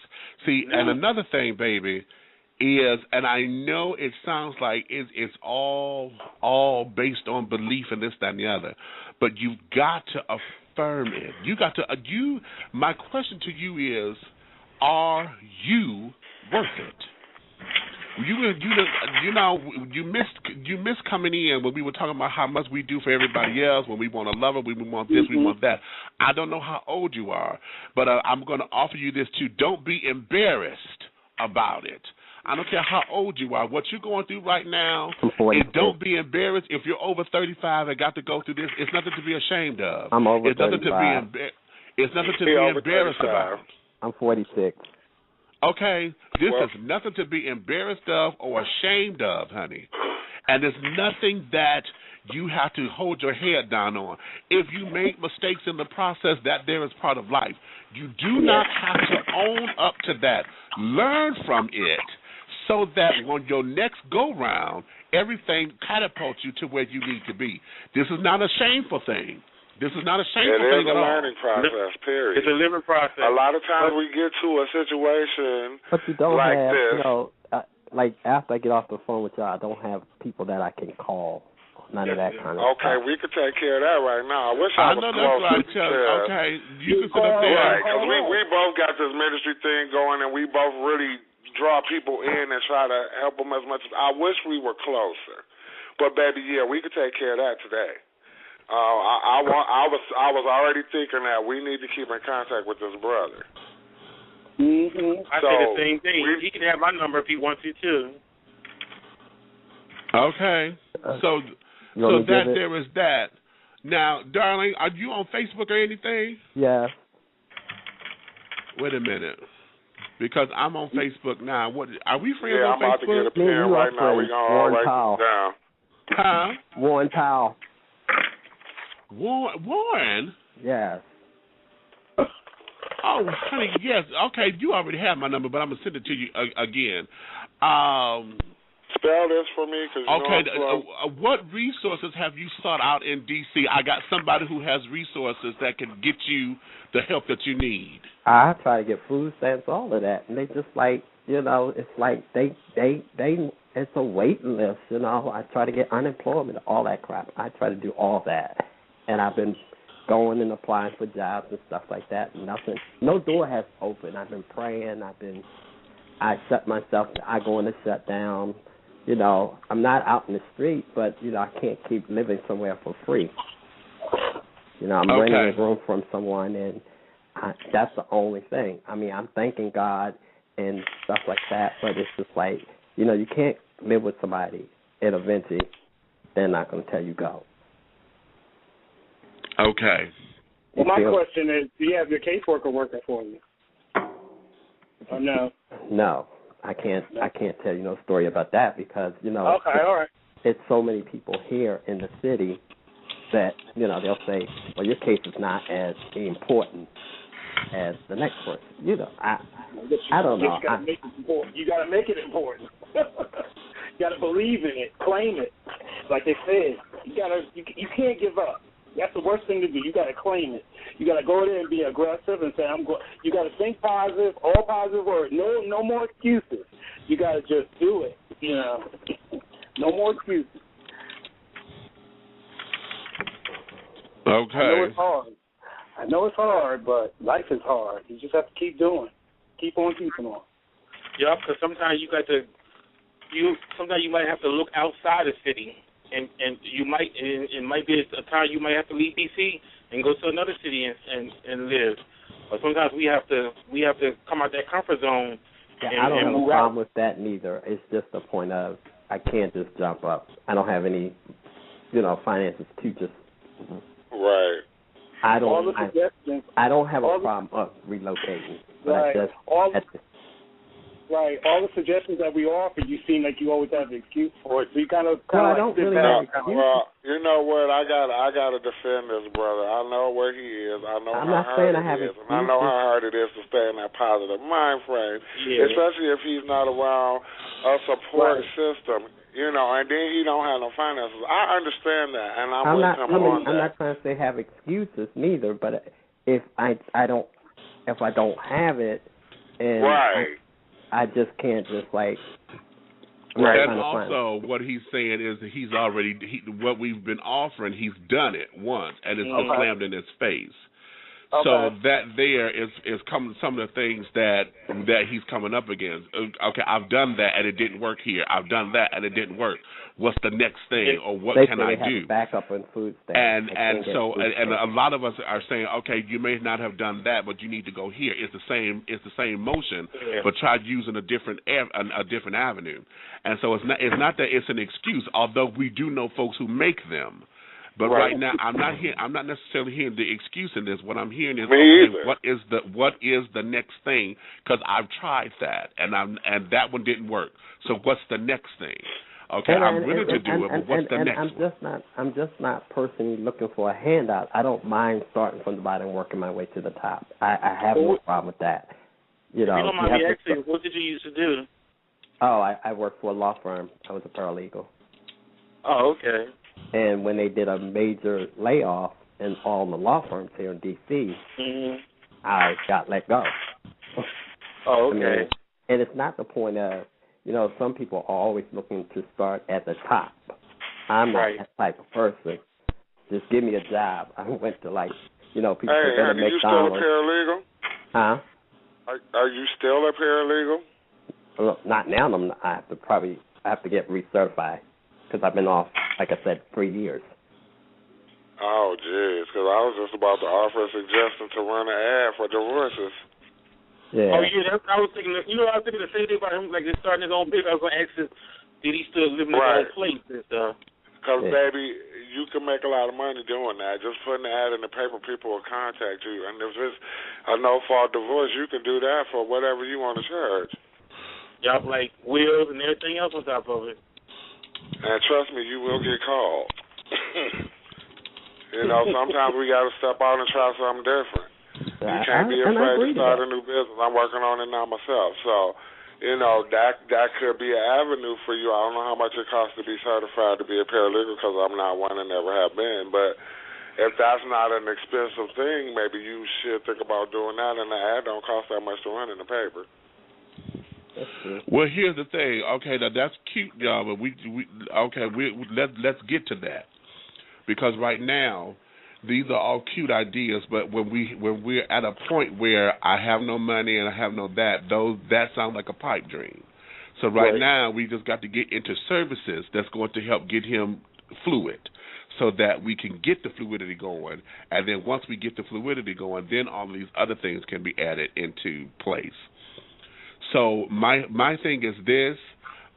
See, and another thing, baby, is, and I know it sounds like it's all based on belief and this, that, and the other, but you've got to affirm it. You got to. My question to you is, are you worth it? You missed coming in when we were talking about how much we do for everybody else, when we want a lover, we want this, we want that. I don't know how old you are, but I'm going to offer you this too. Don't be embarrassed about it. I don't care how old you are, what you're going through right now, and don't be embarrassed. If you're over 35 and got to go through this, it's nothing to be ashamed of. I'm over it's 35. It's nothing to be embarrassed about. I'm 46. Okay, this is nothing to be embarrassed of or ashamed of, honey. And there's nothing that you have to hold your head down on. If you make mistakes in the process, that there is part of life. You do not have to own up to that. Learn from it so that on your next go-round, everything catapults you to where you need to be. This is not a shameful thing. This is not a shameful thing at all. It is a learning process, period. It's a living process. A lot of times we get to a situation but you don't like have, this. Like after I get off the phone with y'all, I don't have people that I can call. None of that kind of Okay, stuff. we could take care of that right now. I wish I was know closer. that's right, okay, you can sit up there. Right, because we both got this ministry thing going, and we both really draw people in and try to help them as much. I wish we were closer. But, baby, yeah, we could take care of that today. I was already thinking that we need to keep in contact with this brother. I say the same thing. He can have my number if he wants to too. Okay, so there is that. Now, darling, are you on Facebook or anything? Yeah. Wait a minute, because I'm on Facebook now. What are we friends on Facebook? Yeah, I'm about to get a pen right now. We're gonna all write this down. Huh? Warren Powell. Warren? Yes. Oh, honey, yes. Okay, you already have my number, but I'm going to send it to you again. Spell this for me. What resources have you sought out in D.C.? I got somebody who has resources that can get you the help that you need. I try to get food stamps, all of that, and they just like, it's like they it's a waiting list, I try to get unemployment, all that crap. I try to do all that. And I've been going and applying for jobs and stuff like that. Nothing, no door has opened. I've been praying. I shut myself. I go in to shut down. I'm not out in the street, but I can't keep living somewhere for free. I'm renting a room from someone, and that's the only thing. I mean, I'm thanking God and stuff like that, but it's just like you can't live with somebody and eventually they're not going to tell you go. Okay. Well, my question is, do you have your caseworker working for you? Or no? No, I can't. I can't tell you no story about that because Okay, all right. It's so many people here in the city that they'll say, "Well, your case is not as important as the next person." I don't know. You got to make it important. You got to make it important. You got to believe in it, claim it. Like they said, you can't give up. That's the worst thing to do. You got to claim it. You got to go there and be aggressive and say, "I'm going." You got to think positive, all positive words. No more excuses. You got to just do it. No more excuses. Okay. I know it's hard, but life is hard. You just have to keep doing. Keep on keeping on. Yeah, because sometimes sometimes you might have to look outside the city. And it might be a time you might have to leave D.C. and go to another city and live. But sometimes we have to come out that comfort zone. I don't have a problem with that neither. It's just the point of I can't just jump up. I don't have any, finances to just. Right. I don't have a problem of relocating. But right. Right. All the suggestions that we offer, you seem like you always have an excuse for it. So you kind of I like don't sit really back. have excuses. Well, you know what? I gotta defend this brother. I know where he is. I know I'm how not hard saying it I have is, and I know how hard it is to stay in that positive mind frame, especially if he's not around a support system. You know, and then he don't have no finances. I understand that, and I'm with him on that. I'm not trying to say have excuses neither, but if I don't have it, and right. I just can't just like. Right. And also, what he's saying is that he's already what we've been offering. He's done it once, and it's been slammed in his face. Okay. So that there is some of the things that he's coming up against. Okay, I've done that and it didn't work here. I've done that and it didn't work. What's the next thing, or what can I do? Backup in food stamps. And a lot of us are saying, okay, you may not have done that, but you need to go here. It's the same motion, but try using a different avenue. And so it's not that it's an excuse, although we do know folks who make them. But right now, I'm not necessarily hearing the excuse in this. What I'm hearing is, okay, what is the next thing? Because I've tried that, and that one didn't work. So what's the next thing? Okay, I'm willing to do it, but what's the next one? I'm just not personally looking for a handout. I don't mind starting from the bottom and working my way to the top. I have no problem with that. You know, if you don't mind me asking, what did you used to do? Oh, I worked for a law firm. I was a paralegal. Oh, okay. And when they did a major layoff in all the law firms here in D.C., I got let go. Oh, okay. I mean, and it's not the point of, you know, some people are always looking to start at the top. I'm not that type of person. Just give me a job. I went to, like, you know, people hey, that make McDonald's. Are you still a paralegal? Huh? Are you still a paralegal? Well, not now. I have to get recertified because I've been off, like I said, 3 years. Oh, jeez, because I was just about to offer a suggestion to run an ad for divorces. Yeah. Oh, yeah, I was thinking, I was thinking the same thing about him, like just starting his own business. I was going to ask him, did he still live in his own place and stuff? Because, baby, you can make a lot of money doing that. Just putting the ad in the paper, people will contact you. And if it's a no-fault divorce, you can do that for whatever you want to charge. Y'all like wills and everything else on top of it. And trust me, you will get called. You know, sometimes we got to step out and try something different. You can't be afraid to start a new business. I'm working on it now myself. So, you know, that could be an avenue for you. I don't know how much it costs to be certified to be a paralegal because I'm not one and never have been. But if that's not an expensive thing, maybe you should think about doing that, and the ad don't cost that much to run in the paper. Well, here's the thing. Okay, now that's cute, y'all, but let's get to that, because right now these are all cute ideas. But when we're at a point where I have no money and I have no that sounds like a pipe dream. So right now we just got to get into services that's going to help get him fluid, so that we can get the fluidity going. And then once we get the fluidity going, then all these other things can be added into place. So my thing is this: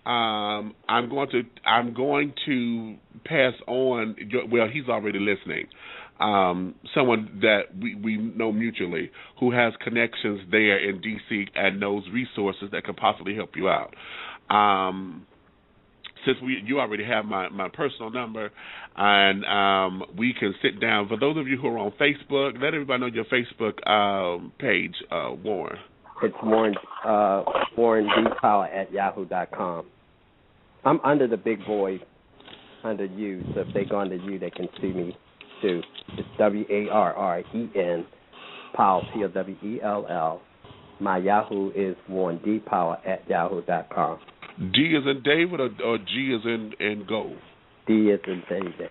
I'm going to pass on. Well, he's already listening. Someone that we know mutually who has connections there in D.C. and knows resources that could possibly help you out. Since you already have my personal number, and we can sit down. For those of you who are on Facebook, let everybody know your Facebook page, Warren. It's WarrenDPower@yahoo.com. I'm under the big boy, under you, so if they go under you, they can see me too. It's WARREN, Powell, POWELL. My Yahoo is WarrenDPower@yahoo.com. D is in David or G is in Go? D is in David.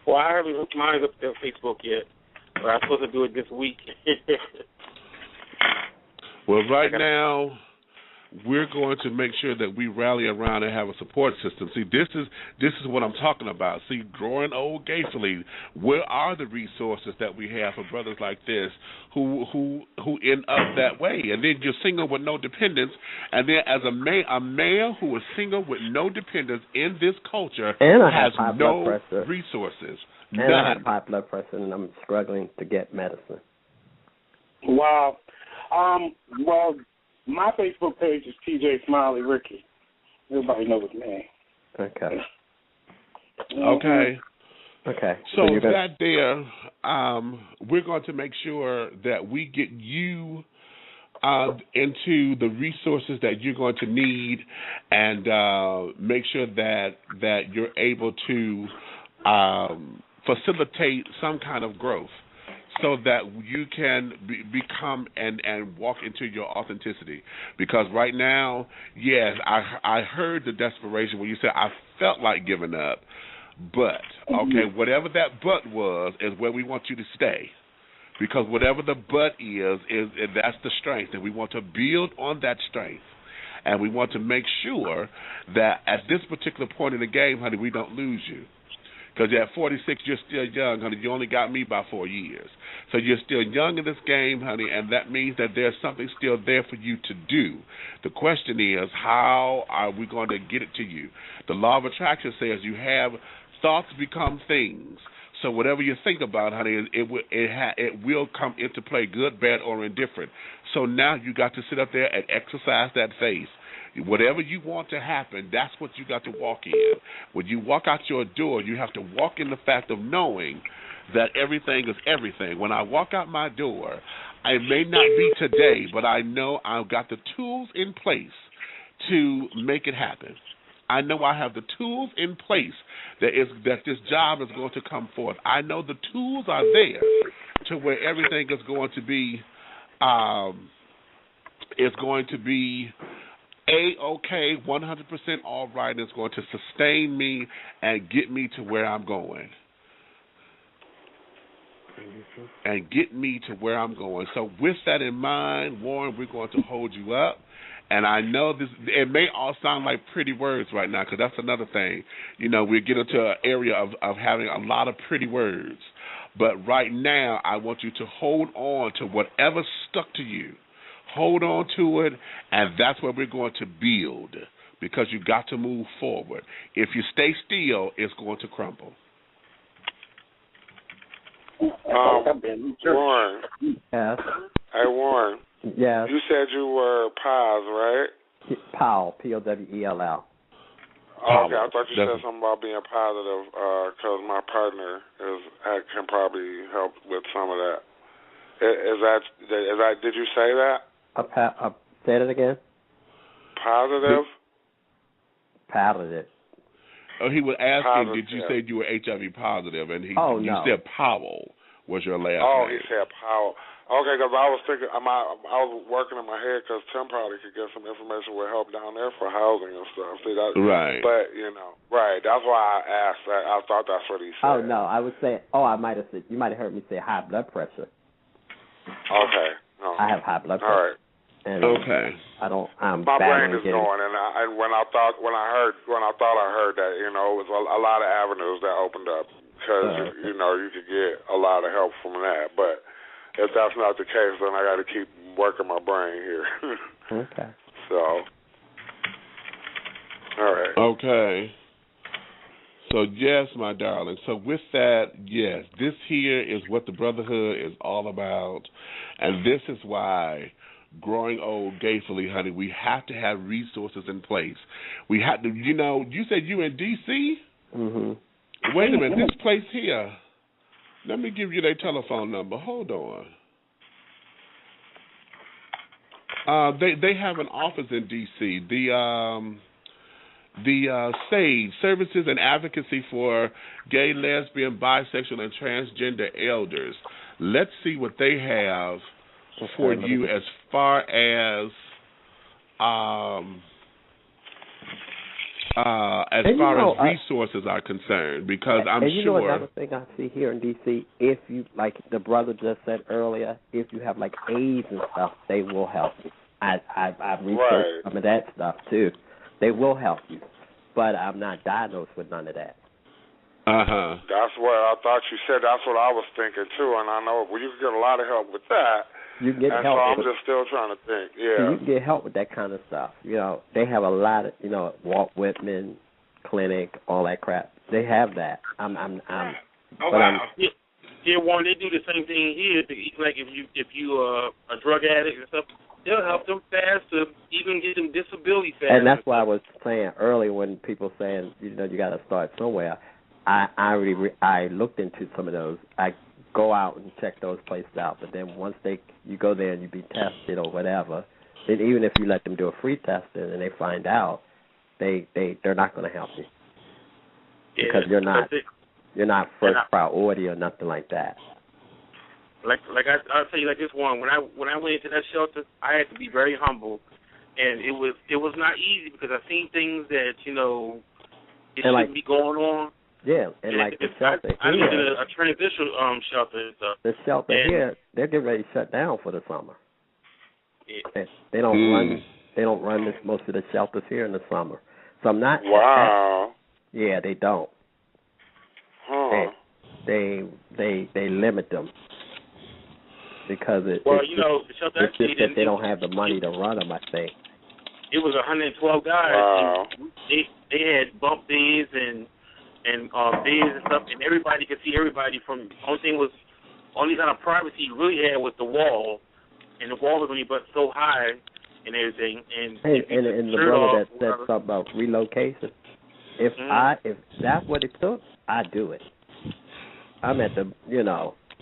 Well, I haven't hooked mine up to Facebook yet, but I'm supposed to do it this week. Well, right now, we're going to make sure that we rally around and have a support system. See, this is what I'm talking about. See, growing old gayfully, where are the resources that we have for brothers like this who end up that way? And then you're single with no dependents, and then as a male who is single with no dependents in this culture has no resources. And I have high blood pressure, and I'm struggling to get medicine. Wow. Well, My Facebook page is TJ Smiley Ricky. Everybody knows his name. Okay. Okay. Okay. So that there, we're going to make sure that we get you into the resources that you're going to need, and make sure that you're able to facilitate some kind of growth, so that you can become and walk into your authenticity. Because right now, yes, I heard the desperation when you said I felt like giving up, but okay, whatever that but was is where we want you to stay. Because whatever the but is that's the strength, and we want to build on that strength. And we want to make sure that at this particular point in the game, honey, we don't lose you. Because at 46, you're still young, honey. You only got me by 4 years. So you're still young in this game, honey, and that means that there's something still there for you to do. The question is, how are we going to get it to you? The law of attraction says you have thoughts become things. So whatever you think about, honey, it will come into play, good, bad, or indifferent. So now you got to sit up there and exercise that faith. Whatever you want to happen, that's what you got to walk in. When you walk out your door, you have to walk in the fact of knowing that everything is everything. When I walk out my door, it may not be today, but I know I've got the tools in place to make it happen. I know I have the tools in place that this job is going to come forth. I know the tools are there to where everything is going to be A-okay, 100% all right. It's going to sustain me and get me to where I'm going. And get me to where I'm going. So with that in mind, Warren, we're going to hold you up. And I know this, it may all sound like pretty words right now, because that's another thing. You know, we get into an area of having a lot of pretty words. But right now, I want you to hold on to whatever stuck to you. Hold on to it, and that's where we're going to build, because you got to move forward. If you stay still, it's going to crumble. Warren. Yes. Hey, Warren. Yes. You said you were Paz, right? Powell, P-O-W-E-L-L. Okay, I thought you said something about being positive, because my partner can probably help with some of that. Is that? Did you say that? Say it again. Positive. Positive. Oh, he was asking, positive. Did you say you were HIV positive? And you no. said Powell was your last name. He said Powell. Okay, because I was thinking, I was working in my head because Tim probably could get some information with help down there for housing and stuff. See, right. But, right, that's why I asked that. I thought that's what he said. Oh, no, I would say, I might have said, you might have heard me say high blood pressure. Okay. No. I have high blood pressure. All right. And okay. My brain is going, and when I thought I heard that, it was a lot of avenues that opened up because, you could get a lot of help from that, but if that's not the case, then I got to keep working my brain here. Okay. So, all right. Okay. So, yes, my darling. So, with that, yes, this here is what the brotherhood is all about. And this is why Growing Old Gayfully, honey, we have to have resources in place. We have to, you said you in D.C.? Mm-hmm. Wait a minute, this place here. Let me give you their telephone number. Hold on. They have an office in D.C. The SAGE, Services and Advocacy for Gay, Lesbian, Bisexual, and Transgender Elders. Let's see what they have for you as far as resources are concerned, because I'm sure. Another thing I see here in D.C., if you, like the brother just said earlier, if you have like AIDS and stuff, they will help you. I've researched some of that stuff too. They will help you, but I'm not diagnosed with none of that. That's what I thought you said. That's what I was thinking too, and I know you can get a lot of help with that. You can get help. So I'm just still trying to think. Yeah. You can get help with that kind of stuff. They have a lot of, Walt Whitman Clinic, all that crap. They have that. Warren, they do the same thing here. Like if you a drug addict and stuff, they'll help them faster, even get them disability faster. And that's why I was saying earlier when people saying, you got to start somewhere. I looked into some of those. I go out and check those places out, but then once you go there and you be tested or whatever, then even if you let them do a free testing and they find out, they're not going to help you because you're not first priority or nothing like that. Like I'll tell you like this one. When I went into that shelter, I had to be very humble, and it was not easy because I seen things that it shouldn't be going on. Yeah, and like the shelter I lived in a transitional shelter and stuff. The shelter here, they're getting ready to shut down for the summer. Yeah. They don't run most of the shelters here in the summer. So I'm not. Wow. Yeah, they don't. Huh. They limit them because the shelter it's just that they don't have the money to run them. I think it was 112 guys. Wow. And they had bump beds and beds and stuff, and everybody could see everybody. From only kind of privacy you really had was the wall, and the wall was only but so high and everything. And the brother that said something about relocation. If that's what it took, I'd do it. I'm at the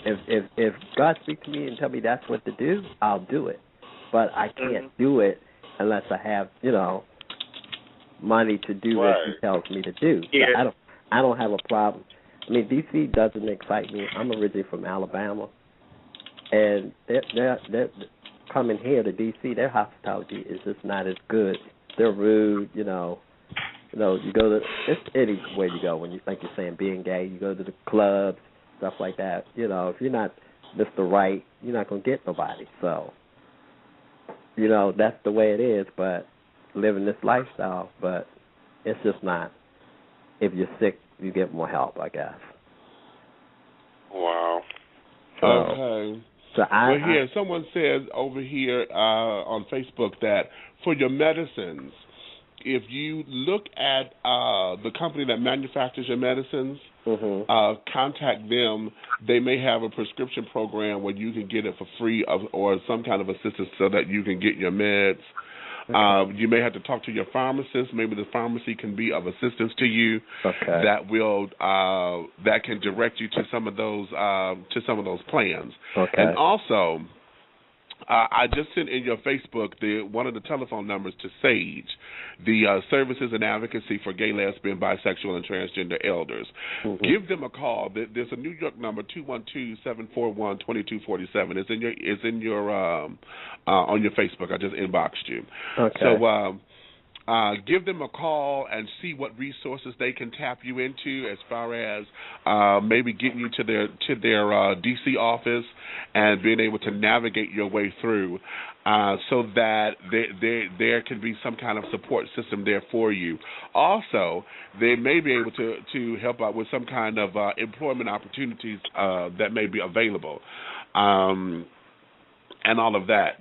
if God speaks to me and tell me that's what to do, I'll do it. But I can't do it unless I have money to do what He tells me to do. Yeah. So I don't have a problem. I mean, D.C. doesn't excite me. I'm originally from Alabama, and they're coming here to D.C. Their hospitality is just not as good. They're rude, you go to anywhere you go when you like you're saying being gay. You go to the clubs, stuff like that. If you're not Mr. Right, you're not gonna get nobody. So, that's the way it is. But living this lifestyle, but it's just not. If you're sick, you get more help, I guess. Wow. Okay. So someone says over here on Facebook that for your medicines, if you look at the company that manufactures your medicines, contact them. They may have a prescription program where you can get it for free or some kind of assistance so that you can get your meds. You may have to talk to your pharmacist. Maybe the pharmacy can be of assistance to you. Okay. That can direct you to some of those plans. Okay. And also, I just sent in your Facebook one of the telephone numbers to SAGE, the Services and Advocacy for Gay, Lesbian, Bisexual, and Transgender Elders. Give them a call. There's a New York number 212-741-2247. It's in your on your Facebook. I just inboxed you. Okay. So give them a call and see what resources they can tap you into as far as maybe getting you to their D.C. office and being able to navigate your way through so that there can be some kind of support system there for you. Also, they may be able to help out with some kind of employment opportunities that may be available and all of that.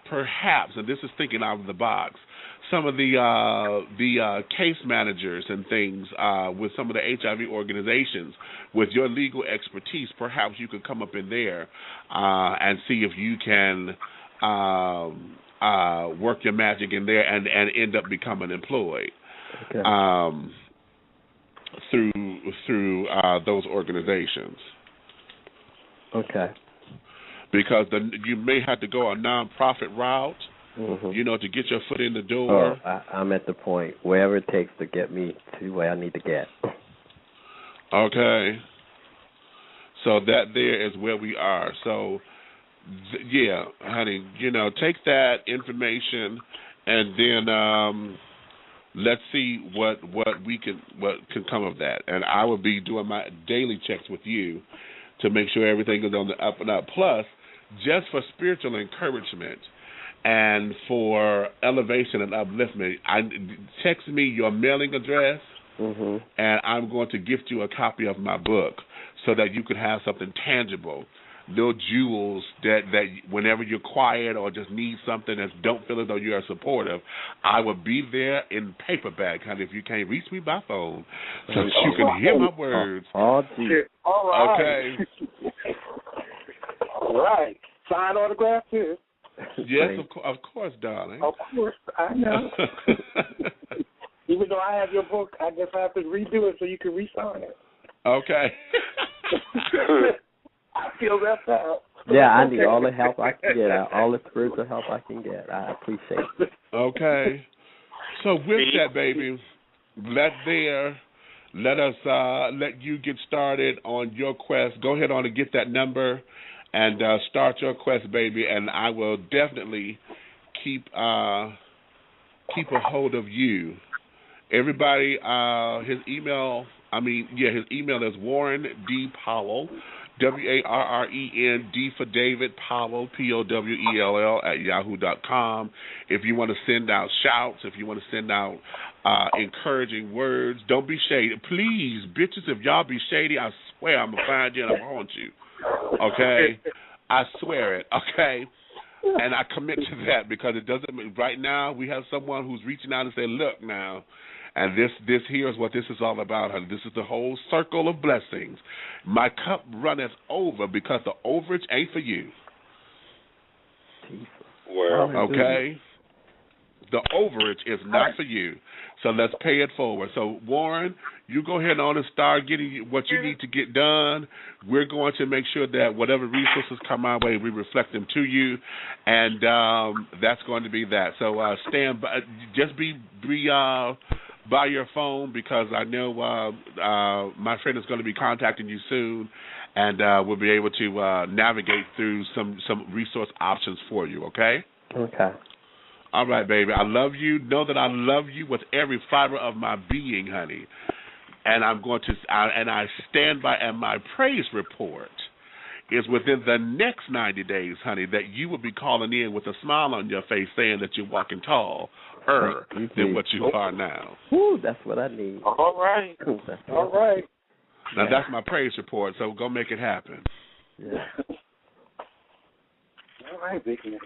Perhaps, and this is thinking out of the box, some of the case managers and things with some of the HIV organizations, with your legal expertise, perhaps you could come up in there and see if you can work your magic in there and end up becoming employed through those organizations. Okay. Because you may have to go a nonprofit route, to get your foot in the door. I'm at the point, wherever it takes to get me to where I need to get. Okay. So that there is where we are. So, honey, take that information and then let's see what can come of that. And I will be doing my daily checks with you to make sure everything is on the up and up. Plus, just for spiritual encouragement and for elevation and upliftment, text me your mailing address, and I'm going to gift you a copy of my book so that you can have something tangible, little jewels that whenever you're quiet or just need something that don't feel as though you are supportive, I will be there in paperback, honey, if you can't reach me by phone, so that you can hear my words. All right. Okay. All right. Sign autograph. autograph too. Yes, of course, darling. Of course, I know. Even though I have your book, I guess I have to redo it so you can re-sign it. Okay. I feel left out. Yeah, I need all the help I can get. All the spiritual help I can get. I appreciate it. Okay. So with that, baby, let us let you get started on your quest. Go ahead on and get that number and start your quest, baby. And I will definitely keep a hold of you. Everybody, his email is Warren D. Powell, WARREN, D for David, Powell, POWELL @yahoo.com. If you want to send out shouts, if you want to send out encouraging words, don't be shady. Please, bitches, if y'all be shady, I swear I'm going to find you and I'm going to haunt you. Okay? I swear it. Okay? And I commit to that because it doesn't, right now we have someone who's reaching out and saying, look now, and this here is what this is all about, honey. This is the whole circle of blessings. My cup runneth over because the overage ain't for you. Well, okay? The overage is not for you. So let's pay it forward. So, Warren, you go ahead on and start getting what you need to get done. We're going to make sure that whatever resources come our way, we reflect them to you, and that's going to be that. So stand by, just be by your phone because I know my friend is going to be contacting you soon, and we'll be able to navigate through some resource options for you, okay? Okay. All right, baby. I love you. Know that I love you with every fiber of my being, honey. And I'm going to, and I stand by, and my praise report is within the next 90 days, honey, that you will be calling in with a smile on your face saying that you're walking taller than what you are now. Ooh, that's what I need. All right. All right. Now, that's my praise report, so go make it happen. Yeah. All right, Big Mitch.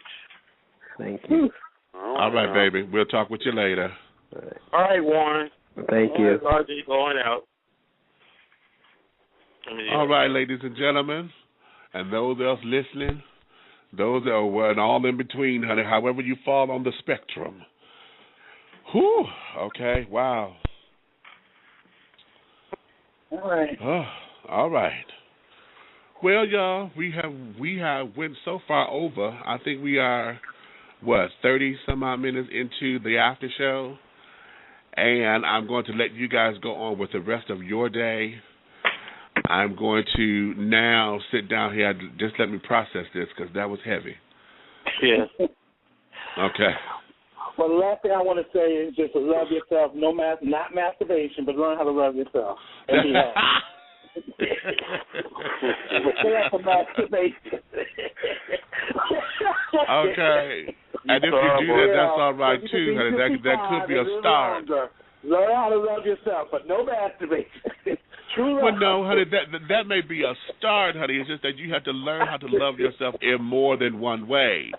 Thank you. All right, baby. We'll talk with you later. All right, Warren. Thank you. Going out. All right, ladies and gentlemen, and those else listening, those that are and all in between, honey, however you fall on the spectrum. Whew. Okay. Wow. All right. Oh, all right. Well, y'all, we have went so far over. I think we are 30-some odd minutes into the after show, and I'm going to let you guys go on with the rest of your day. I'm going to now sit down here. Just let me process this because that was heavy. Yeah. Okay. Well, the last thing I want to say is just to love yourself. Not masturbation, but learn how to love yourself. And be happy. Stay up for masturbation. Okay. And if you do that, that's all right too, honey. That could be a start. Learn how to love yourself, but no masturbation. True love. Well, no, honey, that may be a start, honey. It's just that you have to learn how to love yourself in more than one way.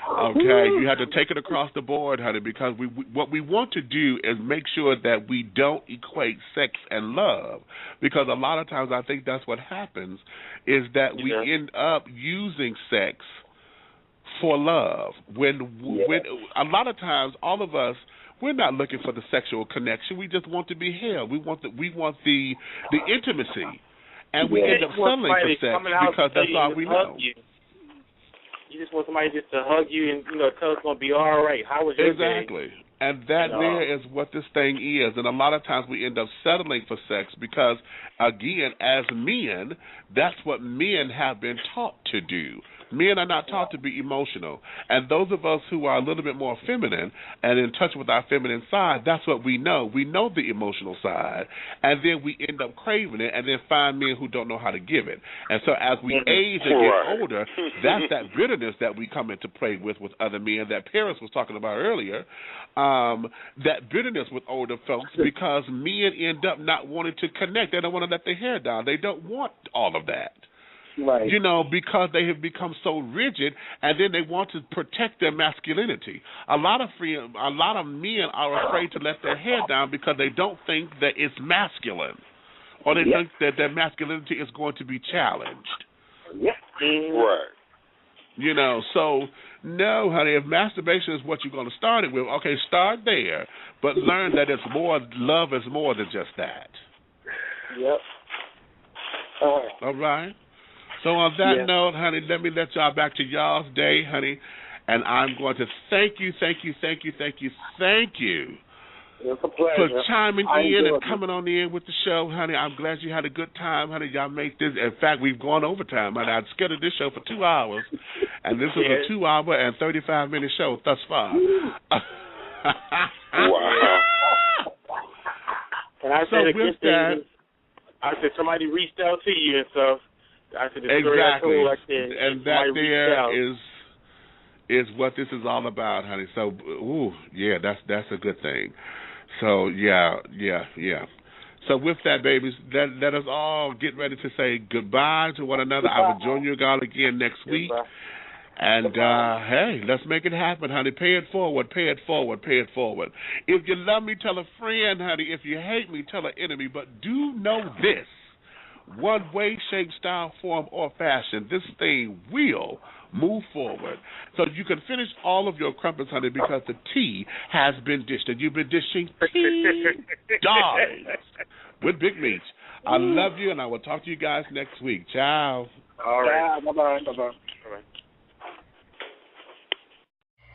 Okay, you have to take it across the board, honey, because what we want to do is make sure that we don't equate sex and love, because a lot of times I think that's what happens is that we end up using sex for love. When a lot of times all of us, we're not looking for the sexual connection. We just want to be held. We want the intimacy, and we end up settling for sex because that's all we know. You just want somebody just to hug you and tell us it's gonna be all right. How was your day? Exactly. And that there is what this thing is. And a lot of times we end up settling for sex because, again, as men, that's what men have been taught to do. Men are not taught to be emotional. And those of us who are a little bit more feminine and in touch with our feminine side, that's what we know. We know the emotional side. And then we end up craving it and then find men who don't know how to give it. And so as we age and get older, that's that bitterness that we come into play with other men that Paris was talking about earlier, that bitterness with older folks because men end up not wanting to connect. They don't want to let their hair down. They don't want all of that. Right. Because they have become so rigid, and then they want to protect their masculinity. A lot of men are afraid to let their hair down because they don't think that it's masculine, or they think that their masculinity is going to be challenged. Yep. Right. You know, so no, honey, if masturbation is what you're going to start it with, okay, start there, but learn that it's more, love is more than just that. Yep. All right. So on that note, honey, let me let y'all back to y'all's day, honey, and I'm going to thank you. It's a pleasure. For chiming in and coming on in with the show, honey. I'm glad you had a good time, honey. Y'all make this. In fact, we've gone overtime, honey. I'd scheduled this show for 2 hours, and this is a 2-hour and 35-minute show thus far. Wow. And I said, so with that, I said somebody reached out to you and stuff. I said, exactly. And that there is what this is all about, honey. So, yeah, that's a good thing. So, yeah. So with that, babies, let us all get ready to say goodbye to one another. I will join you all again next week. And, hey, let's make it happen, honey. Pay it forward. If you love me, tell a friend, honey. If you hate me, tell an enemy. But do know this. One way, shape, style, form, or fashion, this thing will move forward. So you can finish all of your crumpets, honey, because the tea has been dished. And you've been dishing tea dogs with Big Meats. I love you, and I will talk to you guys next week. Ciao. All right. Bye-bye.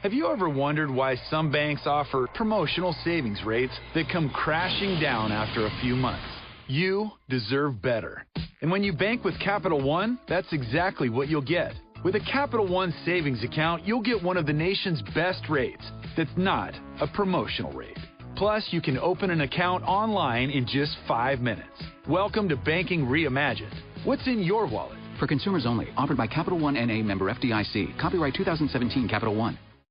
Have you ever wondered why some banks offer promotional savings rates that come crashing down after a few months? You deserve better. And when you bank with Capital One, that's exactly what you'll get. With a Capital One savings account, you'll get one of the nation's best rates that's not a promotional rate. Plus, you can open an account online in just 5 minutes. Welcome to Banking Reimagined. What's in your wallet? For consumers only. Offered by Capital One N.A. member FDIC. Copyright 2017 Capital One.